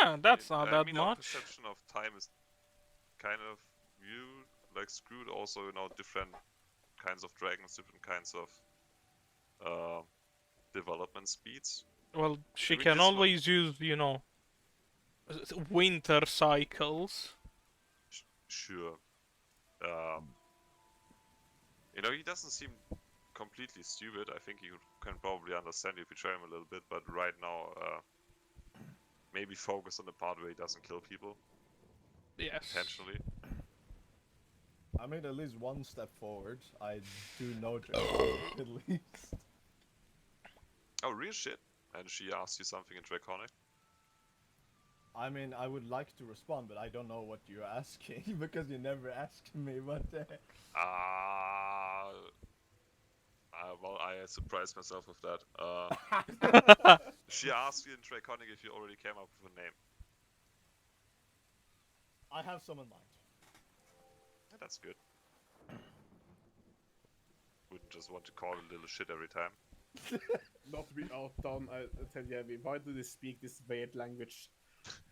Ah, that's not I that mean, our much. perception of time is kind of like screwed. Also, you know, different kinds of dragons, different kinds of development speeds. Well, she I mean, can this one- always use, you know, winter cycles. Sure. You know, he doesn't seem completely stupid. I think you can probably understand if you try him a little bit, but right now, maybe focus on the part where he doesn't kill people Yes. intentionally. I made at least one step forward. I do notice at least. Oh, real shit. And she asked you something in Draconic? I mean, I would like to respond, but I don't know what you're asking because you never asked me what the heck. Well, I surprised myself with that. She asked you in Draconic if you already came up with a name. I have some in mind. Yeah, that's good. wouldn't just want to call a little shit every time. Not to be outdone, I tell Yemi, why do they speak this weird language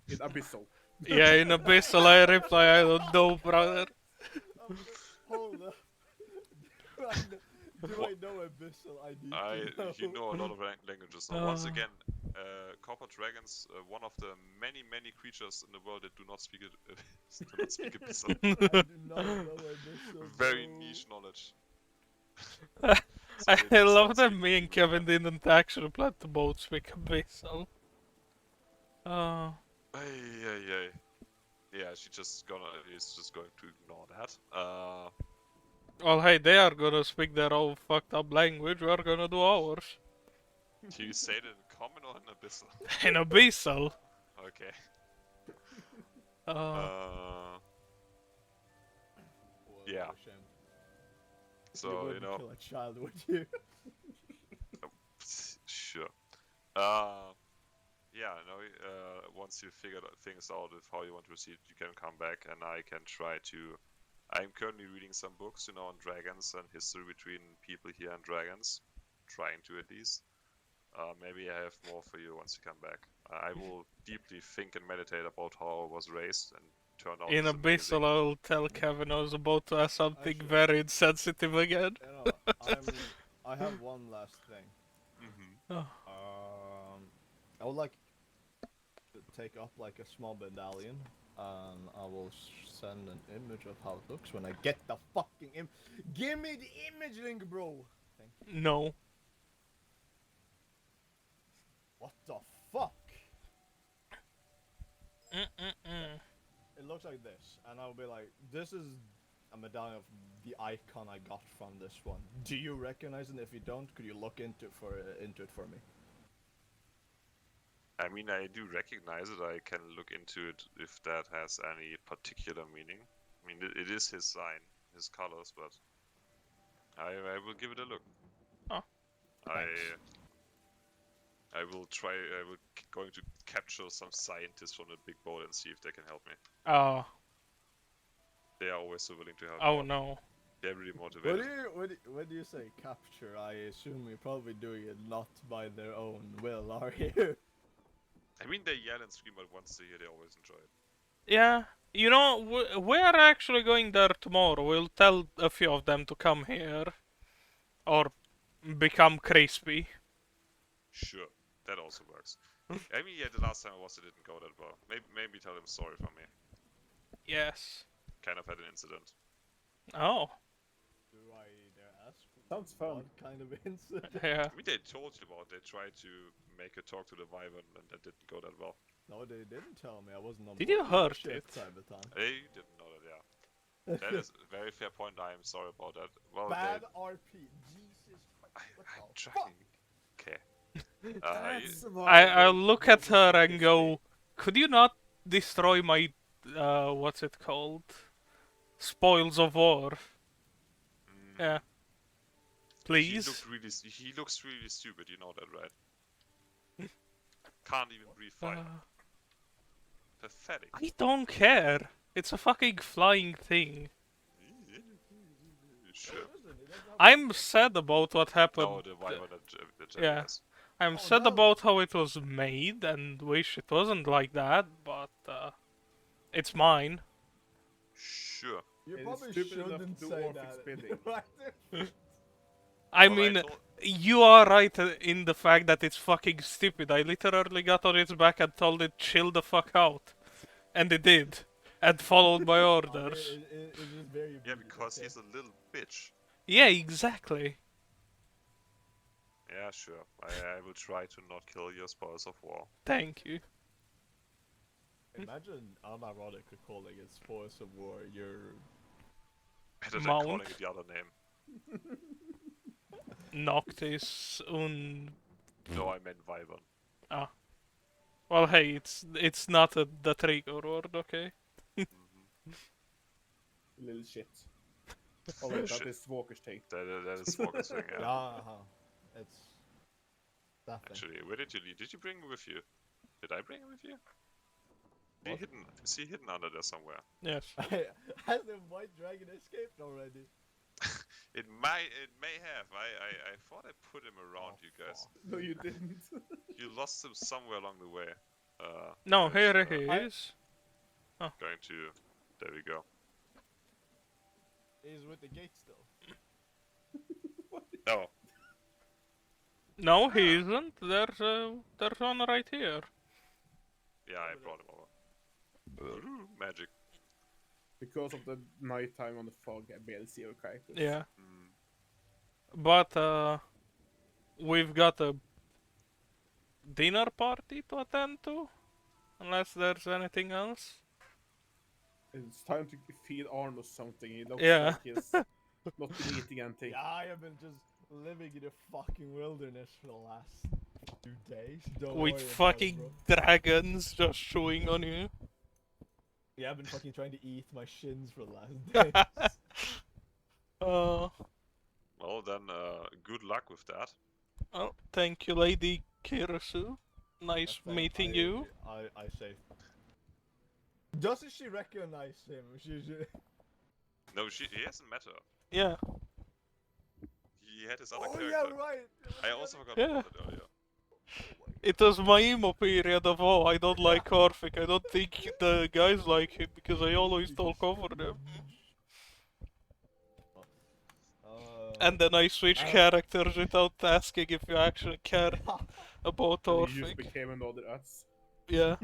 in Abyssal? Yeah, in Abyssal I reply, I don't know, brother. Hold up. Do I know Abyssal? I need to know. You know a lot of languages now. Once again, copper dragons, one of the many creatures in the world that do not speak it, do not speak Abyssal. I do not know Abyssal. Very bro. niche knowledge. I love that me and Kevin didn't actually plan to both speak Abyssal. Yeah, she's just going to ignore that. Well, hey, they are gonna speak their own fucked up language, we are gonna do ours. Do you say it in common or in Abyssal? In Abyssal. Okay. Yeah. What a shame. So, you you wouldn't know. kill a child, would you? Sure. Yeah, no, once you figured things out of how you want to proceed, you can come back and I can try to... I'm currently reading some books, you know, on dragons and history between people here and dragons. Trying to, at least. Maybe I have more for you once you come back. I will deeply think and meditate about how I was raised and turned out In as Abyssal, amazing. I'll tell Kevin I was about to ask something Actually- very insensitive again. You know, I have one last thing. Mm-hmm. I would like to take up like a small medallion, and I will send an image of how it looks when I get the fucking Give me the image link, bro. Thank you. No. What the fuck? Mm-mm-mm. It looks like this, and I'll be like, this is a medallion of the icon I got from this one. Do you recognize it? If you don't, could you look into it for me? I mean, I do recognize it. I can look into it if that has any particular meaning. I mean, it is his sign, his colors, but I will give it a look. Oh. I will try. Going to capture some scientists from the big boat and see if they can help me. Oh. They are always so willing to help. Oh no. They're really motivated. When do you say capture? I assume you're probably doing it not by their own will, are you? I mean, they yell and scream at once a year. They always enjoy it. Yeah. You know, we are actually going there tomorrow. We'll tell a few of them to come here. Or become crispy. Sure, that also works. I mean, yeah, the last time I was, it didn't go that well. Maybe tell them sorry for me. Yes. Kind of had an incident. Oh. Do I dare ask? Sounds fun. What kind of incident? Yeah. I mean, they told you about. They tried to make her talk to the Wyvern, and that didn't go that well. No, they didn't tell me. I wasn't on Did board you with the hurt ship it? time to time. They didn't know that, yeah. That is a very fair point. I am sorry about that. Well, Bad RP. Jesus Christ. What I'm the trying. Okay. I look at her and go, could you not destroy my, what's it called? Spoils of war. Yeah. Please? He looks really stupid, you know that, right? Can't even breathe fire. Pathetic. I don't care. It's a fucking flying thing. Sure. I'm sad about what happened. No, the Wyvern that Jenny Yeah. has. I'm Oh, sad no. about how it was made and wish it wasn't like that, but it's mine. Sure. You It is probably stupid enough shouldn't to do say orphic that. spinning. I Well, mean, told- you are right in the fact that it's fucking stupid. I literally got on its back and told it chill the fuck out. And it did. And followed my orders. It's just very Yeah, weird, because okay? he's a little bitch. Yeah, exactly. Yeah, sure. I will try to not kill your spoils of war. Thank you. Imagine unironically calling it spoils of war your... Better than Mount. calling it the other name. Noctis un... No, I meant Wyvern. Ah. Well, hey, it's not the trigger word, okay? Little shit. Oh wait, that Shit. is Walker's thing. That is Walker's thing, yeah. uh-huh. It's... that thing. Actually, where did you leave? Did you bring him with you? Did I bring him with you? What? Is he hidden under there somewhere? Yes. Has the white dragon escaped already? It may have. I thought I put him around you guys. No, you didn't. You lost him somewhere along the way. No, there's, here he is. Going to. There we go. He's with the gate still. No. No, he isn't. There's one right here. Yeah, I brought him over. Magic. Because of the nighttime on the fog, I barely see your characters. Yeah, Mm. but we've got a dinner party to attend to, unless there's anything else. It's time to feed Arno something. He looks Yeah. like he's not been eating anything. Yeah, I have been just living in the fucking wilderness for the last few days. Don't worry With about it, fucking bro. dragons just chewing on you. Yeah, I've been fucking trying to eat my shins for the last days. Well then, good luck with that. Oh, thank you, Lady Kirasu. Nice meeting you. I say. Doesn't she recognize him? She... No, he hasn't met her. Yeah. He had his other Oh character. yeah, right. I also forgot Yeah. about it earlier. It was my emo period of, oh, I don't like Orphic. I don't think the guys like him because I always talk over them. And then I switch characters without asking if you actually care about And you just Orphic. became another us. Yeah.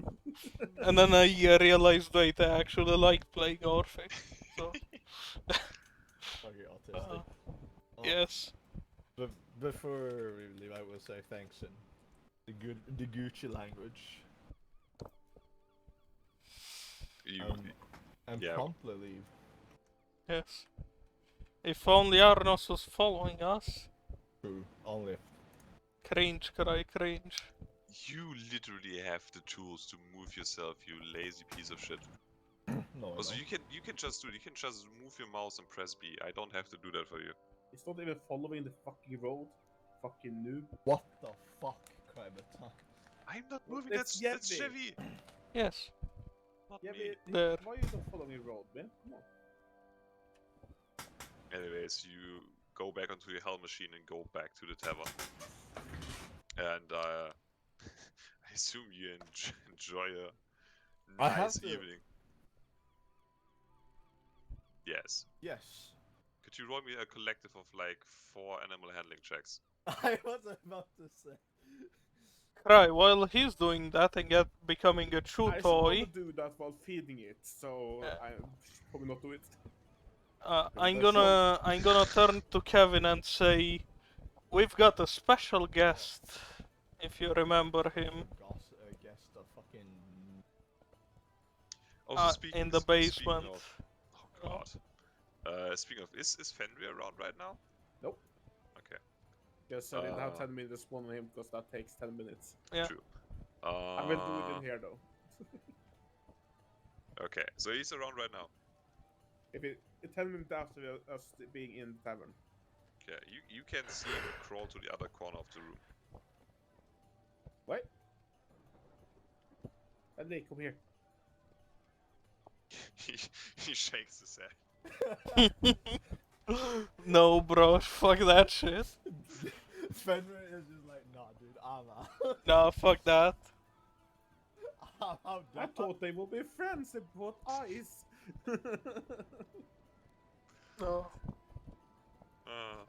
And then I realized, wait, I actually like playing Orphic. So, Okay, autistic. yes. But before we leave, I will say thanks in the Gucci language. And Yeah. promptly leave. Yes. If only Arnos was following us. True. Only. Cringe, cry, cringe. You literally have the tools to move yourself, you lazy piece of shit. No, I Also, don't. you can just do it. You can just move your mouse and press B. I don't have to do that for you. He's not even following the fucking road. Fucking noob. What the fuck, Krabetan? I'm not moving. That's That's Yeti. Chevy. Yes. Not Yeah, me. but There. why are you not following the road, man? Come on. Anyways, you go back onto your hell machine and go back to the tavern. And I assume you enjoy a I have nice to- evening. Yes. Yes. Could you roll me a collective of like 4 animal handling checks? I was about to say. Cry, while he's doing that and becoming a true I should toy, probably do that while feeding it, so Yeah. I should probably not do it. I'm That's gonna turn to Kevin and say, we've got a special guest, if you remember him, Guess the fucking. Also, speaking in the speaking basement. of, oh god. Speaking of, is Fenrir around right now? Nope. Okay. Because I didn't have 10 minutes to spawn on him, because that takes 10 minutes. Yeah. True. I will do it in here, though. Okay, so he's around right now. If it 10 minutes after us being in the tavern. Okay, you can see him crawl to the other corner of the room. What? Andy, come here. he shakes his head. No, bro, fuck that shit. Fenrir is just like, nah, dude, I'm out. Nah, fuck that. I'm out. I thought they would be friends, they brought ice. No. Uh,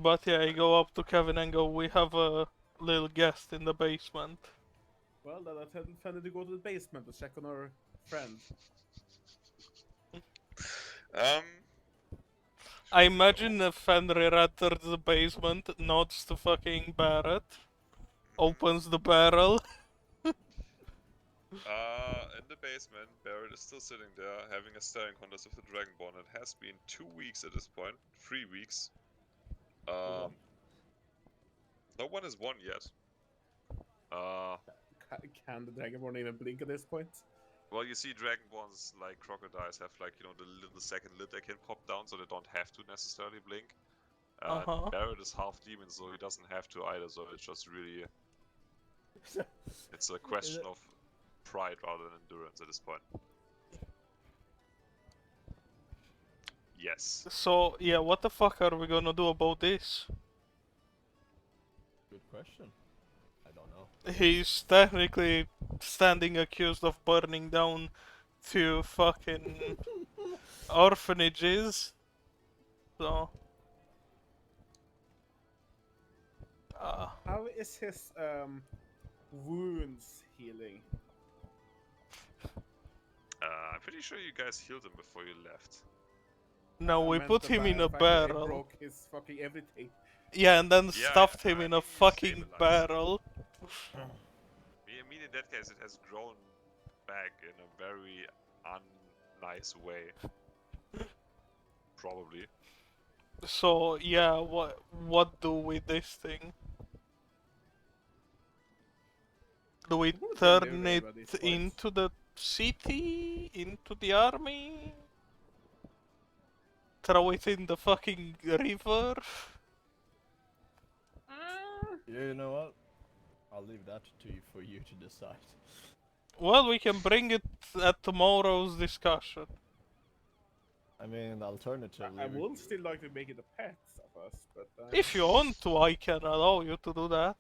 But yeah, I go up to Kevin and go, we have a little guest in the basement. Well, then I tell Fanny to go to the basement to check on our friend. I imagine if Fenrir enters the basement, nods to fucking Barrett, opens the barrel. In the basement, Barrett is still sitting there, having a staring contest with the Dragonborn. It has been 2 weeks at this point, 3 weeks. No one has won yet. Can the Dragonborn even blink at this point? Well, you see, Dragonborns, like crocodiles, have like, you know, the little second lid they can pop down, so they don't have to necessarily blink. Uh-huh. Barrett is half demon, so he doesn't have to either. So it's just really, it's a question of pride rather than endurance at this point. Yes. So, yeah, what the fuck are we gonna do about this? Good question. I don't know. He's technically standing accused of burning down 2 fucking orphanages. So... How is his wounds healing? I'm pretty sure you guys healed him before you left. no, I we meant put the him in a fact that he barrel. broke his fucking everything. Yeah, and then Yeah, stuffed him I in mean, a you fucking stabilized. barrel. I mean, in that case, it has grown back in a very unnice way. Probably. So, yeah, what do with this thing? Do we Who would they turn live it at this point? into the city? Into the army? Throw it in the fucking river? You know what? I'll leave that to you for you to decide. Well, we can bring it at tomorrow's discussion. I mean, alternatively, I we would still like to make it a pet of us, but If you want to, I can allow you to do that.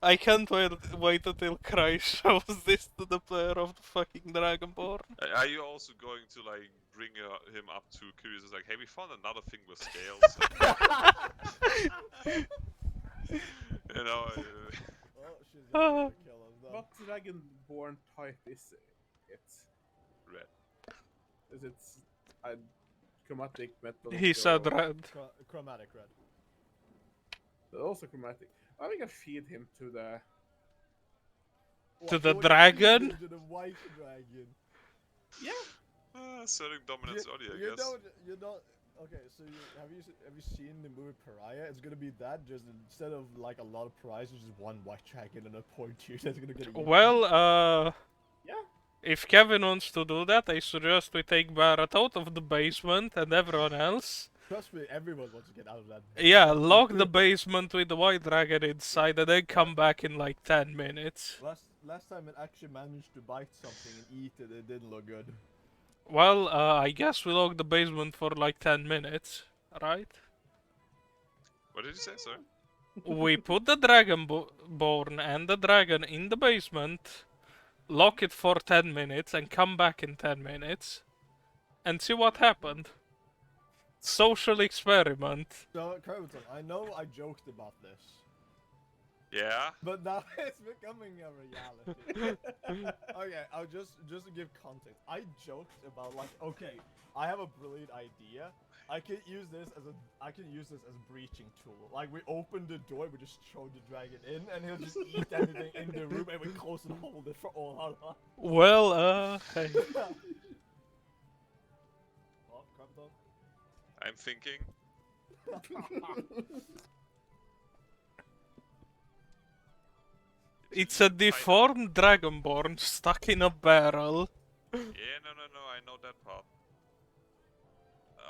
I can't wait until Christ shows this to the player of the fucking Dragonborn. Are you also going to like bring him up to Curious? Like, hey, we found another thing with scales. You know. Oh, she's gonna kill him then. what dragonborn type is it? Red. Is it a chromatic metal? He said red. Chromatic red. Also chromatic. I think I feed him to the. To the you dragon? To the white dragon. Yeah. Asserting dominance earlier, I guess. You don't. Okay, so have you seen the movie Pariah? It's gonna be that, just instead of like a lot of prizes, just one white dragon and a point here that's gonna get eaten. Well, Yeah. if Kevin wants to do that, I suggest we take Barrett out of the basement and everyone else. Trust me, everyone wants to get out of that. Yeah, lock the basement with the white dragon inside and then come back in like 10 minutes. Last time it actually managed to bite something and eat it, it didn't look good. Well, I guess we lock the basement for like 10 minutes, right? What did you say, sir? We put the Dragonborn and the dragon in the basement, lock it for 10 minutes and come back in 10 minutes and see what happened. Social experiment. So, Carlton, I know I joked about this, Yeah. but now it's becoming a reality. Okay, I'll just to give context. I joked about like, okay, I have a brilliant idea. I can use this as a breaching tool. Like we open the door, we just throw the dragon in, and he'll just eat everything in the room, and we close and hold it for all our lives. Well, hey. Oh, Carlton. I'm thinking. It's a deformed Dragonborn stuck in a barrel. Yeah, no, I know that part. I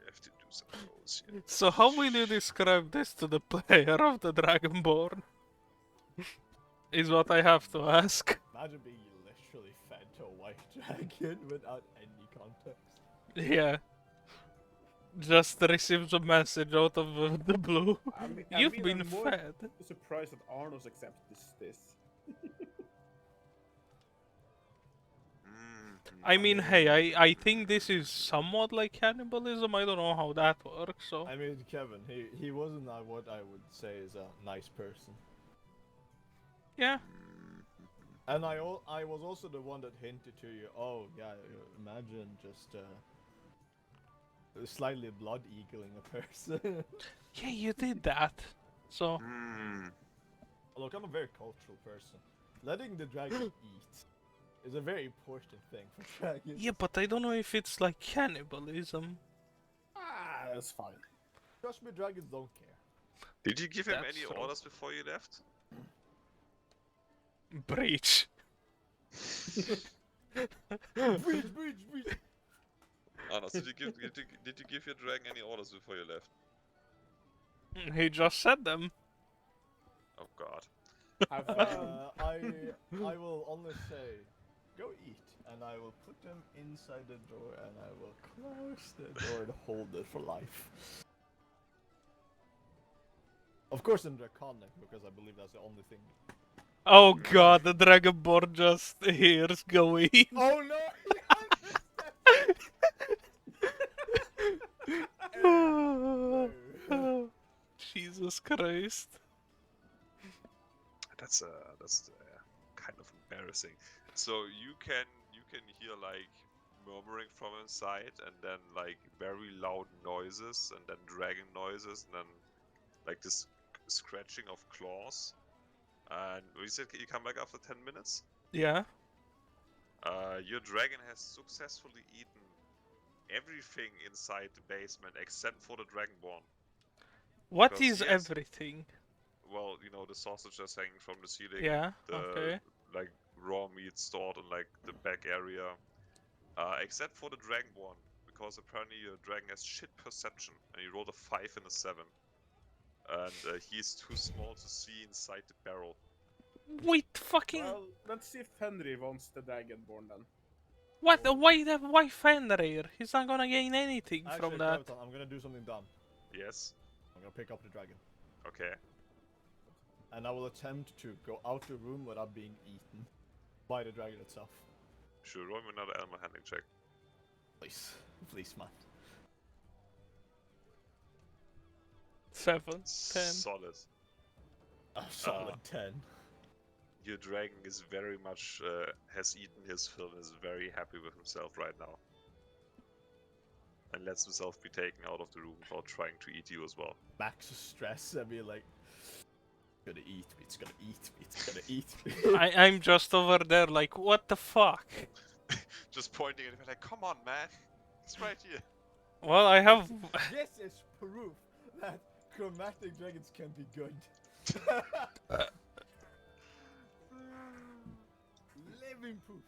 have to do some rolls here. So how will you describe this to the player of the Dragonborn? Is what I have to ask. Imagine being literally fed to a white dragon without any context. Yeah. Just receives a message out of the blue. You've been I'm more fed. surprised that Arno's accepted this. I mean, hey, I think this is somewhat like cannibalism. I don't know how that works, so... I mean, Kevin, he wasn't what I would say is a nice person. Yeah. And I was also the one that hinted to you, oh yeah, imagine just slightly blood eagling a person. Yeah, you did that. So... Look, I'm a very cultural person. Letting the dragon eat is a very important thing for dragons. Yeah, but I don't know if it's like cannibalism. Ah, that's fine. Trust me, dragons don't care. Did you give him That's any true. orders before you left? Breach. Breach! Arnos, did you give your dragon any orders before you left? He just said them. Oh god. Have I will only say go eat, and I will put them inside the door, and I will close the door and hold it for life. Of course, in Draconic, because I believe that's the only thing. Oh god, the Dragonborn just hears going. Oh no! Jesus Christ. That's kind of embarrassing. So you can hear like murmuring from inside, and then like very loud noises, and then dragging noises, and then like this scratching of claws. And you said you come back after 10 minutes. Yeah. Your dragon has successfully eaten everything inside the basement except for the dragonborn. What Because is he has- everything? Well, you know, the sausages hanging from the ceiling. Yeah, The okay. like raw meat stored in like the back area. Except for the dragonborn, because apparently your dragon has shit perception, and he rolled a 5 and a 7. And he's too small to see inside the barrel. Wait, fucking... Well, let's see if Henry wants the Dragonborn then. What? Why Fenrir? He's not gonna gain anything Actually, from that. Kavitan, I'm gonna do something dumb. Yes? I'm gonna pick up the dragon. Okay. And I will attempt to go out the room without being eaten by the dragon itself. Sure, roll me another animal handling check. Please. Please, man. 7, 10. Solid. A solid 10. Your dragon is very much, has eaten his fill and is very happy with himself right now. And lets himself be taken out of the room without trying to eat you as well. Max stress and be like, gonna eat me, it's gonna eat me, it's gonna eat me. I'm just over there like, what the fuck? Just pointing at him like, come on, man. It's right here. Well, I have... This is proof that chromatic dragons can be good. Living proof.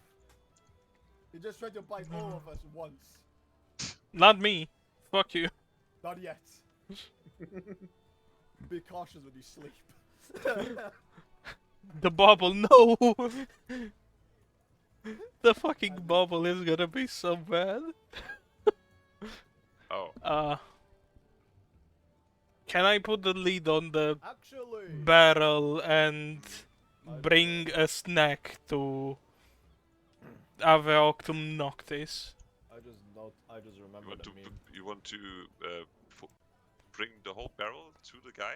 He just tried to bite all of us once. Not me. Fuck you. Not yet. Be cautious when you sleep. The bubble, no! The fucking bubble is gonna be so bad. Oh. Can I put the lid on the Actually, barrel and bring a snack to Ave Octum Noctis? I just remember You want to bring the whole barrel to the guy?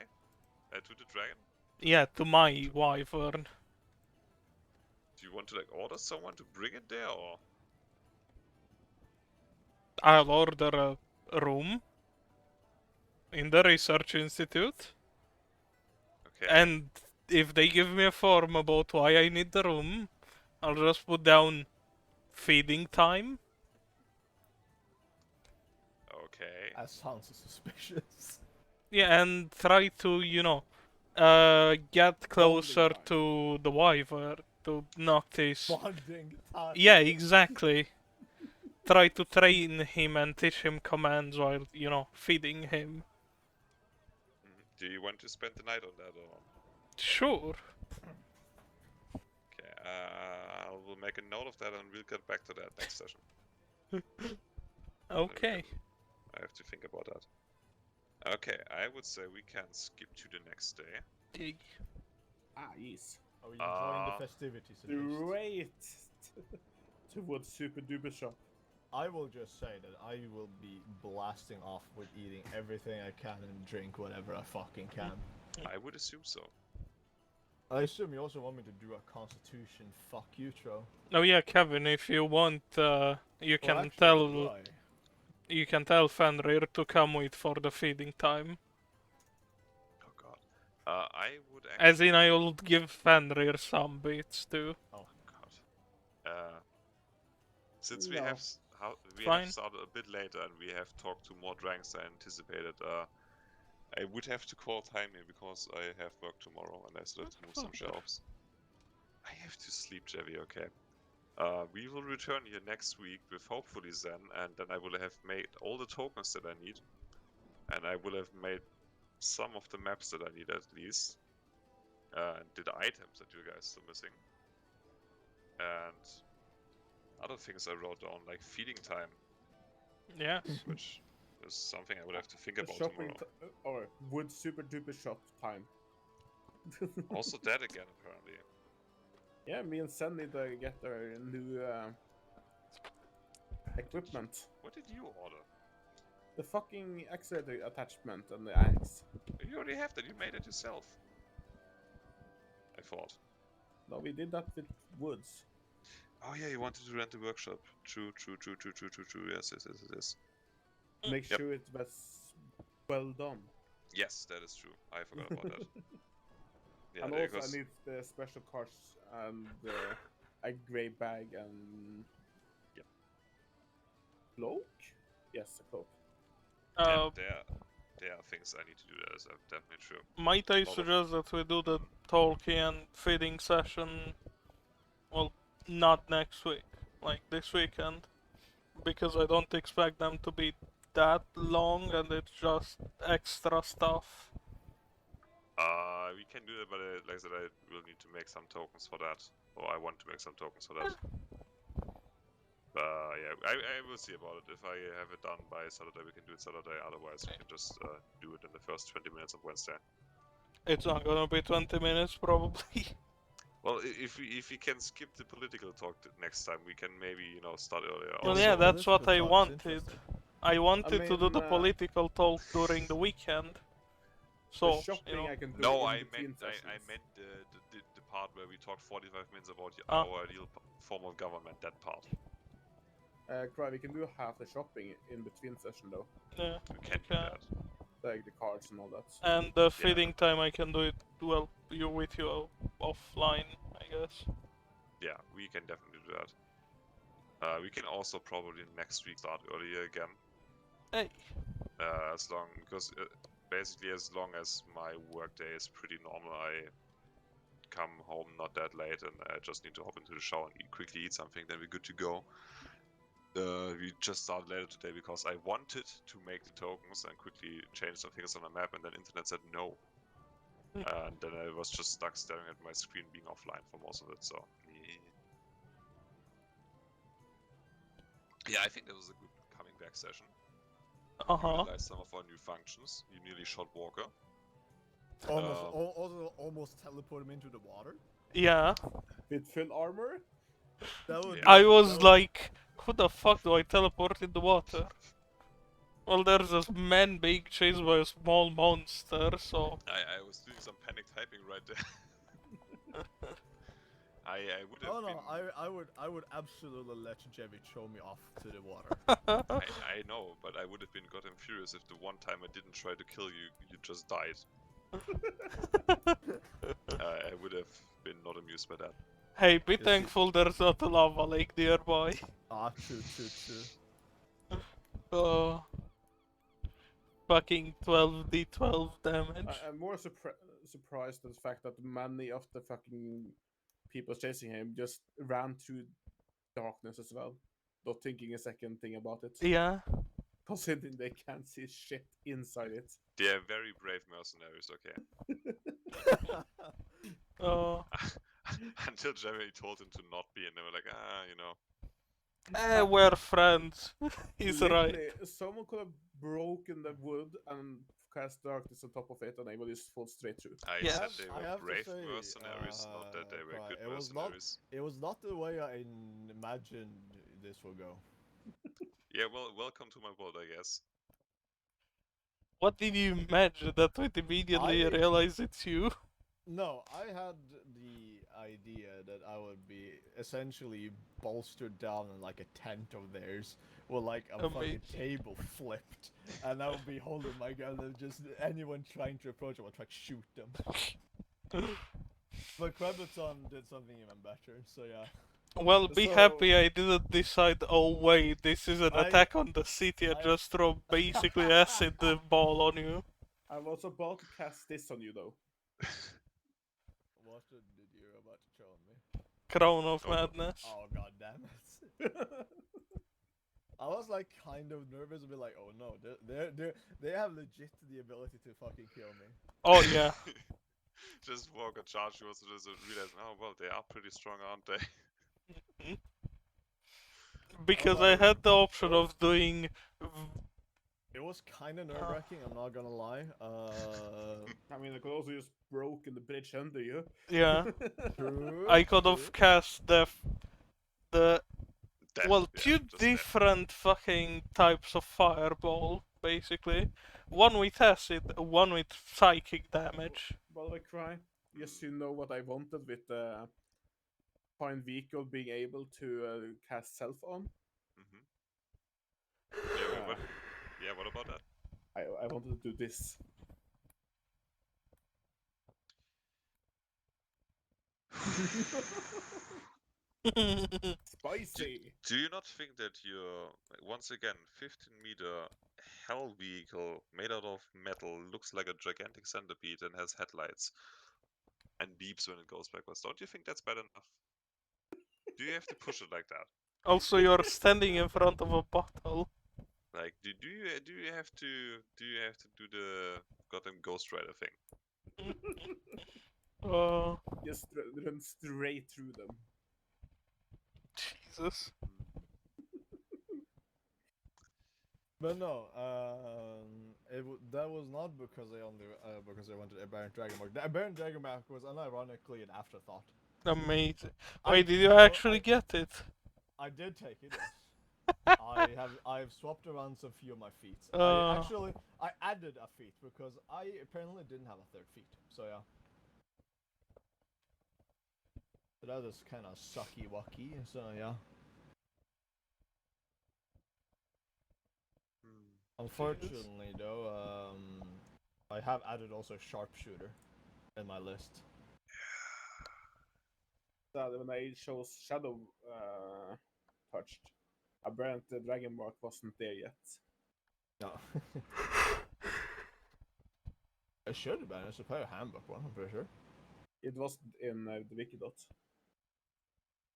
To the dragon? Yeah, to my wyvern. Do you want to like order someone to bring it there, or? I'll order a room in the research institute. Okay. And if they give me a form about why I need the room, I'll just put down feeding time. Okay. that sounds suspicious. Yeah, and try to, get closer time. to the wyvern, to Noctis. Bonding time. Yeah, exactly. Try to train him and teach him commands while, feeding him. Do you want to spend the night on that, or? Sure. Okay. I will make a note of that, and we'll get back to that next session. Okay. I have to think about that. Okay, I would say we can skip to the next day. Ah, yes. Are you enjoying the festivities at least? Straight towards Super Duper Shop. I will just say that I will be blasting off with eating everything I can and drink whatever I fucking can. I would assume so. I assume you also want me to do a constitution fuck you throw. Oh yeah, Kevin, if you want, you can Well, actually, tell do I? you can tell Fenrir to come with for the feeding time. Oh god. I would actually... As in, I will give Fenrir some bits too. Oh god. Since we No. have Fine. started a bit later and we have talked to more dragons than anticipated, I would have to call time here because I have work tomorrow and I still have to move some shelves. I have to sleep, Jevi, okay? We will return here next week with hopefully Zen, and then I will have made all the tokens that I need. And I will have made some of the maps that I need at least. And the items that you guys are still missing. And other things I wrote down, like feeding time, Yes. which is something I would have to think about Shopping tomorrow. or wood super duper shop time. Also that again, apparently. Yeah, me and Sen need to get our new equipment. What did you order? The fucking accelerator attachment and the axe. You already have that. You made it yourself. I thought. No, we did that with woods. Oh yeah, you wanted to rent the workshop. True. Yes. Make Yep. sure it was well done. Yes, that is true. I forgot about that. Yeah, And there also, goes. I need the special cards and a grey bag and Yep. cloak. Yes, a cloak. Yeah, there are things I need to do. That is definitely true. Might I Lot of- suggest that we do the Tolkien feeding session, well, not next week, like this weekend, because I don't expect them to be that long and it's just extra stuff. We can do that, but like I said, I will need to make some tokens for that, or I want to make some tokens for that. Yeah, I will see about it. If I have it done by Saturday, we can do it Saturday. Otherwise, we can just do it in the first 20 minutes of Wednesday. It's not gonna be 20 minutes probably. Well, if we can skip the political talk next time, we can maybe start earlier. Well, Also. yeah, that's what I Political talk's wanted. interesting. I wanted to do mean, the political talk during the weekend. The So, shopping I can do No, in I between meant sessions. I meant the part where we talked 45 minutes about Ah. our ideal form of government. That part. Cry, we can do half the shopping in between session though, yeah. We can do Okay. that. like the cards and all that. And the feeding time I can do it, well, you with you offline, I guess. Yeah, we can definitely do that. We can also probably next week start earlier again. Hey. Because basically as long as my workday is pretty normal, I come home not that late and I just need to hop into the shower and quickly eat something, then we're good to go. We just started later today because I wanted to make the tokens and quickly change some things on the map, and then internet said no. And then I was just stuck staring at my screen being offline for most of it, so... Yeah, I think that was a good coming back session. We realized some of our new functions. You nearly shot Walker. Almost teleport him into the water. Yeah. With full armor? That would. Yeah. I was like, who the fuck do I teleport in the water? Well, there's this man being chased by a small monster, so... I was doing some panic typing right there. I would have Oh no, been... I would absolutely let Jevy throw me off to the water. I know, but I would have been goddamn furious if the one time I didn't try to kill you, you just died. I would have been not amused by that. Hey, be thankful there's not a lava lake nearby. Ah, true. Fucking 12d12 damage. I'm more surprised at the fact that many of the fucking people chasing him just ran through darkness as well, not thinking a second thing about it. Yeah. Considering they can't see shit inside it. They are very brave mercenaries, okay? Until Jeremy told him to not be, and they were like, We're friends. He's right. Literally, someone could have broken the wood and cast darkness on top of it, and they would just fall straight through. I Yes. said they I were have to brave say, mercenaries, not that they were right, good it was not- mercenaries. It was not the way I imagined this would go. Yeah, well, welcome to my world, I guess. What did you imagine that we'd immediately I- realize it's you? No, I had the idea that I would be essentially bolstered down in like a tent of theirs, with like a fucking Amazing. table flipped, and I would be holding my gun and just anyone trying to approach, I would try to shoot them. But Krabbitson did something even better, so yeah. Well, be So- happy I didn't decide, oh wait, this is an I- attack on the city and I- just throw basically acid ball on you. I was about to cast this on you though. What did you about to show me? Crown of Oh. Madness. Oh god damn it. I was like kind of nervous, a bit like, oh no, they have legit the ability to fucking kill me. Oh yeah. Just Walker charge you also just realize, oh well, they are pretty strong, aren't they? Because Oh, I like- had the option of doing. It was kind of nerve-wracking. I'm not gonna lie. I mean, I could also just broken the bridge under you. Yeah, True. I could true. have cast the Death, well, yeah, two just death. different fucking types of fireball, basically. One with acid, one with psychic damage. By the way, Cry, yes, you know what I wanted with the fine vehicle being able to cast self on. Yeah, what about that? I wanted to do this. Spicy. Do you not think that your, once again, 15-meter hell vehicle made out of metal looks like a gigantic centipede and has headlights and beeps when it goes backwards? Don't you think that's bad enough? Do you have to push it like that? Also, you're standing in front of a bottle. Like, do you have to do the goddamn Ghost Rider thing? Just run straight through them. Jesus. But no, that was not because I wanted Aberrant Dragon Mark. The Aberrant Dragon Mark was unironically an afterthought. Amazing. I- Wait, did you no, actually I- get it? I did take it. Yes. I've swapped around some few of my feats. I added a feat because I apparently didn't have a third feat. So yeah. So that is kind of sucky wucky. So yeah. Unfortunately though, I have added also sharpshooter in my list. So when I chose Shadow touched, Aberrant Dragon Mark wasn't there yet. No. It should have been. It's a player handbook one, I'm pretty sure. It was in the Wikidot.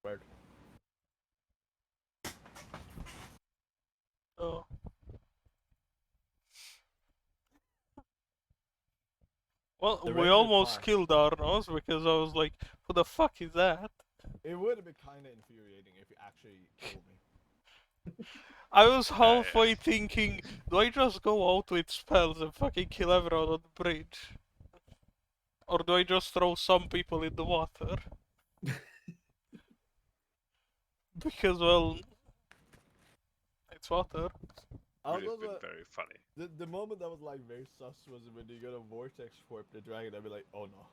Weird. Oh. Well, The we red almost class. killed Arnos because I was like, who the fuck is that? It would have been kind of infuriating if you actually killed me. I was Yeah. halfway thinking, do I just go out with spells and fucking kill everyone on the bridge? Or do I just throw some people in the water? Because, well, it's water. I Would have was been also- very funny. the moment that was like very sus was when you got a vortex warp the dragon. I'd be like, oh no.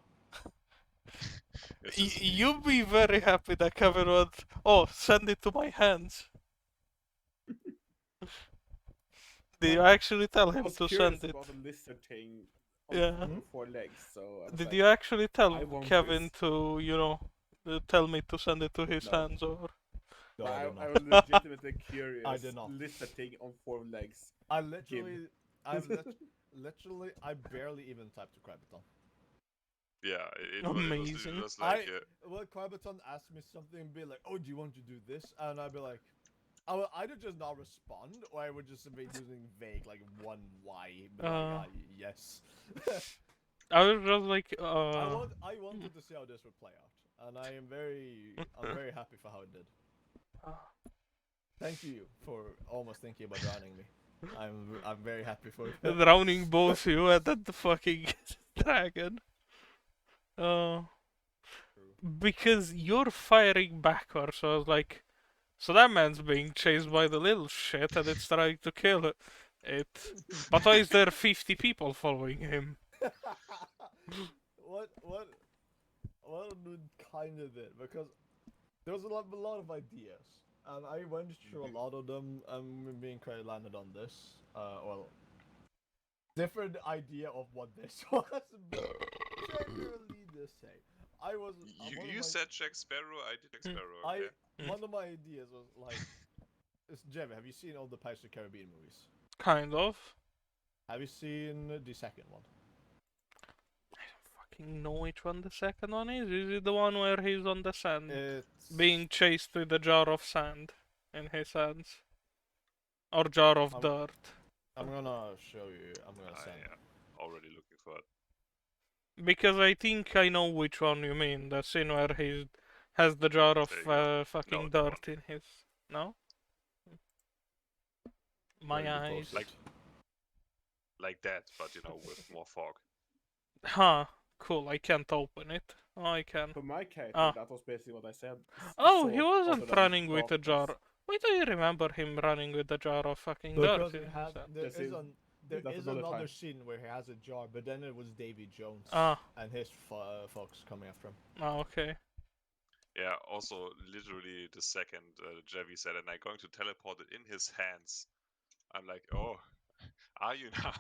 It's just me. You'd be very happy that Kevin would, oh, send it to my hands. Did you actually tell I him was to curious send it? about the lizard thing on Yeah. 4 legs, so I was Did like, you actually tell I want Kevin this. to, tell me to send it to his No. hands, or? No, I did I not. was legitimately curious. I did not. Lizard thing on 4 legs. I literally, I barely even typed to Krabiton. Yeah, it Amazing. was like Well, Krabiton asked me something and be like, oh, do you want to do this? And I'd be like, I would either just not respond, or I would just be using vague, like, one Y. But yes. I was just like, I wanted to see how this would play out, and I'm very happy for how it did. Thank you for almost thinking about drowning me. I'm very happy for it. drowning both you and then the fucking dragon. Because you're firing backwards, so I was like, so that man's being chased by the little shit and it's trying to kill it. But why is there 50 people following him? what did kind of did, because there was a lot of ideas, and I went through a lot of them. Being quite landed on this. Different idea of what this was. Generally the same. I was. you said Jack Sparrow, I did Jack Sparrow. Okay. One of my ideas was like, Jeff, have you seen all the Pirates of the Caribbean movies? Kind of. Have you seen the second one? Fucking know which one the second one is. Is it the one where he's on the sand, It's being chased with a jar of sand in his hands, or jar of dirt? I'm gonna show you. I'm gonna send. Yeah, already looking for it. Because I think I know which one you mean. The scene where he has the jar of There you go. fucking No, that dirt in his. No? My Where you eyes. post it. Like that, but you know, with more fog. Huh. Cool, I can't open it. Oh, I can. For my character, Ah. that was basically what I said. Oh, So, he other wasn't than running with a darkness. jar. Why do you remember him running with a jar of fucking Because dirt? it has, instead? there Yes, is it- an there that's is another another time. scene where he has a jar, but then it was Davy Jones Ah. and his folks coming after him. Oh, okay. Yeah, also, literally the second Javi said, and I'm going to teleport it in his hands. I'm like, oh, are you now?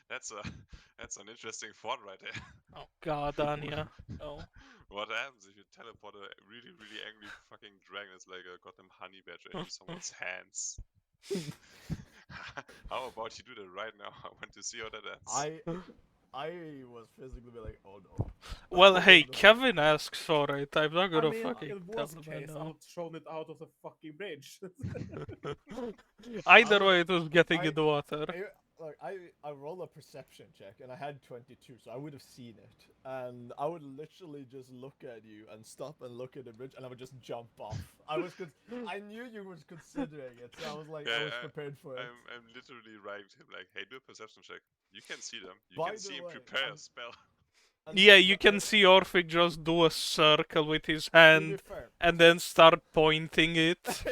That's an interesting thought right there. Oh god, Anya. Oh. What happens if you teleport a really, really angry fucking dragon? It's like a goddamn honey badger into someone's hands. How about you do that right now? I want to see how that ends. I was physically be like, oh no. Well, Oh, hey, no. Kevin asked for it. I'm not I gonna mean, fucking in tell worst him case, I no. would thrown it out of the fucking bridge. Either would- way, it was getting I- in the water. I roll a perception check and I had 22, so I would have seen it, and I would literally just look at you and stop and look at the bridge, and I would just jump off. I knew you was considering it, so I was like, I was prepared for it. I'm literally writing to him like, hey, do a perception check. You can see them. You By can the see him way, prepare a I'm- spell. And Yeah, you but can see Orphic just do a circle with his to be hand fair, and then start pointing it.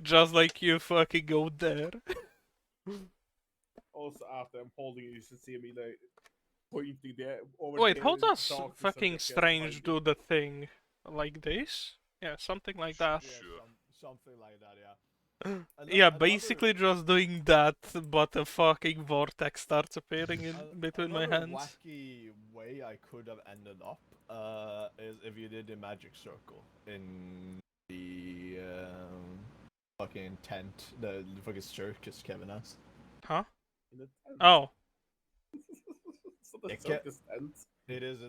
Just like you fucking go there. Also, after I'm holding it, you should see me like pointing there over Wait, there how in the does darkness and fucking just Strange hide do it. the thing? Like this? Yeah, something like that. yeah, Sure. something like that, yeah. Yeah, Another- basically just doing that, but a fucking vortex starts appearing in between my another hands. wacky way I could have ended up is if you did the magic circle in the fucking tent, the fucking circus Kevin has. Huh? In the tent. Oh. So the It circus tent. It is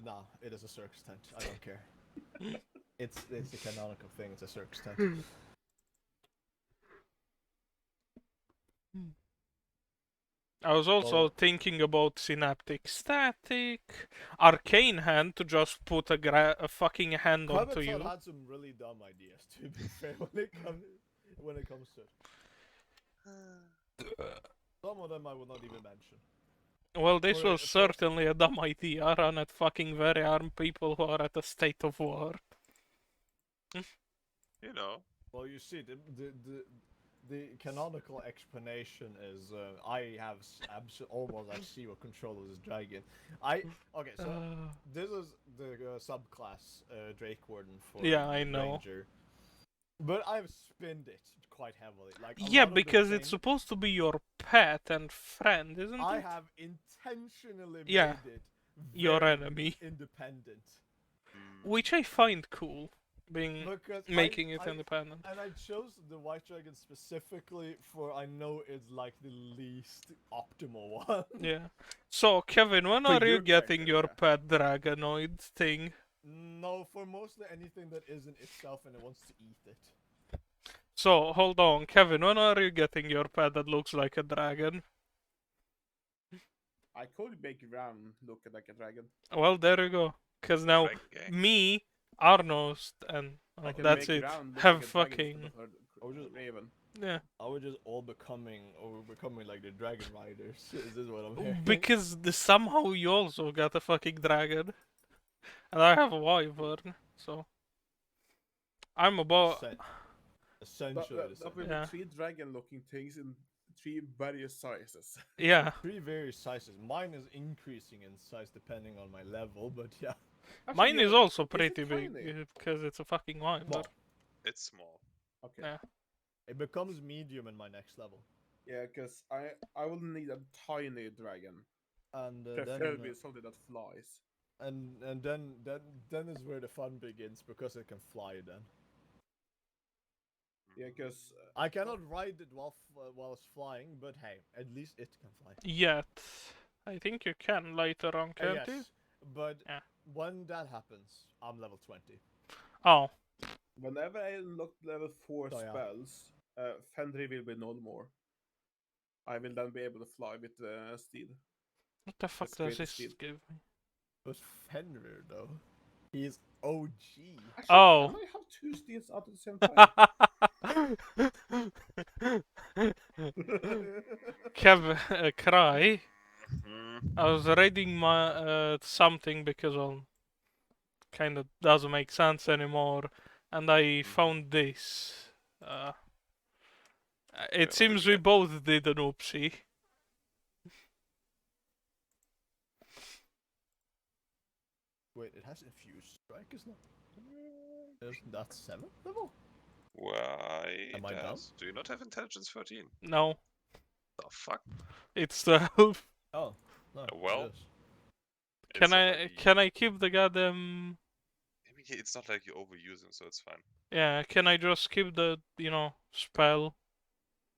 a circus tent. I don't care. It's a canonical thing. It's a circus tent. I was also Well- thinking about Synaptic Static, Arcane Hand to just put a fucking hand onto Kevin you. had some really dumb ideas, to be fair, when it comes to it. Some of them I will not even mention. Well, this For- was for- certainly a dumb idea. Run at fucking very armed people who are at a state of war. You know. Well, you see, the canonical explanation is I have almost I see what controls this dragon. Okay, so this is the subclass Drake Warden for Yeah, I the know. Ranger, but I've spinned it quite heavily. Like a Yeah, lot of the because it's things supposed to be your pet and friend, isn't I it? have intentionally Yeah, made it your very enemy. independent. Which I find cool, being Because making it independent. And I chose the White Dragon specifically for I know it's like the least optimal one. Yeah. So, Kevin, when For are you your getting character, your yeah. pet dragonoid thing? No, for mostly anything that isn't itself and it wants to eat it. So, hold on, Kevin, when are you getting your pet that looks like a dragon? I could make Ram look like a dragon. Well, there you go. Cause now, Dragon gang. me, Arnost, and I can that's make it. Ram look Have like a dragon fucking... instead of a Or just- raven. Yeah. I would just all becoming like the Dragon Riders. Is this what I'm hearing? Because somehow you also got a fucking dragon. And I have a wyvern, so... I'm about... Essentially the same. That will Yeah. be 3 dragon-looking things in 3 various sizes. Yeah. 3 various sizes. Mine is increasing in size depending on my level, but yeah. Actually, Mine yeah, is also it pretty big, tiny? because it's a fucking wyvern. Well, It's small. Okay. Yeah. it becomes medium in my next level. Yeah, because I will need a tiny dragon. And Preferably something that flies. and then is where the fun begins because it can fly then. Yeah, because I cannot ride it while it's flying, but hey, at least it can fly. Yet. I think you can later on, can't you? Yes, but Yeah. when that happens, I'm level 20. Oh. whenever I unlock level 4 Oh, yeah. spells, Fenrir will be no more. I will then be able to fly with Steed. What the fuck That's does great this speed. give me? But Fenrir though, he is OG. Actually, Oh. can I have 2 Steeds at the same time? Kev cry. Mhm. I was reading my something because kind of doesn't make sense anymore, and I found this. It what seems did you we get? both did an oopsie. Wait, it has infused strike, isn't it? Isn't that 7th level? Why Am I dumb? does? Do you not have intelligence 13? No, The fuck? it's 12. Oh, no. Well, it is. it's not like you- Can I keep the goddamn? I mean, it's not like you overuse him, so it's fine. Yeah, can I just keep the spell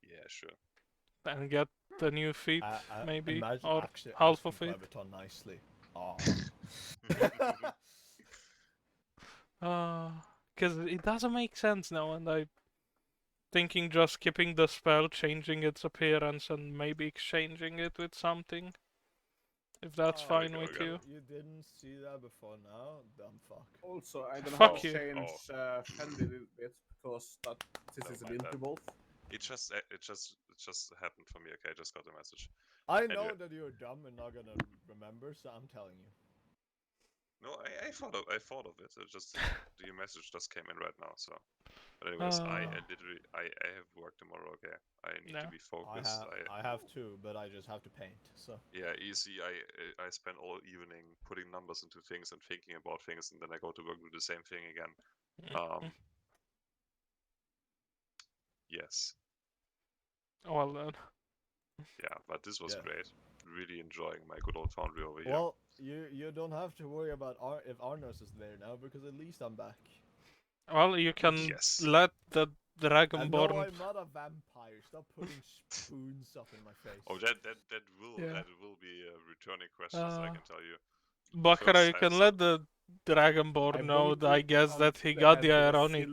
Yeah, sure. and get the new feat maybe, Imagine or actually half asking of it? Privaton nicely. Oh. Because it doesn't make sense now, and I thinking just keeping the spell, changing its appearance, and maybe exchanging it with something. If that's Oh, fine go with again. you. You didn't see that before now? Dumb fuck. Also, I'm gonna Fuck have to you. change Fendi a little bit because this Never is a mind that. winter wolf. It just happened for me. Okay, I just got the message. I know Anyway. that you're dumb and not gonna remember, so I'm telling you. No, I thought of it. It just your message just came in right now. So, but anyways, I literally I have work tomorrow. Okay, I need Yeah. to be focused. I have too, but I just have to paint. So Yeah, easy. I spend all evening putting numbers into things and thinking about things, and then I go to work and do the same thing again. Yes. Well then. Yeah, but this was Yeah. great. Really enjoying my good old foundry over here. well, you don't have to worry about if Arnos is there now because at least I'm back. Well, you can Yes. let the And Dragonborn. no, I'm not a vampire. Stop putting spoons up in my face. Oh, that will Yeah. that will be returning questions. I can tell you. Bakara, First you time can some- let the Dragonborn know, won't I hit guess, on that he the got head the with a ironic.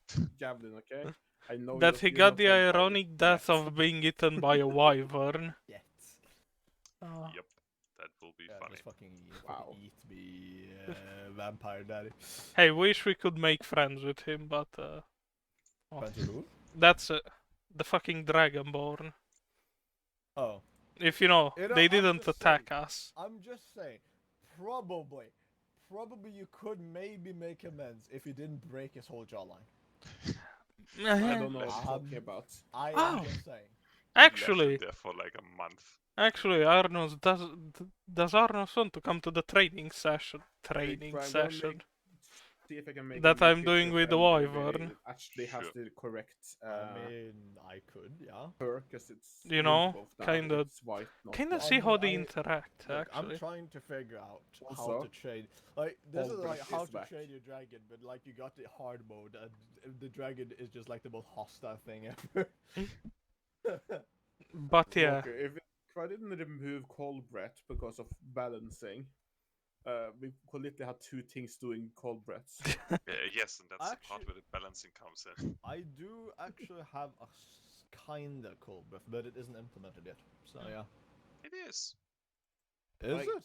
silver javelin, okay? I know That he you're got not the vampire ironic death yet. of being eaten by a wyvern. Yet. Yep, that will be Yeah, funny. just fucking Wow. eat me, vampire daddy. Hey, wish we could make friends with him, but well, Friends with who? that's the fucking Dragonborn. Oh. If you know, You know, they I'm didn't just attack saying. us. I'm just saying, probably you could maybe make amends if you didn't break his whole jawline. I don't know what Left- you're talking about. I am Oh. just saying. left Actually, it there for like a month. Arnos does Arnos want to come to the training session? Training I'm gonna session. see if I can make That a new I'm doing picture with of the Fendi where wyvern. It actually has Sure. the correct I mean, I could, yeah. fur, because it's You know, winter wolf now, kinda- it's white, not Kinda black. see how mean, they I- interact, Look, I'm actually. trying to figure out how Also, to trade. Like, this is Albert like how is to back. trade your dragon, but like you got the hard mode, and the dragon is just like the most hostile thing ever. But yeah, Walker, if I didn't remove cold breath because of balancing, we could literally have two things doing cold breaths. Yes, and that's the part Actually- where the balancing comes in. I do actually have a kinda cold breath, but it isn't implemented yet. So yeah. It is. Is Like- it?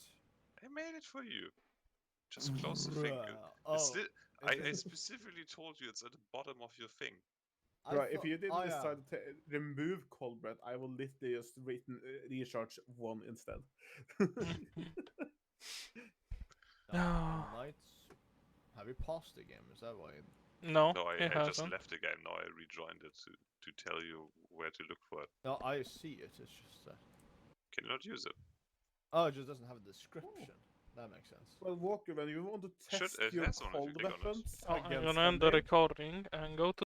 I made it for you. Just close the thing. Bruh. It's Oh, I is it- specifically told you it's at the bottom of your thing. I Right, if thought- you didn't oh, yeah. decide to remove cold breath, I will literally just recharge one instead. Knights. Have you paused the game? Is that why? no, No, it I just hasn't. left the game. Now I rejoined it to tell you where to look for it. No, I see it. It's just that. Can you not use it? Oh, it just doesn't have a description. That makes sense. Well, Walker, when you want to Should- test it your has one if you cold click on it. weapons Oh, I'm against gonna end the Fendi, recording and go to